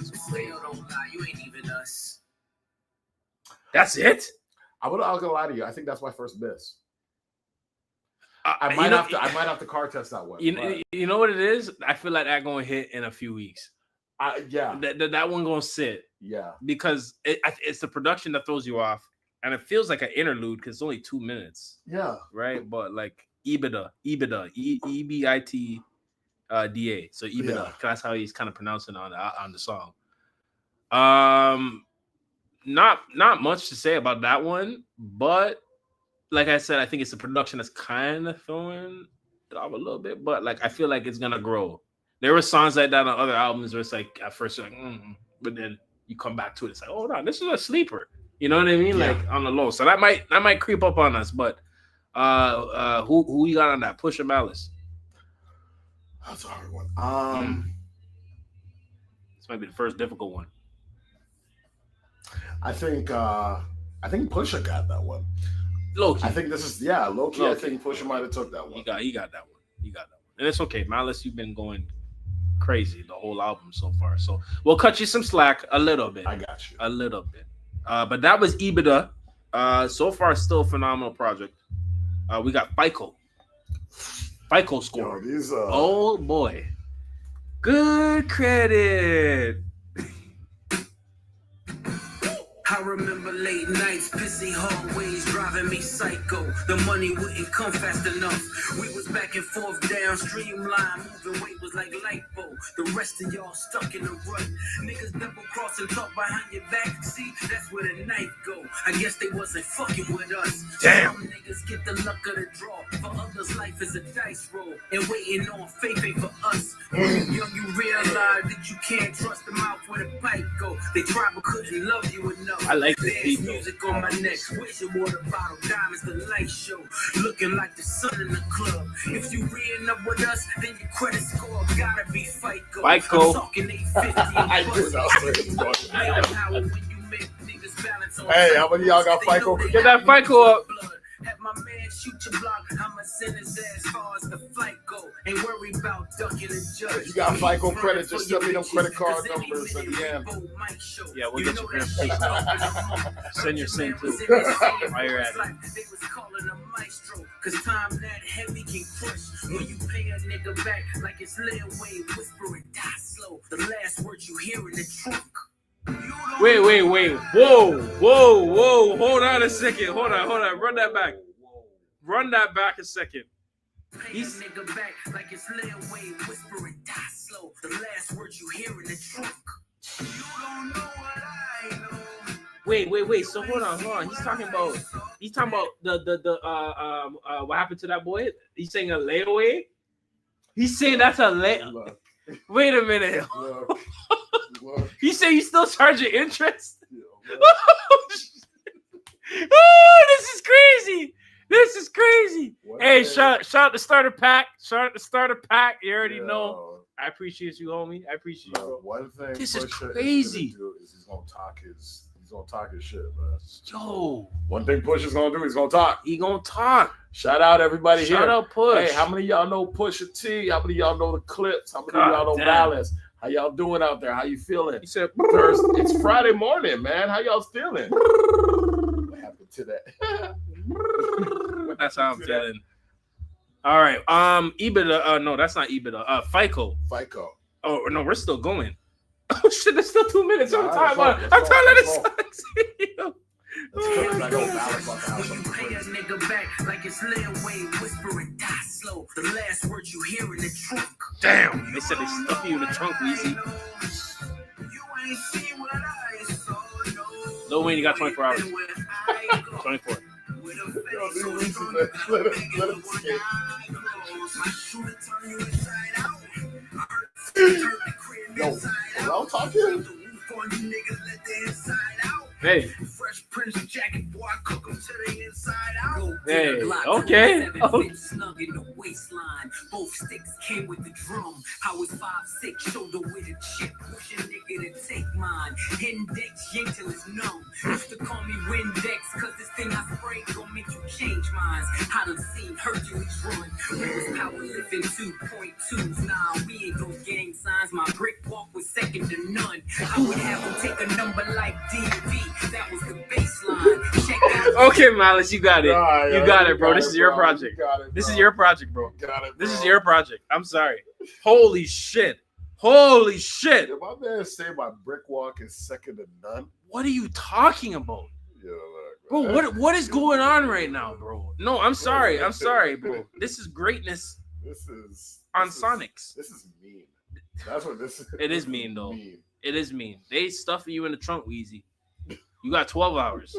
Still don't lie, you ain't even us. That's it. I'm gonna lie to you. I think that's my first miss. I You might know- have to car test that one. You know what it is? I feel like that going to hit in a few weeks. Yeah, That one going to sit yeah. because it's the production that throws you off, and it feels like an interlude because it's only 2 minutes, Yeah. right? But like EBIDA, EBIT, DA. So EBIDA, Yeah. that's how he's kind of pronouncing on the song. Not much to say about that one, but like I said, I think it's the production that's kind of throwing it off a little bit, but like I feel like it's gonna grow. There were songs like that on other albums where it's like at first you're like, but then you come back to it, it's like, oh no, this is a sleeper. You know what I mean? Yeah. Like on the low. So that might creep up on us, but who you got on that? Push or Malice? That's a hard one. This might be the first difficult one. I think Pusha got that one. Low key. I think this is low key. I Low-key. think Pusha might have took that one. He got that one. He got that one. And it's okay. Malice, you've been going crazy the whole album so far. So we'll cut you some slack a little bit. I got you. A little bit. But that was EBIDA. So far, still a phenomenal project. We got FICO. FICO score. Yo, these Oh boy. Good credit. I remember late nights, pissy hallways driving me psycho. The money wouldn't come fast enough. We was back and forth down streamline, moving weight was like lipo. The rest of y'all stuck in the rut. Niggas double cross and talk behind your back. See, that's where the knife go. I guess they wasn't fucking with us. Damn. Some niggas get the luck of the draw. For others, life is a dice roll. And waiting on faith ain't for us. When you young, you realize that you can't trust the mouth where the pipe go. They try but couldn't love you enough. I like this There's beat, though. music on my neck, wishing water bottle, diamonds, the light show, looking like the sun in the club. If you reading up with us, then your credit score gotta be FICO. FICO. I'm talking 850 I knew that was where it was going. Lay on power when you make niggas balance on Hey, how many of y'all got They know FICO? they Get that got FICO up. blood. Have my man shoot your block, I'ma send his ass far as the flight go. Ain't worry about ducking the judge. If you got FICO credit, just send me them credit card numbers at the end. Yeah, we'll get your verification. Send your SIM too. While you're at it. They was calling a maestro, cause time that heavy can crush. When you pay a nigga back like it's layaway, whispering, die slow. The last word you hear in the trunk. Wait. Whoa. Hold on a second. Hold on. Run that back a second. He's nigga back like it's layaway, whispering, die slow. The last word you hear in the trunk. You don't know what I know. Wait. So hold on. He's talking about the what happened to that boy? He's saying a layaway? He's saying that's a lay. Look, Wait a minute. look. He said you still charging interest? Look. Oh, this is crazy. One Hey, thing- shout out the starter pack. Shout out the starter pack. You already know. Yo, I appreciate you, homie. I appreciate you, look, bro. one thing This is Pusha crazy. gonna do is he's gonna talk his shit, man. Yo, One thing Pusha's gonna do, he's gonna talk. he gonna talk. Shout out everybody here. Shout out Push. Hey, how many of y'all know Pusha T? How many of y'all know the Clipse? How many God of y'all know damn. Malice? How y'all doing out there? How you feeling? He said, Thursday, it's Friday morning, man. How y'all feeling? What happened to that? that's how I'm feeling. All right. EBIDA. No, that's not EBIDA. FICO. FICO. Oh no, we're still going. Oh shit, there's still 2 minutes. I'm Nah, talking let's about. go, I'm let's talking go, about it. That's because I know Malik about to have When you something pay a crazy. nigga back like it's Lil Wayne, whisper and die slow. The last word you hear in the trunk. Damn, they said they stuff you in the trunk, Weezy. You ain't seen what I saw, no. Lil Wayne, you got 24 hours. 24. Yo, these weeks is that. Let him escape. Yo, Pharrell talking? Hey. Fresh Prince jacket, boy, I cook 'em to the inside out. Hey, okay. Snug in the waistline. Both sticks came with the drum. I was 5'6", shoulder with a chip. Push a nigga to take mine. Index yanked till it's numb. Used to call me Windex, cause this thing I spray gon' make you change minds. I done seen Hercules run. We was powerlifting 2.2s. Nah, we ain't those gang signs. My brick walk was second to none. I would have them take a number like DV. That was the baseline. Check out. Okay, Malice, you got it. Nah, You yo, got it, bro. got This it, is your bro. project. You got it, This is bro. your project, bro. You got it, This is bro. your project. I'm sorry. Holy shit. Holy shit. If my man say my brick walk is second to none, What are you talking about? yeah, look, Bro, what is going on right now, bro? No, I'm sorry. I'm sorry, bro. This is greatness This is on this is- Sonics. This is mean. That's what this is. It is this mean, though. Mean. It is mean. They stuffing you in the trunk, Weezy. You got 12 hours.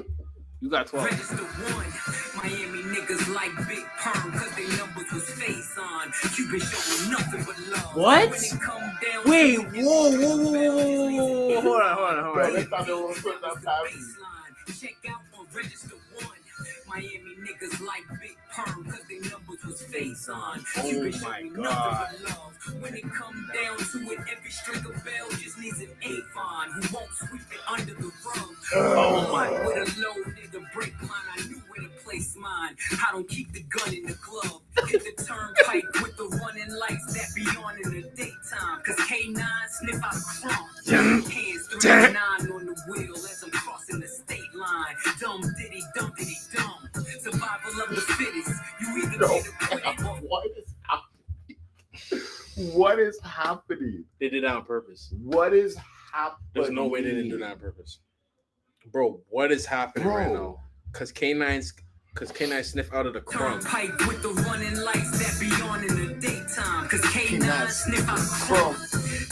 You got 12. Register one. Miami niggas like Big Perm cause they numbers was face on. You been showing nothing but love. What? When it come down Wait, to whoa. Hold on. Bro, they thought they were putting that past me. baseline. Check out on register one. Miami niggas like Big Perm cause they numbers was face on. You been Oh my showing God. nothing but love. When it come down to it, every string of bell just needs an Avon who won't sweep it under the rug. Oh my. With a low nigga break line, I knew where to place mine. I don't keep the gun in the glove. Hit the turnpike with the running lights that be on in the daytime. Cause K9 sniff out a crumb. Hands 3 and 9 on the wheel as I'm crossing the state line. Dumb diddy dumb. Survival of the fittest. You either No, get acquitted or what is happening? What is happening? They did that on purpose. What is happening? There's no way they didn't do that on purpose. Bro, what is happening right now? Cause K9 sniff out of the crumb. turnpike with the running lights that be on in the daytime. Cause K9 sniff out the crumb.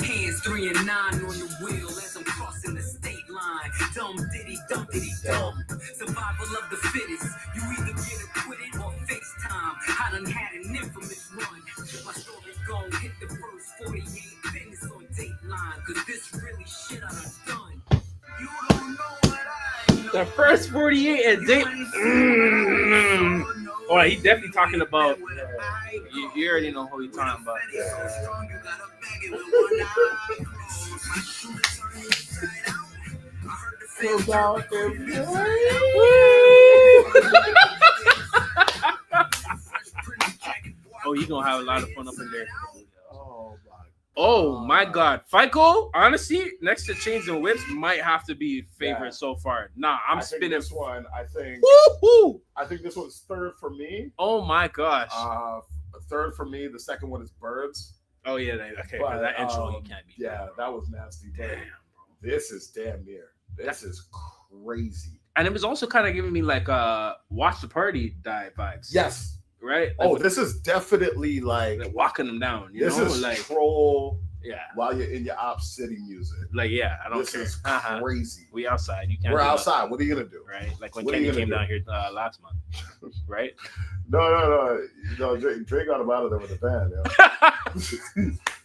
Hands 3 and 9 on the wheel as I'm crossing the state line. Dumb diddy dumb. Survival of the fittest. You either get acquitted or FaceTime. I done had an infamous run. My story's gon' hit the first 48 business on Dateline. Cause this really shit I done done. You don't know what I know. The first 48 and date. Oh, he definitely talking about. You already know who he's talking about. Oh, you gonna have a lot of fun up in there. Oh my God, FICO. Honestly, next to Chains and Whips, might have to be favorite so far. Nah, I'm I think spinning. this one. I think Woo-hoo! I think this one's third for me. Oh my gosh. Third for me. The second one is Birds. Oh yeah, okay. But, That intro you can't beat. Yeah, that was nasty. But Damn, this is damn near. This is crazy. And it was also kind of giving me like Watch the Party Die vibes. Yes. Right? Oh, Like, this is definitely like walking them down. You this know, is like troll yeah, while you're in your Op City music. like yeah. I don't This care. is Uh-huh. crazy. We outside. You can't. We're do nothing, outside. What are you gonna do? right? Like when What are Kenny you gonna came do? down here last month, right? No. Drake got him out of there with a band.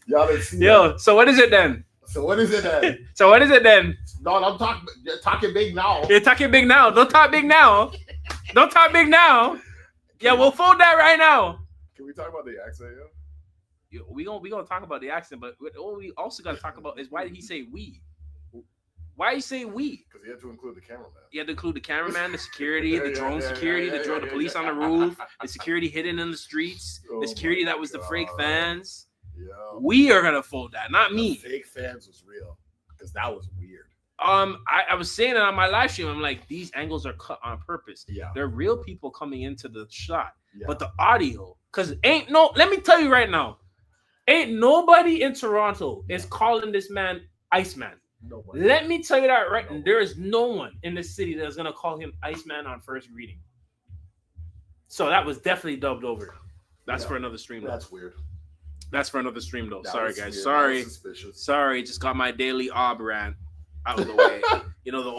Y'all didn't see Yo, that. so what is it then? So what is it then? So what is it then? No, I'm talking big now. You're talking big now. Don't talk big now. Don't talk big now. Yeah, we'll fold that right now. Can we talk about the accent? Yeah? We gonna talk about the accent, but what we also gotta talk about is why did he say we? Why you say we? Because he had to include the cameraman. You had to include the cameraman, the security, the Yeah, drone yeah, security, yeah, the drone, yeah, the police yeah. on the roof, the security hidden in the streets, Oh the security my that was the fake God. fans. Yeah. We are gonna fold that, not The me. fake fans was real because that was weird. I was saying it on my live stream. I'm like, these angles are cut on purpose. Yeah. They're real people coming into the shot, Yeah. but the audio, because let me tell you right now, ain't nobody in Toronto is calling this man Iceman. Nobody. Let me tell you that right now. There is no one in the city that's gonna call him Iceman on first reading. So that was definitely dubbed over. That's for another stream. That's weird. That's for another stream though. That Sorry was guys. weird. Sorry. That was suspicious. Sorry. Just got my daily ob rant out of the way. You know the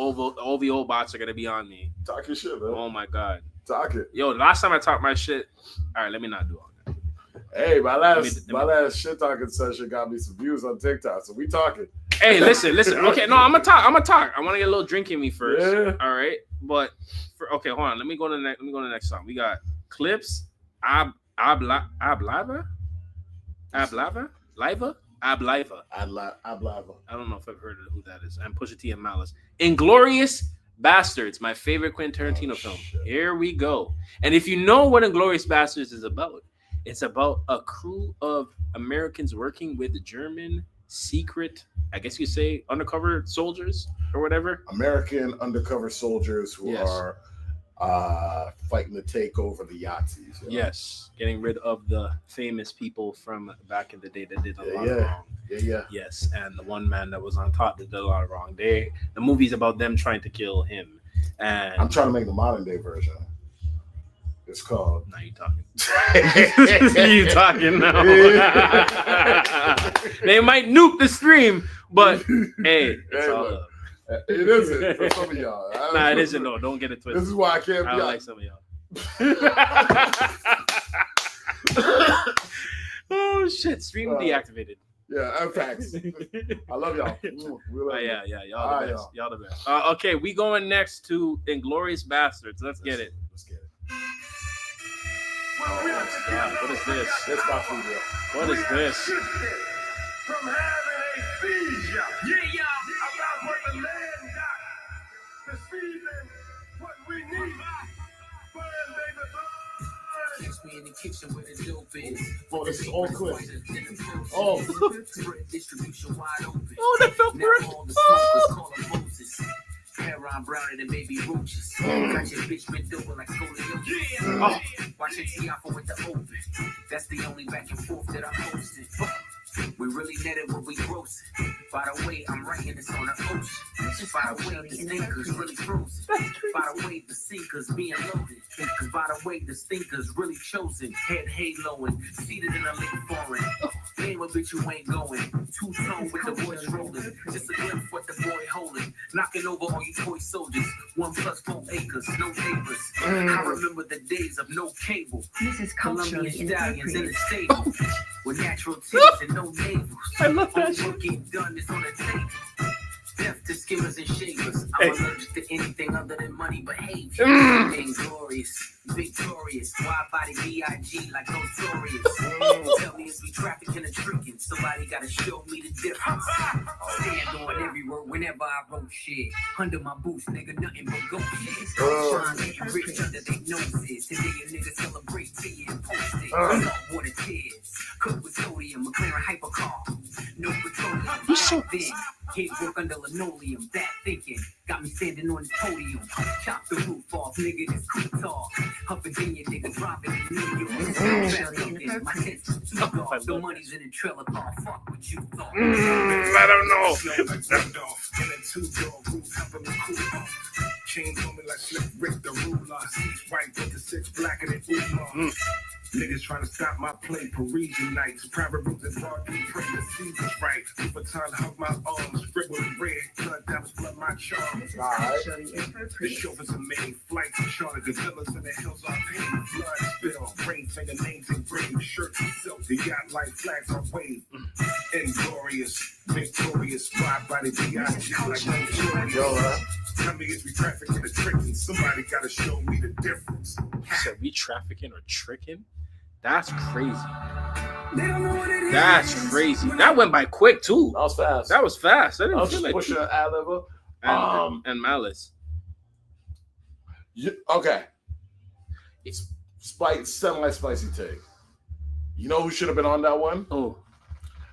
OVO bots are gonna be on me. Talk your shit, man. Oh my god. Talk it. Yo, the last time I talked my shit. All right, let me not do all that. Hey, my last shit talking session got me some views on TikTok, so we talking. Hey, listen. Okay, no, I'm gonna talk. I want to get a little drink in me first. Yeah. All right, but okay, hold on. Let me go to the next song. We got Clipse, Ablava. I don't know if I've heard of who that is. And Pusha T and Malice. Englorious Bastards, my favorite Quentin Tarantino film. Shit. Here we go. And if you know what Englorious Bastards is about, it's about a crew of Americans working with German secret, I guess you say, undercover soldiers or whatever. American undercover soldiers who Yes. are fighting to take over the Yahtzees. You know? Yes, getting rid of the famous people from back in the day that did a lot of Yeah. wrong. Yeah. Yes, and the one man that was on top that did a lot of wrong. The movie's about them trying to kill him. And I'm trying to make the modern day version. It's called. now you talking. You talking now. They might nuke the stream, but hey, it's all look, love. it isn't for some of y'all. Nah, it isn't. No, don't get it twisted. This is why I can't I be don't like some of y'all. Oh shit! Stream deactivated. Yeah, facts. I love y'all. We love Yeah, you. y'all All the right, best. Y'all the best. Okay, we going next to Englorious Bastards. Let's get it. Let's get it. Oh my God, what is this? That's my food, yo. What is this? From having a seizure. Yeah. About what the land got. Deceiving what we need. Burn, baby, burn. Catch me in the kitchen where the dope is. Bro, this is all Clipse. Oh. Distribution wide open. Oh, that felt Now great. all the smokers call them Moses. Heron browner than baby roaches. Got your bitch been doing like scoliosis. Oh. Watching Tiafa with the open. That's the only back and forth that I'm posting. We really netted what we grossing. By the way, I'm writing this on the ocean. By the way, the stinkers really frozen. By the way, the sinkers being loaded. Cause by the way, the stinkers really chosen. Head haloing, seated in a lake foreign. Name a bitch you ain't going. Two-tone with the voice rolling. Just a glimpse what the boy holding. Knocking over all you toy soldiers. 1 + 4 acres, no neighbors. I remember the days of no cable. This is culturally Colombian stallions in the inappropriate. stable. With natural teeth and no navels. I love that Only shit. work get done is on the table. Death to skimmers and shavers. I'm Hey. allergic to anything other than money behavior. Inglorious, victorious, wide body B.I.G. like notorious. Tell me, is we trafficking or tricking? Somebody gotta show me the difference. Stand on every word whenever I wrote shit. Under my boots, nigga, nothing but go shit. Trying to get rich under their noses. Today a nigga celebrate tea and post it. Salt water tears. Cooked with sodium, McLaren hypercar. No petroleum. He's so- Then, head work under linoleum. That thinking got me standing on this podium. Chop the roof off, nigga, this cool talk. Up in Virginia, nigga, dropping in New York. This is Fast culturally looking, my inappropriate. sense too dark. The money's in the trailer park. Fuck what you thought. I don't know. Ripped off in a 2-door roof, helping me cool off. Chains on me like Slick Rick the ruler. White with the 6 blacker than Umar. Niggas trying to stop my play. Parisian nights, private rooms and broadly pray the season's right. Baton hug my arms, scribble in red. Blood diamonds flood my charms. This is All right. culturally The inappropriate. chauffeurs are made flights of Charlotte gorillas in the hills are paid. Blood spill, rain finger names engraved, shirts and silk, the yacht like flags are waved. Inglorious, victorious, wide body B.I.G. like notorious. Yo, Tell me, is we trafficking or tricking? Somebody gotta show me the difference. So we trafficking or tricking? That's crazy. They don't know what it is. That's crazy. That went by quick too. that was fast. That was fast. I I didn't was feel just like pushing an ad level. and Malice. Okay. It's semi-spicy take. You know who should have been on that one? Oh,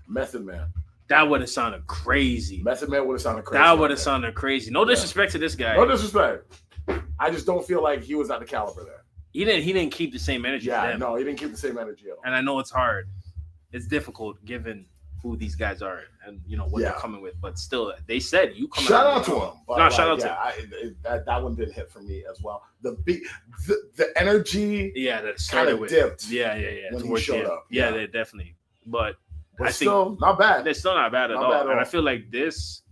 Method Man. that would have sounded crazy. Method Man would have sounded crazy. That on would have there. sounded crazy. No disrespect to this guy. No disrespect. I just don't feel like he was at the caliber there. He didn't keep the same energy. Yeah, for them. no, he didn't keep the same energy at all. And I know it's hard. It's difficult given who these guys are and what they're coming with. But still, they said you come shout out to him. No, shout out to him. That one didn't hit for me as well. The beat, the energy, that kind of dipped. Yeah. When he showed up. Yeah, they definitely. But I still think not bad. They're still not bad at all. And I feel like this.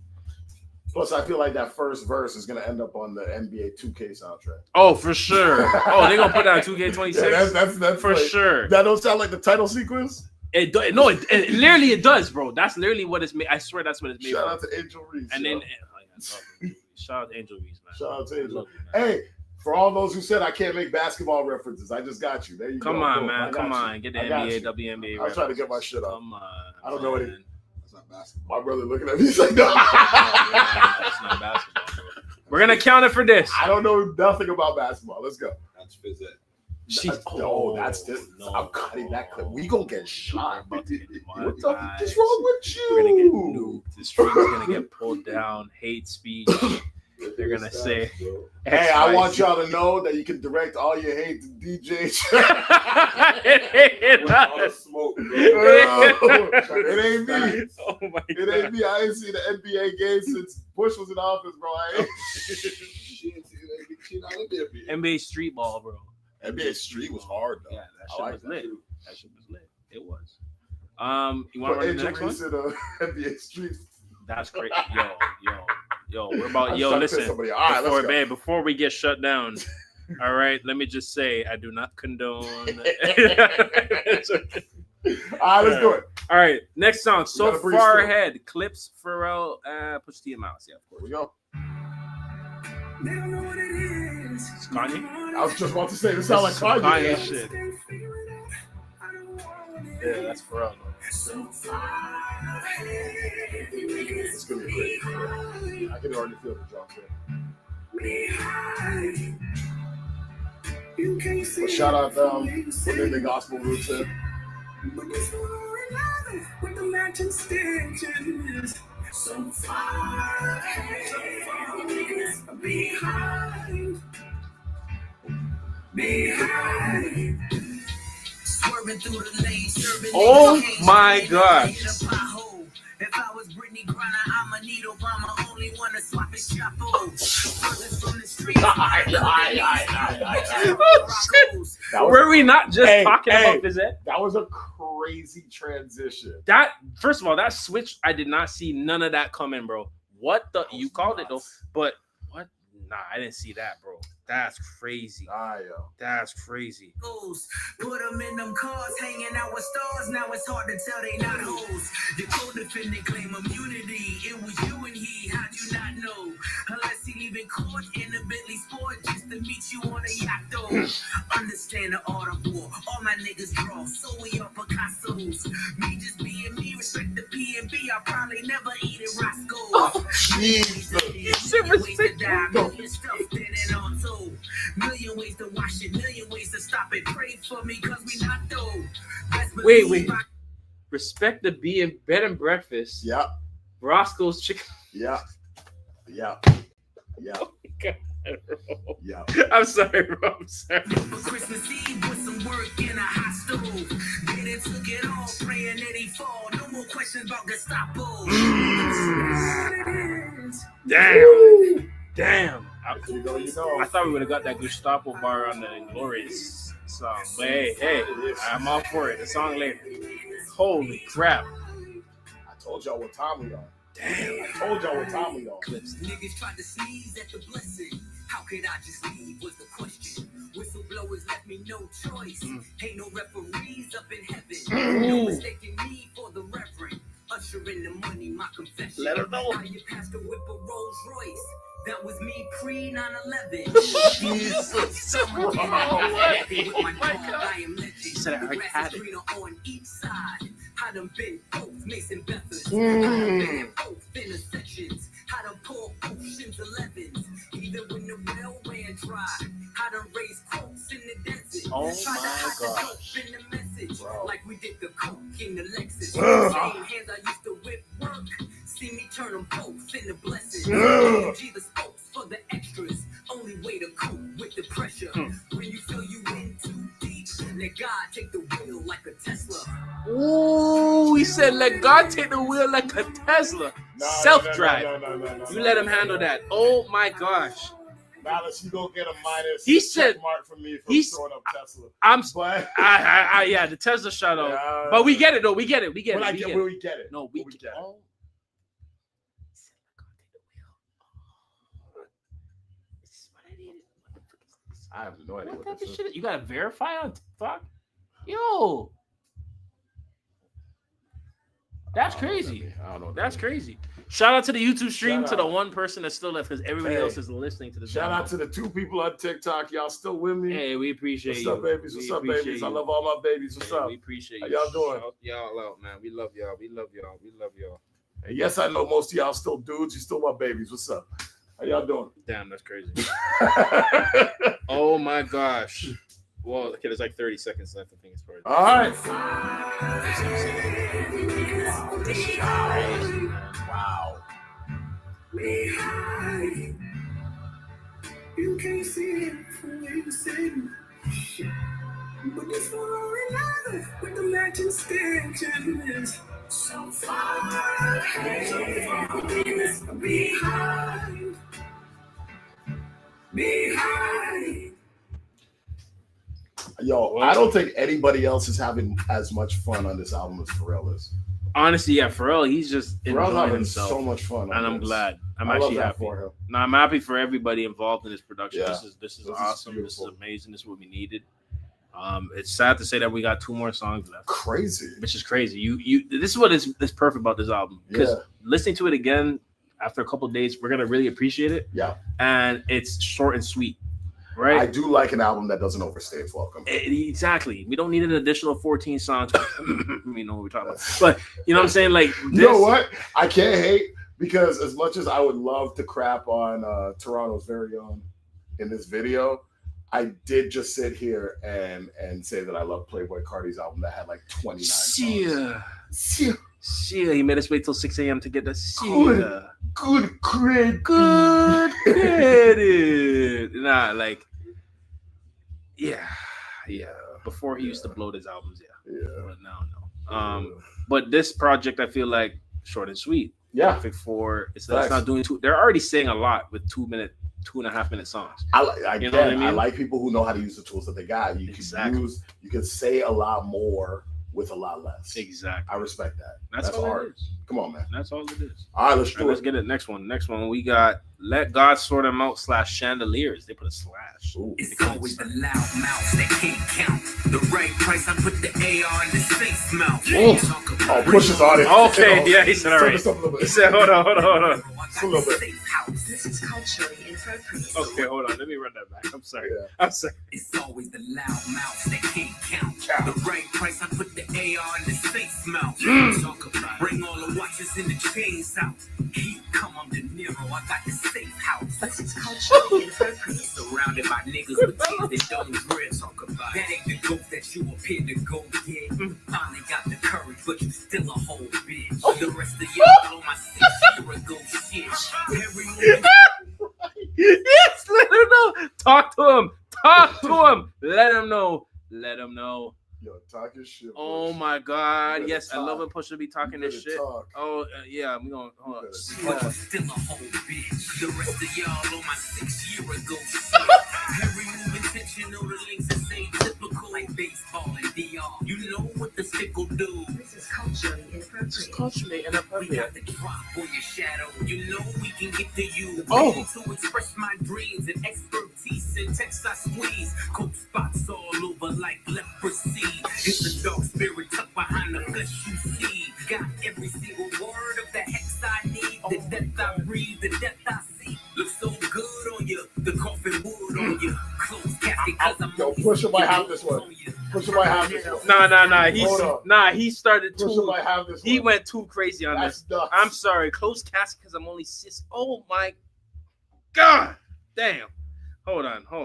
Plus, I feel like that first verse is going to end up on the NBA 2K soundtrack. Oh, for sure. Oh, they're going to put that on 2K26? Yeah, that's for sure. That don't sound like the title sequence? It literally it does, bro. That's literally what it's made. I swear that's what it's made. Shout out to Angel Reese. And then, shout out to Angel Reese, man. Shout out to Angel. Hey, for all those who said I can't make basketball references, I just got you. There you go. Come on, man. Come on. Get the NBA, WNBA. I'll try to get my shit up. Come on. I don't know any. That's not basketball. My brother looking at me, he's like, no. That's not basketball, bro. We're going to count it for this. I don't know nothing about basketball. Let's go. That's physics. That's this. I'm cutting that clip. We gonna get shot. What the fuck is Guys, wrong with We're going to get you? nuked. The stream's going to get pulled down. Hate speech. They're going to say. Hey, I want y'all to know that you can direct all your hate to DJ. It ain't me. Oh my It God. ain't me. I ain't seen the NBA game since Bush was in office, bro. NBA street ball, bro. NBA Street was hard though. Yeah, that I shit like was that. lit. That shit was lit. It was. You want to run to the next one? NBA Street. That's great. Yo. We're about. I'm Yo, trying to piss listen. somebody off. All right, let's go. Before we get shut down. All right, let me just say I do not condone. It's okay. All right, let's do it. All right, next song. We So gotta breeze far through. ahead. Clipse, Pharrell, Push T and Mouse. Yeah, of Here course. we go. They don't know what it is. It's Kanye. I was just about to say this sound like Kanye. Kanye shit. Yeah, that's Pharrell. It's gonna be great. I can already feel the drums here. But shout out them putting the gospel roots in. With the matching stitches. So far behind. Swerving through the lane, serving Oh niggas my cage, gosh. hit a pothole. If I was Brittany Griner, I'ma need Obama. Only wanna swap his chapo. Furthest from the streets. Were we not just talking about this? That was a crazy transition. That first of all, that switch, I did not see none of that coming, bro. What the you called it though, but what? Nah, I didn't see that, bro. That's crazy. Yo. That's crazy. Put them in them cars, hanging out with stars. Now it's hard to tell they not hoes. Your co-defendant claim immunity. It was you and he. How'd you not know? Unless he leaving court in a Bentley Sport just to meet you on a yacht though. Understand the art of war. All my niggas draw, so we are Picasso's. Me just being me, respect the P&B. I probably never eat at Roscoe. Oh, Jesus. Million ways to die, million stuff standing on toe. Million ways to wash it, million ways to stop it. Pray for me, cause we not though. Wait. Respect the bed and breakfast. Yeah. Roscoe's chicken. Yeah. Oh my God. Yeah. I'm sorry, bro. I'm sorry. For Christmas Eve with some work in a hot stove. Then it took it all, praying that he fall. No more questions about Gestapo. Damn. You know. I thought we would have got that Gestapo bar on the Englorious song. But hey, I'm all for it. The song later. Holy crap. I told y'all what time we on. Damn. I told y'all what time we on. Niggas tried to sneeze at the blessing. How could I just leave was the question. Whistleblowers left me no choice. Ain't no referees up in heaven. No mistaking me for the reverend. Usher in the money, my confession. Let her know. How you passed the whip a Rolls Royce. That was me pre 9/11. Oh my God. I am legend. Said I already had it. Greener on each side. I done been both Mason Bethers. I done been in both intersections. I done pulled oceans 11s. Even when the well ran dry. I done raised quotes in the desert. Oh Tried to my hide the gosh. dope in the message. Bro. Like we did the coke in the Lexus. Same hands I used to whip work. See me turn them both into blessings. OG the spokes for the extras. Only way to cope with the pressure. When you feel you in too deep, let God take the wheel like a Tesla. Ooh, he said said, let God take the wheel like a Tesla. Self-drive. You let him handle that. Oh my gosh. Malice, you go get a minus. He said, check mark for me for throwing up Tesla. Yeah, the Tesla shut off. But we get it though. We get it. We get it. We get it. No, we get it. Oh. I have no idea what this is. You gotta verify on TikTok? Yo. That's crazy. I don't know. That's crazy. Shout out to the YouTube stream, to the one person that's still left, because everybody else is listening to the shout out to the 2 people on TikTok. Y'all still with me? Hey, we appreciate you. What's up, babies? What's up, babies? I love all my babies. What's up? We appreciate you. How y'all doing? Shout y'all out, man. We love y'all. We love y'all. We love y'all. And yes, I know most of y'all still dudes. You still my babies. What's up? How y'all doing? Damn, that's crazy. Oh my gosh. Well, okay, there's like 30 seconds left. I think it's probably. All right. Wow. You can't see it from where you sitting. But it's for another with the matching Chandeliers. So far behind. Yo, I don't think anybody else is having as much fun on this album as Pharrell is. Honestly, yeah, Pharrell, he's just Pharrell's enjoying having himself. so much fun, and I'm glad. I'm I actually happy for him. No, I'm happy for everybody involved in this production. Yeah. This is awesome. This is amazing. This is what we needed. It's sad to say that we got 2 more songs left. Crazy, which is crazy. You this is what is perfect about this album, because listening to it again after a couple of days, we're gonna really appreciate it. Yeah, and it's short and sweet. Right. I do like an album that doesn't overstay its welcome. Exactly. We don't need an additional 14 songs. We know what we're talking about. But you know what I'm saying? Like, you know what? I can't hate, because as much as I would love to crap on Toronto's very own in this video, I did just sit here and say that I love Playboi Carti's album that had like 29 songs. Yeah, he made us wait till 6 a.m. to get the good credit. Good credit. Nah, like, yeah. Before he used to blow his albums, but now no. But this project, I feel like short and sweet. Yeah, perfect for it's not doing too. They're already saying a lot with 2.5 minute songs. I mean? like people who know how to use the tools that they got. You can say a lot more with a lot less. Exactly. I respect that. That's all hard. It is. Come on, man. That's all it is. All right, let's do it. Let's get it. Next one, we got Let God Sort Them Out /Chandeliers. They put a slash. Ooh. It's always the loud mouths that can't count. The right price, I put the AR in the safe mouth. Oh, push his audience. Okay, yeah, he said all right. He said, hold on. Just a little bit. This is culturally inappropriate. Okay, hold on. Let me run that back. I'm sorry. It's always the loud mouths that can't count. The right price, I put the AR in the safe mouth. Bring all the watches in the chains out. Come on, De Niro, I got the safe house. This is culturally inappropriate. Surrounded by niggas with teeth that don't grip. That ain't the goat that you appear to go get. Finally got the courage, but you still a whole bitch. The rest of y'all on my 6-year-ago shit. Yes, let him know. Talk to him. Let him know. Yo, talk your shit. Oh my God! Yes, I love when Pusha be talking this shit. Oh yeah, we gonna hold on. Still a whole bitch. The rest of y'all on my 6-year-ago shit. Every move intentional, the links that say typical like baseball and DR. You know what the stick will do. This is culturally inappropriate. We got the drop on your shadow. You know we can get to you. To express my dreams and expertise in text I squeeze. Cold spots all over like leprosy. It's the dark spirit tucked behind the flesh you see. Got every single word of the hex I need. The depth I breathe, the depth I see. Looks so good on you. The coffin wood on you. Close casket cause I'm Yo, Pusha might have this one. Pusha might have this one. Nah. He started too. Pusha might have this one. He went too crazy on this. Nuts. I'm sorry. Close casket because I'm only 6. Oh my God. Damn. Hold on. I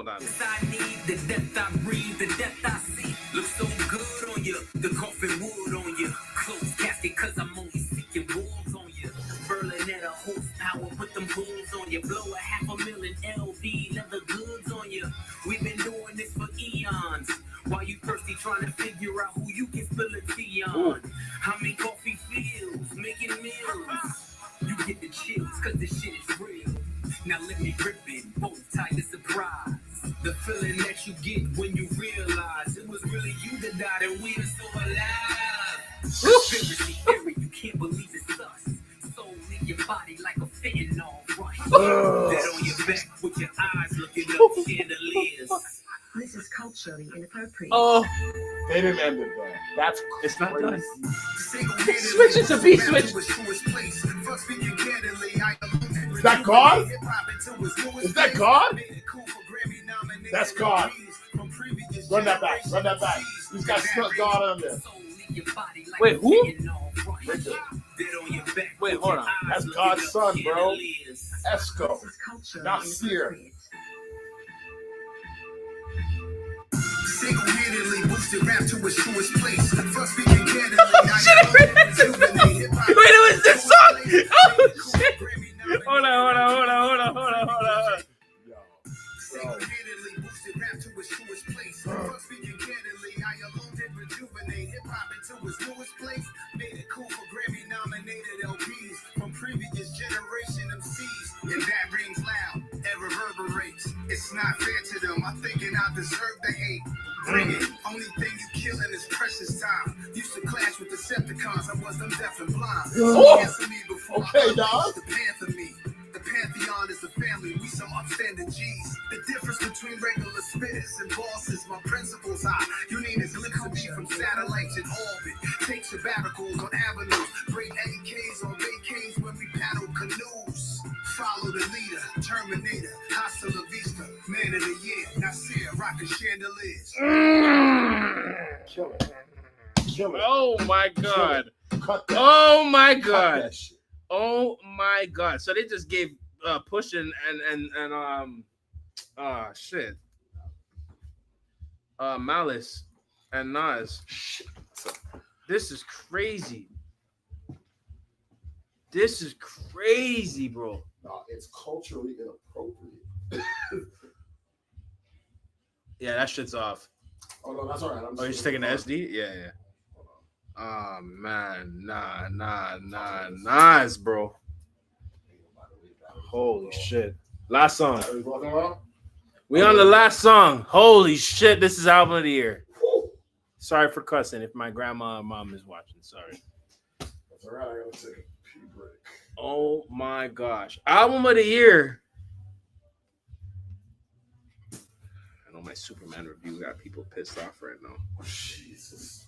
need the depth I breathe, the depth I see. Looks so good on you. The coffin wood on you. Close casket cause I'm only seeking walls on you. Berlin at a horsepower, put them bulls on you. Blow a $500,000 LV, leather goods on you. We've been doing this for eons. While you thirsty trying to figure out who you can spill a tea on. How many coffee fitting all right. Dead on your back with your eyes looking up chandeliers. This is culturally inappropriate. Oh, They didn't end it though. that's it's not done. Switch it to B switch. Is that God? Is that God? That's God. Run that back. Run that back. He's got God on there. Wait, who? Wait, hold on. That's God's son, bro. Esco. This is culturally Nasir. inappropriate. Single-handedly boosted rap to its truest place. First speaking candidly, Wait, it was this song? Oh shit! Hold on. Single-handedly boosted rap to its truest place. First speaking candidly, I alone did rejuvenate hip-hop into its newest place. Made it cool for Grammy-nominated LPs from previous generation MCs. And that rings loud, it reverberates. It's not fair to them. I'm thinking I deserve the hate. Bring it. Only thing you killing is precious time. Used to clash with Decepticons. I was them deaf and blind. Oh! Answer me before Okay, I dog. the Panther me. The Pantheon is the family. We some upstanding G's. The difference between regular spitters and bosses. My principles high. You need is lips to be from satellites in orbit. Take sabbaticals on avenues. Bring AKs on vacays when we paddle canoes. Follow the leader, Terminator, hasta la vista, man of the year, Nasir, rockin' chandeliers. Kill it. Kill it. Oh my god. Cut that. Oh my Cut god. that shit. Oh my god. So they just gave Push and shit. Malice and Nas. This is crazy. This is crazy, bro. No, it's culturally inappropriate. Yeah, that shit's off. Oh no, that's all right. Oh, you're just taking the SD? Yeah. Oh man, Nas, bro. Holy shit. Last song. We on the last song. Holy shit, this is album of the year. Sorry for cussing if my grandma and mom is watching. Sorry. That's all right. I gotta take a pee break. Oh my gosh. Album of the year. I know my Superman review got people pissed off right now. Jesus.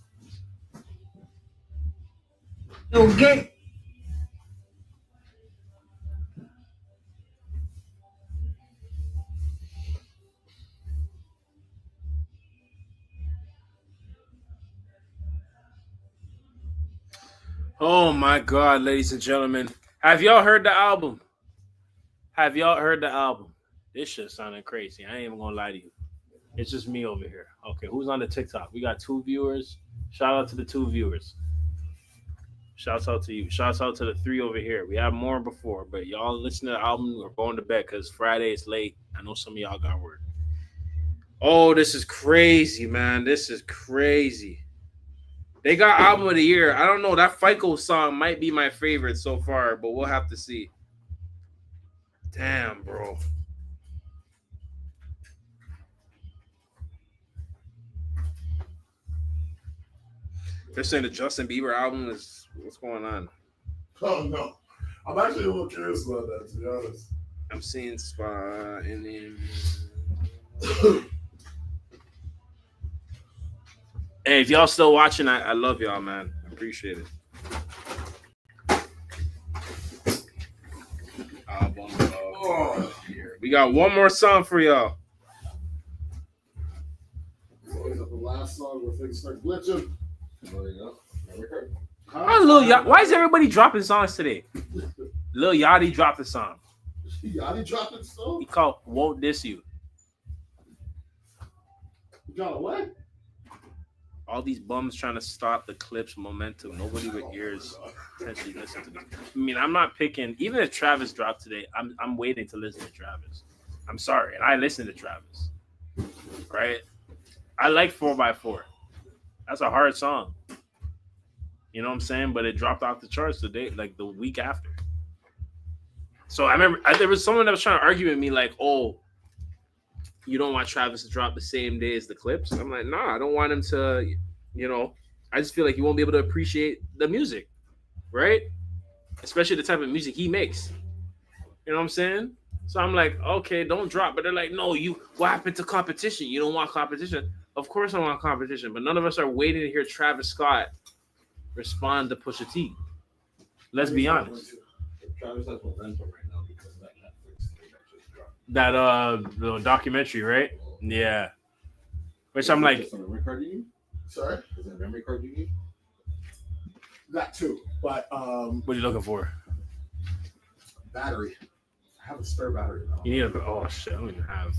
Okay. Oh my god, ladies and gentlemen. Have y'all heard the album? Have y'all heard the album? This shit sounding crazy. I ain't even gonna lie to you. It's just me over here. Okay, who's on the TikTok? We got 2 viewers. Shout out to the 2 viewers. Shouts out to you. Shouts out to the 3 over here. We had more before, but y'all listen to the album or going to bed because Friday is late. I know some of y'all got work. Oh, this is crazy, man. This is crazy. They got album of the year. I don't know. That FICO song might be my favorite so far, but we'll have to see. Damn, bro. They're saying the Justin Bieber album is what's going on. Oh no. I'm actually a little curious about that, to be honest. I'm seeing spot in the. Hey, if y'all still watching, I love y'all, man. I appreciate it. Album of the year. We got one more song for y'all. It's always at the last song where things start glitching. There you go. Why is everybody dropping songs today? Lil Yachty dropped a song. Yachty dropped it still? He called "Won't Diss You." You got away? All these bums trying to stop the Clipse momentum. Nobody with ears potentially listen to this. I mean, I'm not picking. Even if Travis dropped today, I'm waiting to listen to Travis. I'm sorry, and I listen to Travis. Right? I like 4x4. That's a hard song. You know what I'm saying? But it dropped off the charts today, like the week after. So I remember there was someone that was trying to argue with me, like, "Oh, you don't want Travis to drop the same day as the Clipse?" I'm like, "Nah, I don't want him to, you know, I just feel like you won't be able to appreciate the music, right? Especially the type of music he makes. You know what I'm saying? So I'm like, okay, don't drop. But they're like, no, what happened to competition? You don't want competition. Of course I want competition, but none of us are waiting to hear Travis Scott respond to Pusha T. Let's be honest. Travis has momentum right now because of that Netflix thing that just dropped. That the documentary, right? Yeah. Which I'm like, Is it a memory card you need? Sorry, Is it a memory card you need? that too. But what are you looking for? battery. I have a spare battery now. You need oh shit, I don't even have.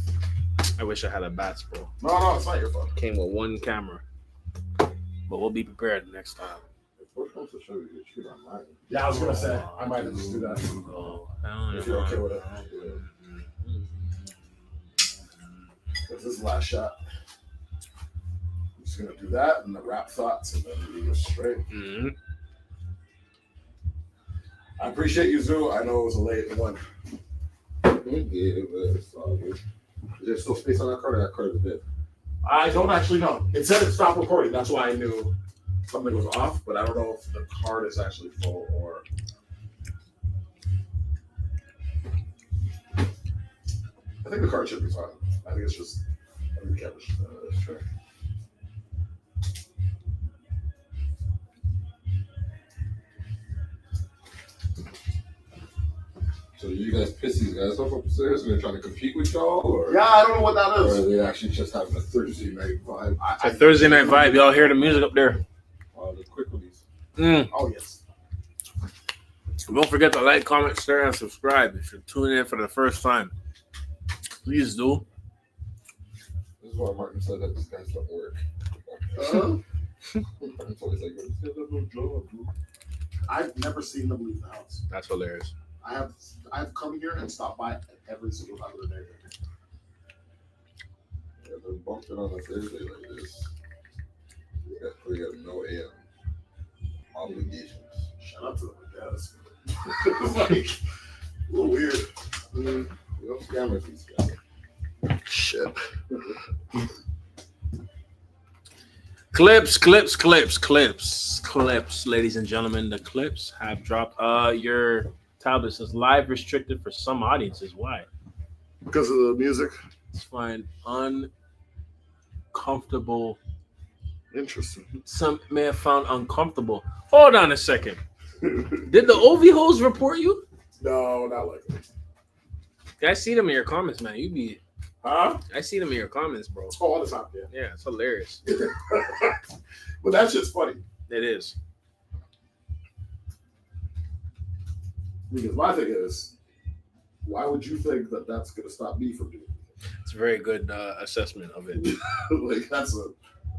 I wish I had a bats, bro. No, it's not your fault. Came with one camera. But we'll be prepared next time. We're supposed to show you the shoot online. Yeah, I was gonna say I might just do that. If you're okay with it. This is the last shot. I'm just gonna do that and the rap thoughts, and then we go straight. Mm-hmm. I appreciate you, Zoo. I know it was a late one. Yeah, but it's all good. Is there still space on that card, or that card is dead? I don't actually know. It said it stopped recording. That's why I knew something was off, but I don't know if the card is actually full or. I think the card should be fine. I think it's just. I think the camera should. Sure. So you guys piss these guys off upstairs and they're trying to compete with y'all, or Yeah, I don't know what that or is. are they actually just having a Thursday night vibe? It's a Thursday night vibe. Y'all hear the music up there? The quick release. Oh, yes. Don't forget to like, comment, share, and subscribe if you're tuning in for the first time. Please do. This is why Martin said that these guys don't work. Martin's always like, "This guy does no job, dude." I've never seen them leave the house. That's hilarious. I've come here and stopped by every single time of the day. Yeah, they're bumping on a Thursday like this. We got no AM obligations. Shout out to them, I guess. It's like a little weird. We don't scam with these guys. Shit. Clipse, ladies and gentlemen. The Clipse have dropped. Your tablet says live restricted for some audiences. Why? Because of the music. It's fine. Uncomfortable. Interesting. Some may have found uncomfortable. Hold on a second. Did the OV hoes report you? No, not like that. I see them in your comments, man. You be. Huh? I see them in your comments, bro. Oh, all the time, yeah. Yeah, it's hilarious. But that shit's funny. It is. Because my thing is, why would you think that that's going to stop me from doing it? It's a very good assessment of it. Like, that's not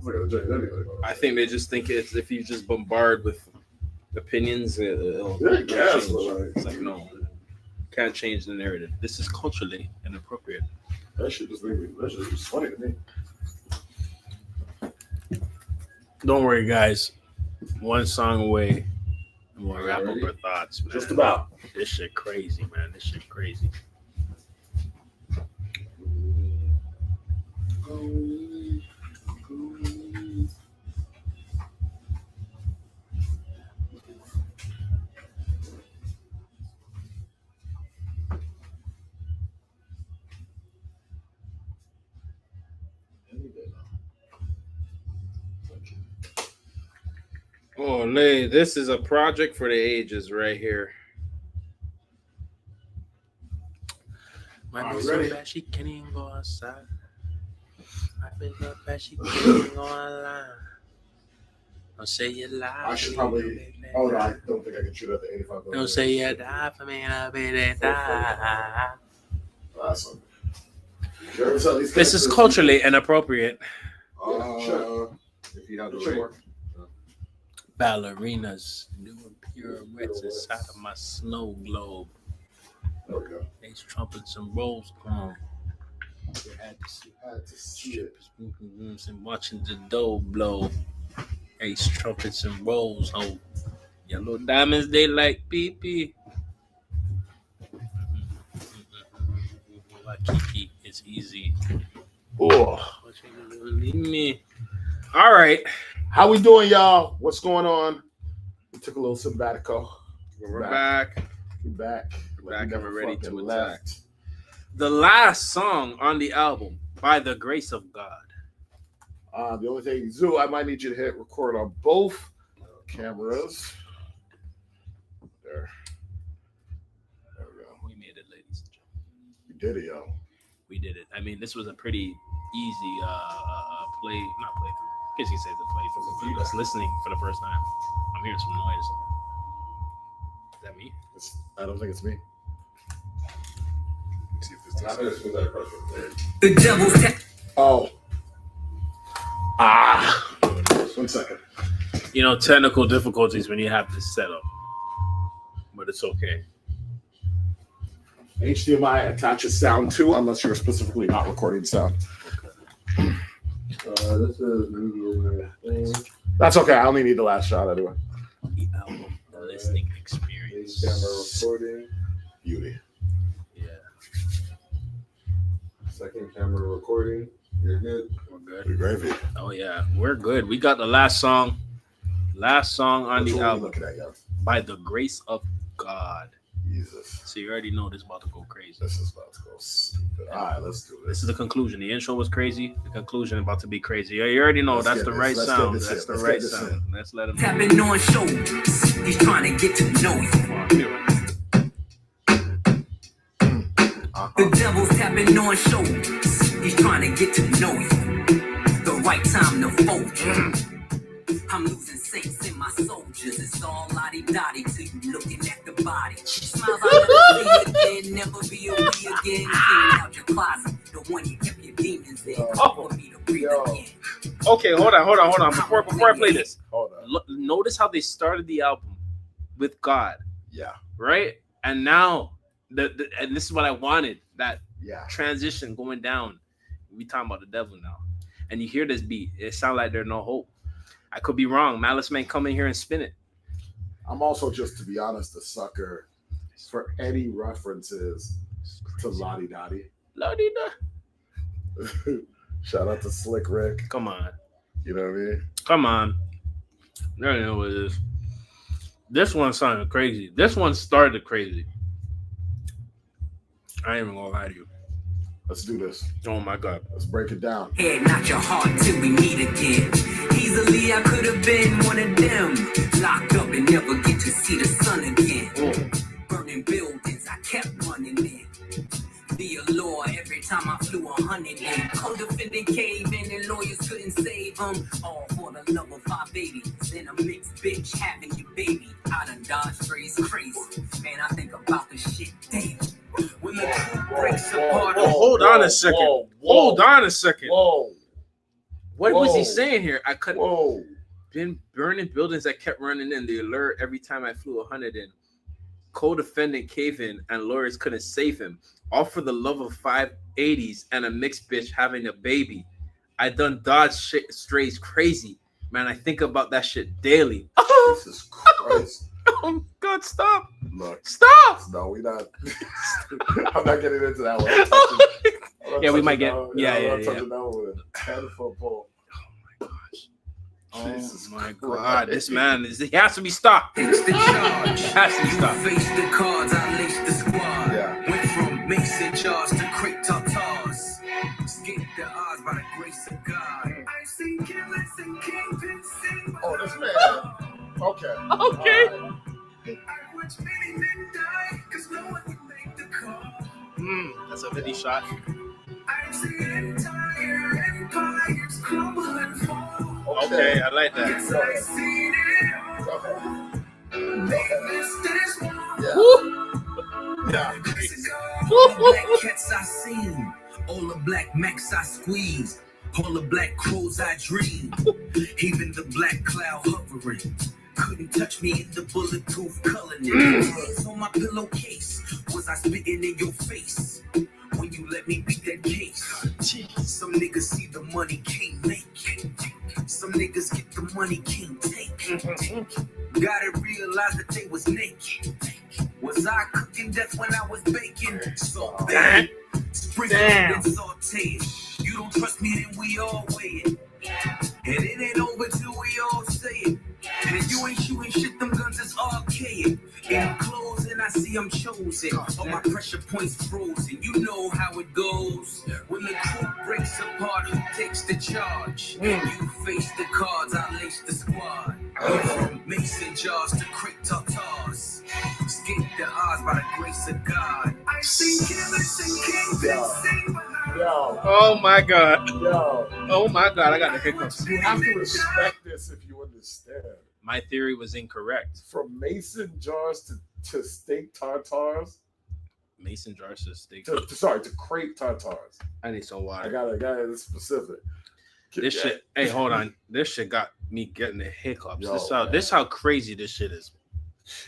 going to change anything. I think they just think it's if you just bombard with opinions, it'll Yeah, I guess, change. but like, It's like, no, can't change the narrative. This is culturally inappropriate. that shit just made me, that shit is just funny to me. Don't worry, guys. One song away, and we'll wrap up our thoughts, man. Just about. This shit crazy, man. This shit crazy. Oh, this is a project for the ages right here. My Are bitch we so ready? bad she can't even go outside. My bitch so bad she can't even go online. Don't say you lie. I should probably. Oh, no, I don't think I can shoot at the 85. Don't say you die for me, I'll be there die. Awesome. This is culturally inappropriate. Sure. If you have the Sure. report. Ballerinas doing pirouettes inside of my snow globe. There we go. Ace trumpets and rolls come. You had to see Had to see it. strippers and watching the dough blow. Ace trumpets and rolls, ho. Yellow diamonds, they like pee. Kiki, it's easy. Oh. What you gonna leave me? All right. How we doing, y'all? What's going on? We took a little sabbatical. We're back. Back. Back and we're ready to attack. left. The last song on the album, By the Grace of God. The only thing, Zoo, I might need you to hit record on both cameras. There. There we go. We made it, ladies and gentlemen. You did it, yo. We did it. I mean, this was a pretty easy not playthrough. I guess you say the playthrough. For you that's listening for the first time, I'm hearing some noise. Is that me? I don't think it's me. See if this does The devil's Oh. Ah. 1 second. You know, technical difficulties when you have this set up, but it's okay. HDMI attaches sound too, unless you're specifically not recording sound. This is media thing. That's okay. I only need the last shot anyway. The album, the listening experience. Camera recording. Beauty. Yeah, Second camera recording. You're good. we're good. Pretty gravy. Oh yeah, we're good. We got the last song on Which the one are you album, looking at, yo? By the Grace of God. Jesus. So you already know this is about to go crazy. This is about to go stupid. All right, let's do This this. is the conclusion. The intro was crazy. The conclusion about to be crazy. You already know Let's that's get the this. right Let's get sound. this That's in. the Let's right get this sound. in. Let's let him. tapping on shoulders. He's trying to get to know you. The devil's tapping on shoulders. He's trying to get to know you. The right time to fold you. I'm losing saints in my soldiers. It's all lottie-dottie till you looking at the body. Smiles I'll never see again, never be a we again. Clean out your closet, the one you kept your demons in. For me to breathe again. Okay, hold on. Before I play this, Hold on. notice how they started the album with God, Yeah. right? And now, and this is what I wanted, that Yeah. transition going down. We talking about the devil now, and you hear this beat. It sounds like there's no hope. I could be wrong. Malice may come in here and spin it. I'm also, just to be honest, a sucker for any references to Lottie Dottie. La-di-da. Shout out to Slick Rick. Come on. You know what I mean? Come on. I don't know what it is. This one sounded crazy. This one started crazy. I ain't even gonna lie to you. Let's do this. Oh my God. Let's break it down. Head, not your heart till we meet again. Easily I could have been one of them. Locked up and never get to see the sun again. Burning buildings, I kept running in. The allure every time I flew 100 in. Co-defendant cave in and lawyers couldn't save them. All for the love of 5 babies. And a mixed bitch having your baby. I done dodged strays crazy. Man, I think about this shit daily. When the truth breaks apart. Hold on a second. Hold on a second. Whoa. What was he Whoa. saying here? I couldn't. Whoa. Been burning buildings that kept running in. The alert every time I flew 100 in. Co-defendant cave in and lawyers couldn't save him. All for the love of 580s and a mixed bitch having a baby. I done dodged shit strays crazy. Man, I think about that shit daily. Jesus Christ. Oh God, stop. Look. Stop. No, we not. I'm not getting into that one. Yeah, we might get. I'm Yeah. touching that one with a 10-foot pole. Jesus Oh my Christ. God, this man he has to be stopped. It's the charge. Has to be stopped. Face the cards, I laced the squad. Yeah. Went from Mason jars to crate tartars. Escaped the odds by the grace of God. I've seen killers and kingpins sing. Oh, this man. Okay. Okay. All right. I watched many men die, cause no one would make the call. That's a 50 shot. I've seen entire empires crumble and fall. Okay, I like that. Yes, I've seen it all. Okay. They missed this one. Yeah. Yeah. All the black cats I seen, all the black max I squeeze, all the black crows I dream, even the black cloud hovering. Couldn't touch me in the bulletproof color. Hands on my pillowcase. Was I spitting in your face when you let me beat that case? Some niggas see the money can't make. Some niggas get the money can't take. Gotta realize that they was naked. Was I cooking death when I was baking? So bad. Sprinkled and sauteed. You don't trust me, then we all weigh it. And it ain't over till we all say it. And you ain't shooting shit, them guns is archaic. In clothes and I see I'm chosen. All my pressure points frozen. You know how it goes. When the crew breaks apart, who takes the charge? You face the cards, I lace the squad. From mason jars to crate tartars. Escape the odds by the grace of God. I see killers and kingpins sing behind. Yo, Oh my god. yo, Oh my god, I got the hiccups. you have to respect this if you understand. My theory was incorrect. From mason jars to steak tartars. Mason jars to steak. To crepe tartars. I need some I water. got it specific. This shit. Hey, hold on. This shit got me getting the hiccups. Yo, This how crazy this shit is.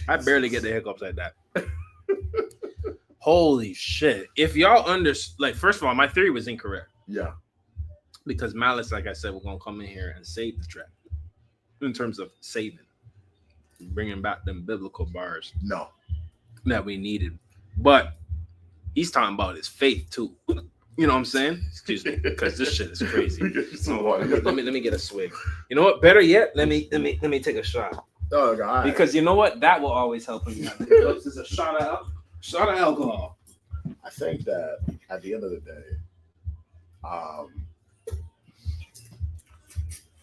I barely get the hiccups like that. Holy shit! If y'all first of all, my theory was incorrect Yeah. because Malice, like I said, we're gonna come in here and save the track in terms of saving, bringing back them biblical bars No. that we needed. But he's talking about his faith too. You know what I'm saying? Excuse me, because this shit is crazy. Let me get a swig. You know what? Better yet, let me take a shot. Oh, God. Because you know what? That will always help him. This is a shot of alcohol. I think that at the end of the day,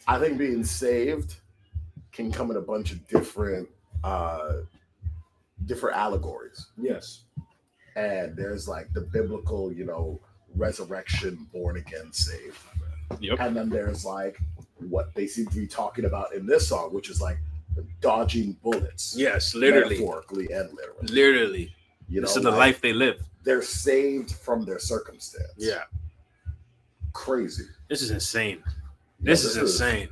I think being saved can come in a bunch of different allegories. Yes. And there's like the biblical, resurrection, born again, saved. Yep. And then there's like what they seem to be talking about in this song, which is like dodging bullets. Yes, literally. Metaphorically and literally. Literally. This is the life they live. They're saved from their circumstance. Yeah. Crazy. This is insane. This is insane.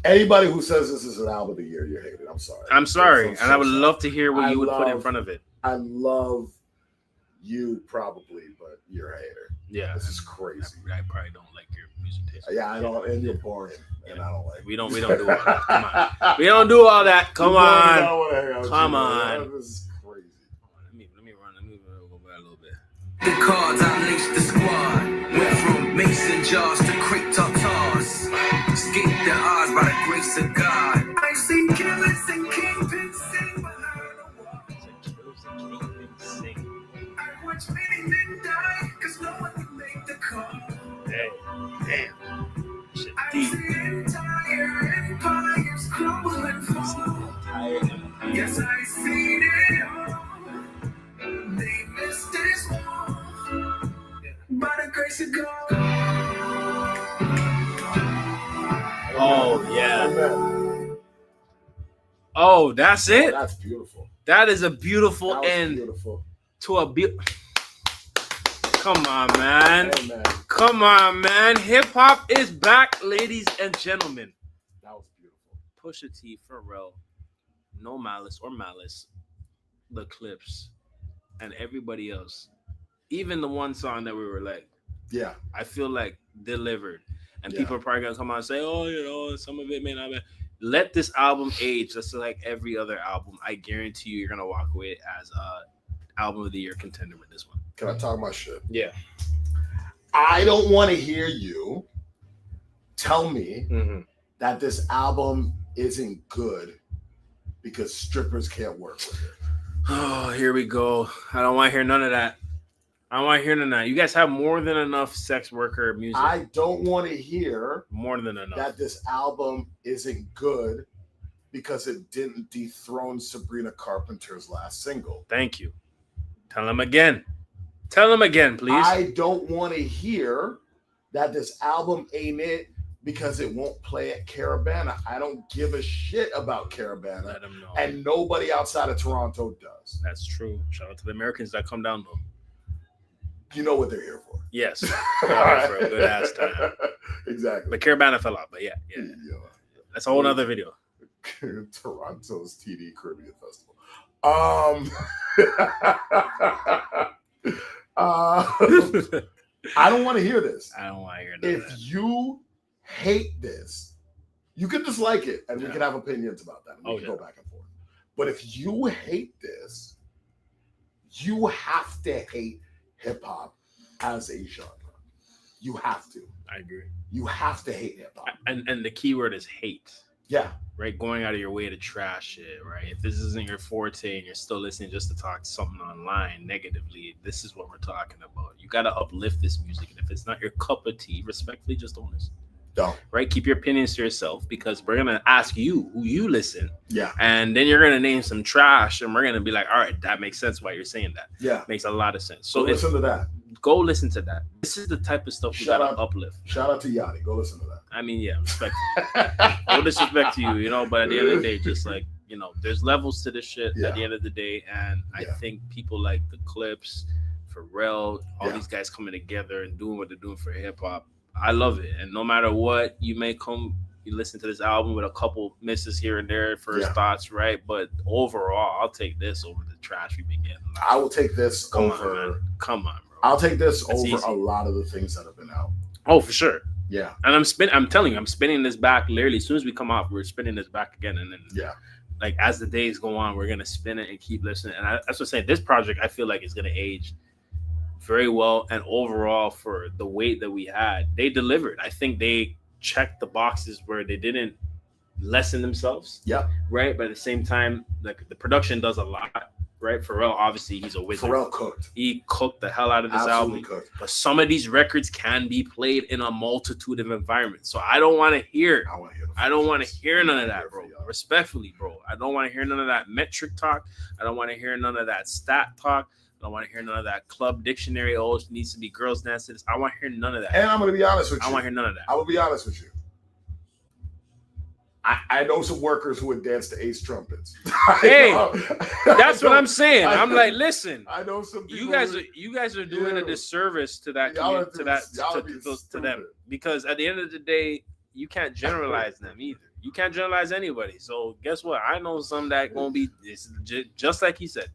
Anybody who says this is an album of the year, you're hating. I'm sorry. I'm sorry. I'm so and I would sorry. love to hear what you would put in front of it. I love you probably, but you're a hater. Yeah. This is crazy. I probably don't like your music taste. Yeah, I don't, and you're boring, and I don't like. We don't do all that. Come on. We don't do all that. Come on. Come on. This is crazy. Let me go back a little bit. The cards, I laced the squad. Went from mason jars to crate tartars. Escape the odds by the grace of God. I see killers and kingpins sing behind the wall. I watch many men die, cause no one can make the call. Damn. Shit I deep. see entire empires crumble and fall. Yes, I see it all. They missed this wall. By the grace of God. Oh yeah. Amen. Oh, that's it. That's beautiful. That is a beautiful That was end beautiful. to a Come on, man. Amen. Come on, man. Hip hop is back, ladies and gentlemen. That was beautiful. Pusha T, Pharrell, No Malice or Malice, the Clipse, and everybody else. Even the one song that we were like, Yeah. I feel like delivered. And Yeah. people are probably gonna come out and say, oh, some of it may not be. Let this album age just like every other album. I guarantee you're gonna walk away as album of the year contender with this one. Can I talk my shit? Yeah. I don't want to hear you tell me that this album isn't good because strippers can't work with it. Oh, here we go. I don't want to hear none of that. I don't want to hear none of that. You guys have more than enough sex worker music. I don't want to hear More than enough. that this album isn't good because it didn't dethrone Sabrina Carpenter's last single. Thank you. Tell them again. Tell them again, please. I don't want to hear that this album ain't it because it won't play at Caravana. I don't give a shit about Caravana. Let them know. And nobody outside of Toronto does. That's true. Shout out to the Americans that come down though. You know what they're here for. Yes. For a good ass time. Exactly. But Caravana fell out. But yeah. That's a whole other video. Toronto's TD Caribbean Festival. I don't want to hear this. I don't want to hear If that. you hate this, you can dislike it, and we can have opinions about that. And we can go back and forth. But if you hate this, you have to hate hip hop as a genre. You have to. I agree. You have to hate hip hop. And the key word is hate. Yeah. Right, going out of your way to trash it, right? If this isn't your forte and you're still listening just to talk something online negatively, this is what we're talking about. You got to uplift this music, and if it's not your cup of tea, respectfully, just don't listen. Don't. Right, keep your opinions to yourself, because we're gonna ask you who you listen. Yeah. And then you're gonna name some trash, and we're gonna be like, all right, that makes sense why you're saying that. Yeah. Makes a lot of sense. So listen to that. Go listen to that. This is the type of stuff we gotta uplift. Shout out to Yachty. Go listen to that. I mean, yeah, respect. No disrespect to you, but at the end of the day, just like, there's levels to this shit at the end of the day. And I think people like the Clipse, Pharrell, all these guys coming together and doing what they're doing for hip hop. I love it. And no matter what, you listen to this album with a couple misses here and there, first thoughts, right? But overall, I'll take this over the trash we've been getting. I will take this Come on, bro. I'll take this over easy. a lot of the things that have been out. Oh, for sure. Yeah. And I'm telling you, I'm spinning this back literally. As soon as we come off, we're spinning this back again. And then, like, as the days go on, we're going to spin it and keep listening. And that's what I'm saying. This project, I feel like, is going to age very well. And overall, for the weight that we had, they delivered. I think they checked the boxes where they didn't lessen themselves. Yeah. Right. But at the same time, like, the production does a lot. Right, Pharrell, obviously, he's a wizard. Pharrell cooked. He cooked the hell out of this album. Cooked. But some of these records can be played in a multitude of environments. So I don't want to hear. I don't want to hear none of that, bro. Respectfully, bro. I don't want to hear none of that metric talk. I don't want to hear none of that stat talk. I don't want to hear none of that club dictionary. Oh, it needs to be girls dancing. I want to hear none of that. And I'm going to be honest with you. I want to hear none of that. I will be honest with you. I know some workers who would dance to Ace trumpets. Hey, that's what I'm saying. I'm like, listen. I know some people. You guys are doing a disservice to that to them, because at the end of the day, you can't generalize them either. You can't generalize anybody. So guess what? I know some that gonna be just like he said,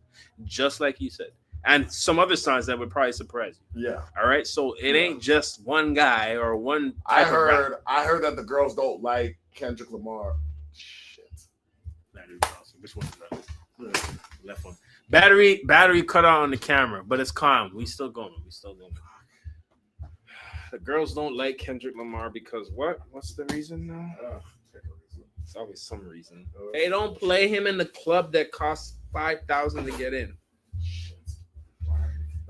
and some other songs that would probably surprise you. Yeah. All right. So it ain't just one guy or one. I heard that the girls don't like Kendrick Lamar. Shit. That is awesome. Which one is that? Left one. Battery cut out on the camera, but it's calm. We still going. The girls don't like Kendrick Lamar because what? What's the reason now? It's always some reason. Hey, don't play him in the club that costs $5,000 to get in.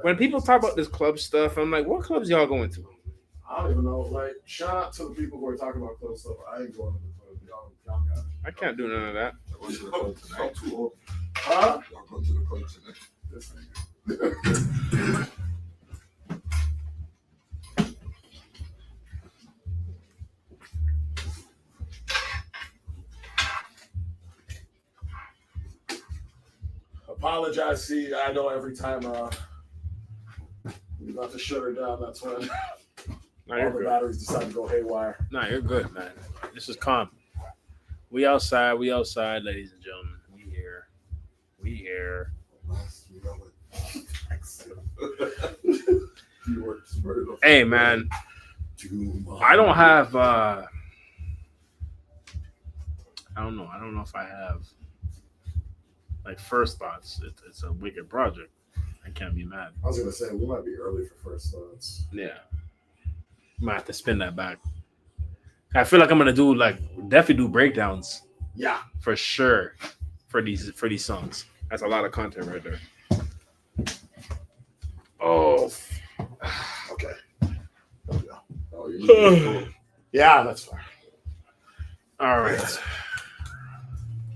When people talk about this club stuff, I'm like, what clubs y'all going to? I don't even know. Like, shout out to the people who are talking about club stuff. I ain't going to the club. Y'all got it. I can't do none of that. I'm too old. Huh? Y'all go to the club tonight. This nigga. Apologize. See, I know every time we about to shut her down, that's when all the batteries decide to go haywire. Nah, you're good, man. This is calm. We outside, ladies and gentlemen. We here. Hey, man. I don't have I don't know if I have like first thoughts. It's a wicked project. I can't be mad. I was gonna say we might be early for first thoughts. Yeah, I might have to spin that back. I feel like I'm gonna definitely do breakdowns. Yeah, for sure. For these songs, that's a lot of content right there. Oh, okay. Oh, yeah, that's fine. All right.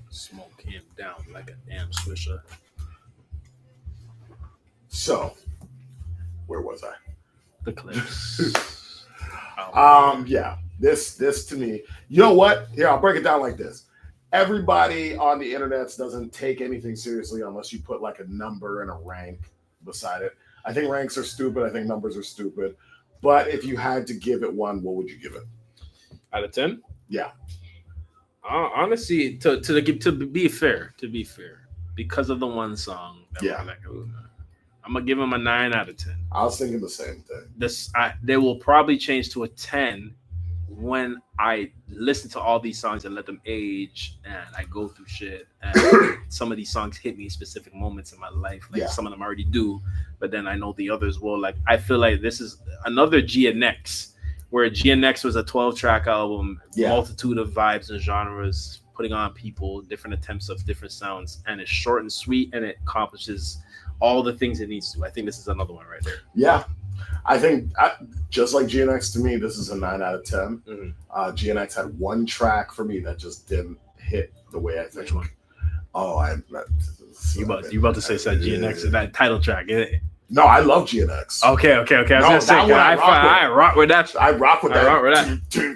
Smoke him down like a damn swisher. So, where was I? The Clipse. Yeah. This to me, you know what? Here, I'll break it down like this. Everybody on the internet doesn't take anything seriously unless you put like a number and a rank beside it. I think ranks are stupid. I think numbers are stupid. But if you had to give it one, what would you give it? Out of 10? Yeah. Honestly, to be fair, because of the one song. I'm gonna give him a 9 out of 10. I was thinking the same thing. They will probably change to a 10 when I listen to all these songs and let them age, and I go through shit. And some of these songs hit me in specific moments in my life. Some of them already do, but then I know the others will. Like, I feel like this is another GNX where GNX was a 12-track album, Yeah. multitude of vibes and genres, putting on people, different attempts of different sounds, and it's short and sweet, and it accomplishes all the things it needs to. I think this is another one right there. Yeah. I think just like GNX, to me, this is a 9 out of 10. Mm-hmm. GNX had one track for me that just didn't hit the way I think. Which one? Oh, You about to say GNX, that title track? No, I love GNX. Okay. I was gonna say, I rock with that. I rock with that.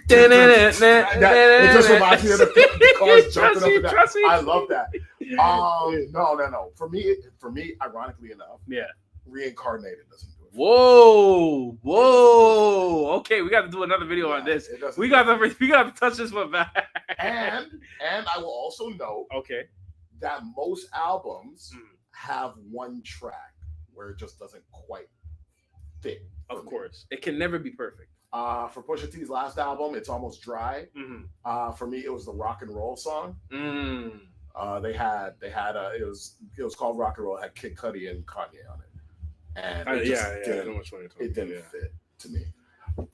It just reminds me of the cars jumping up and down. I love that. No. For me, ironically enough, Reincarnated doesn't do it. Whoa. Okay, we got to do another video on this. We got to touch this one back. And I will also note, that most albums have one track where it just doesn't quite fit. Of course, it can never be perfect. For Pusha T's last album, It's Almost Dry. For me, it was the rock and roll song. They had it was called Rock and Roll. It had Kid Cudi and Kanye on it, and it didn't fit to me.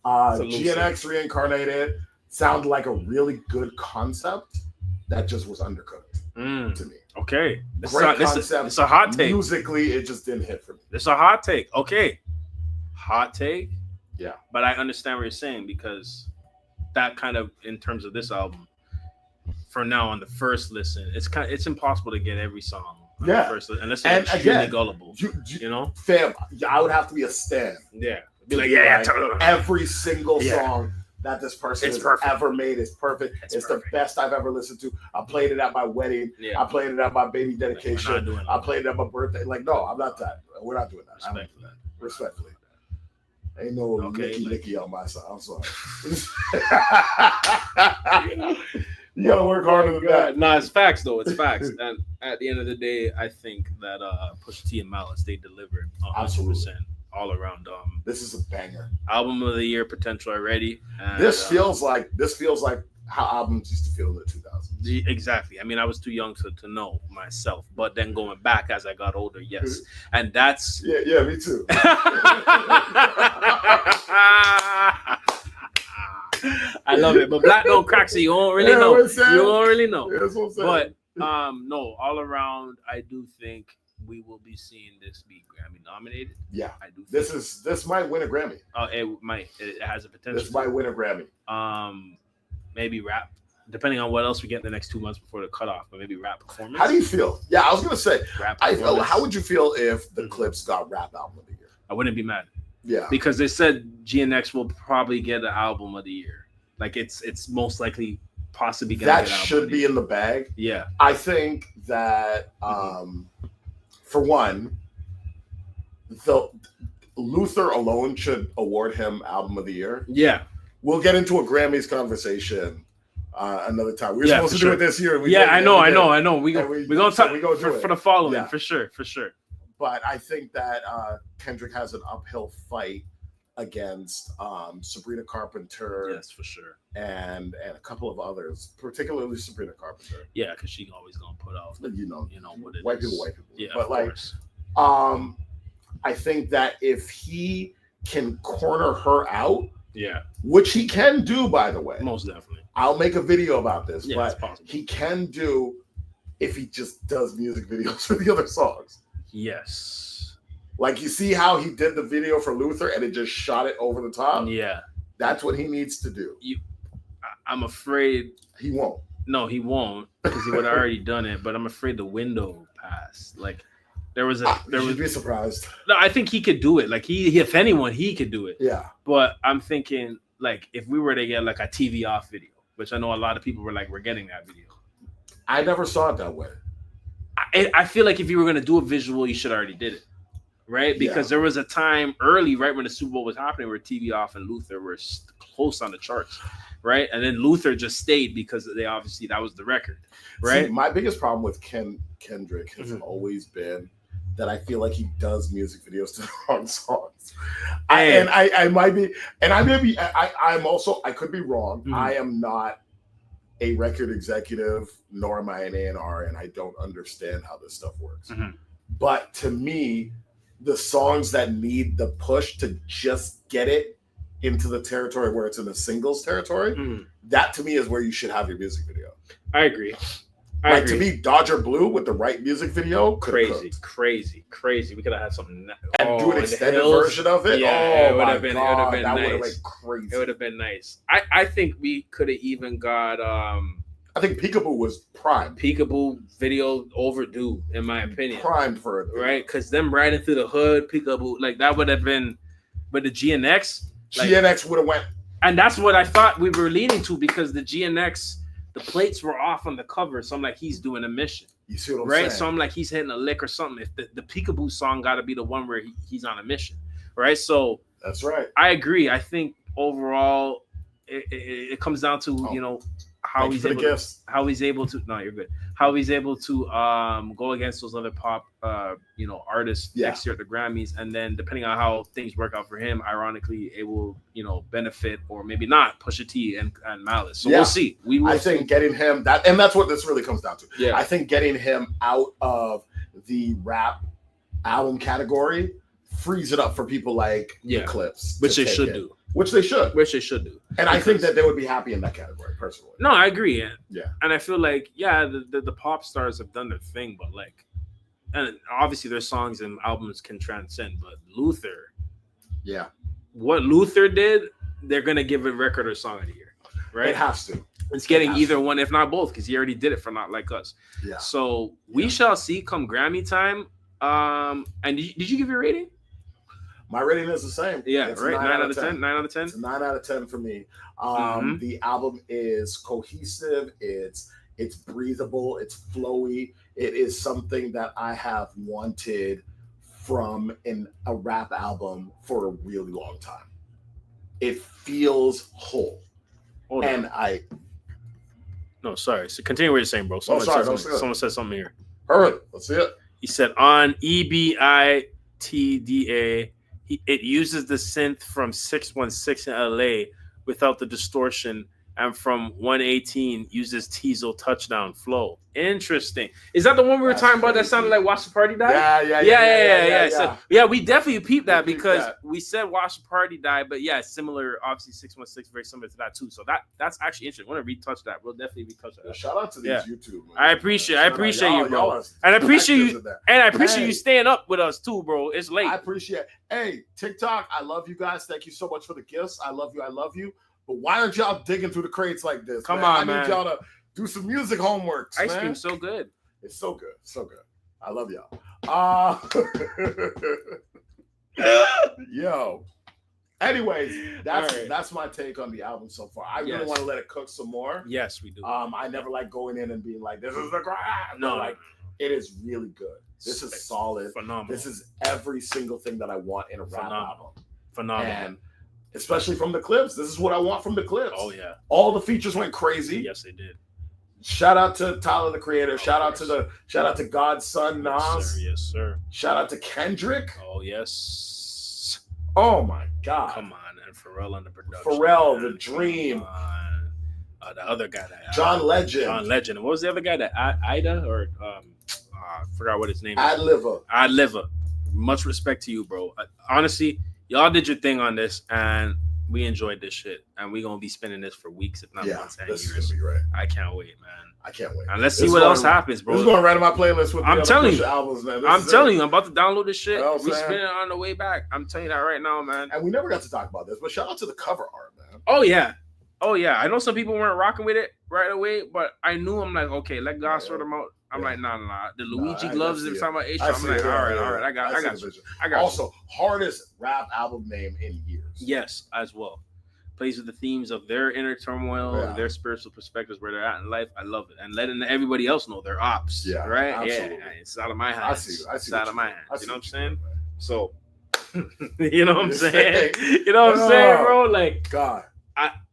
GNX Reincarnated sounded like a really good concept that just was undercooked to me. Okay, Great concept. It's a hot take. Musically, it just didn't hit for me. It's a hot take. Okay, hot take. Yeah, but I understand what you're saying, because that kind of, in terms of this album, for now on the first listen, it's impossible to get every song. On the first listen, unless you're extremely gullible. You know, fam, I would have to be a stan. Yeah, be like, every single song that this person has ever made is perfect. It's the best I've ever listened to. I played it at my wedding. I played it at my baby dedication. I played it at my birthday. Like, no, I'm not that. We're not doing that. Respectfully. Ain't no Nicky on my side. I'm sorry. You gotta work harder than that. No, it's facts though. It's facts. And at the end of the day, I think that Pusha T and Malice, they delivered 100% all around. This is a banger. Album of the year potential already. And, this feels like how albums used to feel in the 2000s. Exactly. I mean, I was too young to know myself, but then going back as I got older, yes. And that's yeah, me too. I love it, but Black don't crack, so you don't really know. You don't really know. Yeah, that's what I'm saying. But no, all around, I do think we will be seeing this be Grammy nominated. Yeah, I do. This might win a Grammy. It might. It has a potential. This might win a Grammy. Maybe rap, depending on what else we get in the next 2 months before the cutoff. But maybe rap performance. How do you feel? Yeah, I was gonna say. Rap how would you feel if the Clipse got Rap Album of the Year? I wouldn't be mad. Yeah, because they said GNX will probably get an Album of the Year. Like it's most likely possibly gonna that get should be in the bag. Yeah, I think that for one, Luther alone should award him Album of the Year. Yeah, we'll get into a Grammys conversation another time. We were supposed to do it this year. I know. We're gonna talk for the following for sure. But I think that Kendrick has an uphill fight against Sabrina Carpenter. Yes, for sure. And a couple of others, particularly Sabrina Carpenter. Yeah, because she's always gonna put out you know what it white is. people. Yeah, but I think that if he can corner her out, which he can do, by the way, most definitely. I'll make a video about this, but he can do if he just does music videos for the other songs. Yes. Like, you see how he did the video for Luther and it just shot it over the top? Yeah. That's what he needs to do. I'm afraid he won't. No, he won't, because he would have already done it, but I'm afraid the window passed. Like, you'd be surprised. No, I think he could do it. Like, he if anyone, he could do it. Yeah. But I'm thinking, like, if we were to get like a TV off video, which I know a lot of people were like, we're getting that video. I never saw it that way. I feel like if you were going to do a visual, you should already did it. Right? Because there was a time early, right when the Super Bowl was happening, where TV Off and Luther were close on the charts. Right? And then Luther just stayed because that was the record. Right? See, my biggest problem with Kendrick has always been that I feel like he does music videos to the wrong songs. I could be wrong. I am not a record executive, nor am I an A&R, and I don't understand how this stuff works. But to me, the songs that need the push to just get it into the territory where it's in the singles territory, that to me is where you should have your music video. I agree. To me, Dodger Blue with the right music video, crazy. We could have had something and do an extended version of it. Yeah, it would have been that nice. would have been crazy. It would have been nice. I think we could have even got I think Peekaboo was primed. Peekaboo video overdue, in my opinion. Primed for it, right? Because them riding through the hood, Peekaboo, like that would have been. But the GNX, GNX would have went, and that's what I thought we were leaning to, because the GNX, the plates were off on the cover, so I'm like, he's doing a mission. You see what I'm right? saying? So I'm like, he's hitting a lick or something. If the Peekaboo song got to be the one where he's on a mission, right? So that's right. I agree. I think overall, it comes down to how he's able to. No, you're good. How he's able to go against those other pop artists next year at the Grammys, and then depending on how things work out for him, ironically, it will benefit or maybe not Pusha T and Malice. So we'll see. I think getting him that's what this really comes down to. Yeah, I think getting him out of the rap album category frees it up for people like the Clipse, which they should do. Which they should do. And I think that they would be happy in that category, personally. No, I agree. Yeah. And I feel like, the pop stars have done their thing, but and obviously their songs and albums can transcend, but Luther. Yeah. What Luther did, they're going to give it record or song of the year, right? It has to. It's getting either one, if not both, because he already did it for Not Like Us. Yeah. So we shall see come Grammy time. And did you give your rating? My rating is the same. Yeah, it's right. 9 out of 10. 9 out of 10. It's 9 out of 10 for me. The album is cohesive. It's breathable. It's flowy. It is something that I have wanted from a rap album for a really long time. It feels whole. No, sorry. So continue what you're saying, bro. Someone said something here. Hurry. Let's see it. He said on EBIDA, it uses the synth from 616 in LA without the distortion, and from 118 uses Teasel touchdown flow. Interesting. Is that the one we were talking about that sounded like Watch the Party Die? Yeah. So, we definitely peeped that because we said Watch the Party Die, but similar, obviously 616 very similar to that too. So that's actually interesting. I want to retouch that. We'll definitely retouch that. Shout out to these YouTube. Man. I appreciate you, bro. And I appreciate you. And I appreciate you staying up with us too, bro. It's late. I appreciate it. Hey, TikTok, I love you guys. Thank you so much for the gifts. I love you. But why aren't y'all digging through the crates like this? Come on, man. I need y'all to do some music homework. Ice cream's so good. It's so good. So good. I love y'all. Yo. Anyways, that's my take on the album so far. I really want to let it cook some more. Yes, we do. I never like going in and being like, this is the grind. No, it is really good. This is solid. Phenomenal. This is every single thing that I want in a rap album. Phenomenal. And especially from the Clipse. This is what I want from the Clipse. Oh, yeah. All the features went crazy. Yes, they did. Shout out to Tyler, the Creator. Shout out to God's Son, Nas. Yes, sir. Shout out to Kendrick. Oh, yes. Oh, my God. Come on. And Pharrell on the production. Pharrell, The Dream. The other guy. John Legend. And what was the other guy? That Ida or I forgot what his name is. Ad-Liva. Much respect to you, bro. Honestly, y'all did your thing on this, and we enjoyed this shit, and we're gonna be spinning this for weeks, if not months and years. This is gonna be right. I can't wait, man. I can't wait. And let's see what else happens, bro. This is going right in my playlist with I'm telling you, albums, man. I'm telling you, I'm about to download this shit. We spin it on the way back. I'm telling you that right now, man. And we never got to talk about this, but shout out to the cover art, man. Oh yeah. I know some people weren't rocking with it right away, but I knew I'm like, okay, let God sort them out. I'm like, nah. The Luigi gloves and talking about H. I'm like, all right. I got you. Also, hardest rap album name in years. Yes, as well. Plays with the themes of their inner turmoil, their spiritual perspectives, where they're at in life. I love it. And letting everybody else know they're ops. Yeah, right? Absolutely. Yeah, it's out of my hands. I see it's out of my hands. You know what I'm saying? Man. So, you know what I'm saying? You know what I'm saying, bro? Like, God.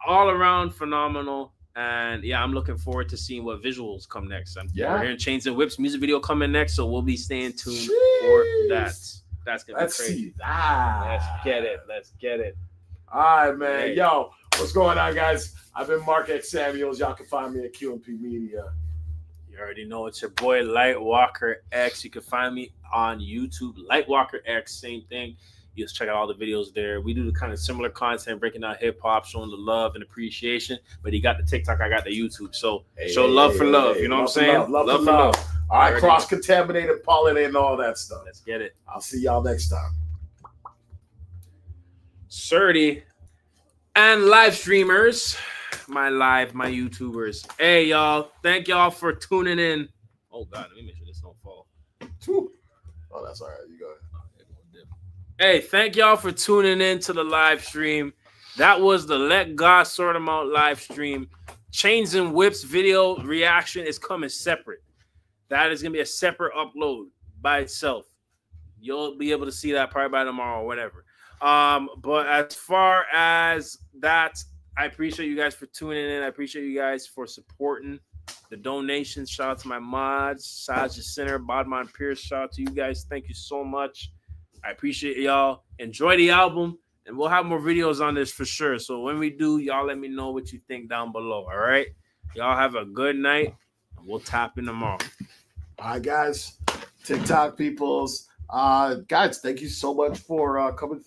All around phenomenal. And I'm looking forward to seeing what visuals come next. We're hearing Chains and Whips music video coming next, so we'll be staying tuned for that. That's gonna be crazy. See that. Let's get it. All right, man. Hey. Yo, what's going on, guys? I've been Mark X Samuels. Y'all can find me at QMP Media. You already know it's your boy Lightwalker X. You can find me on YouTube, Lightwalker X. Same thing. You just check out all the videos there. We do the kind of similar content, breaking down hip hop, showing the love and appreciation. But he got the TikTok, I got the YouTube. So show love for love. You know what I'm saying? Love for love. All right, cross-contaminated, pollinated, and all that stuff. Let's get it. I'll see y'all next time. Surdy and live streamers, my YouTubers. Hey, y'all. Thank y'all for tuning in. Oh, God. Let me make sure this don't fall. Oh, that's all right. You go ahead. Hey, thank y'all for tuning in to the live stream. That was the Let God Sort 'Em Out live stream. Chains and Whips video reaction is coming separate. That is going to be a separate upload by itself. You'll be able to see that probably by tomorrow or whatever. But as far as that, I appreciate you guys for tuning in. I appreciate you guys for supporting the donations. Shout out to my mods, Saj Center, Bodman Pierce. Shout out to you guys. Thank you so much. I appreciate y'all. Enjoy the album, and we'll have more videos on this for sure. So when we do, y'all let me know what you think down below. All right? Y'all have a good night. We'll tap in tomorrow. All right, guys. TikTok peoples. Guys, thank you so much for coming.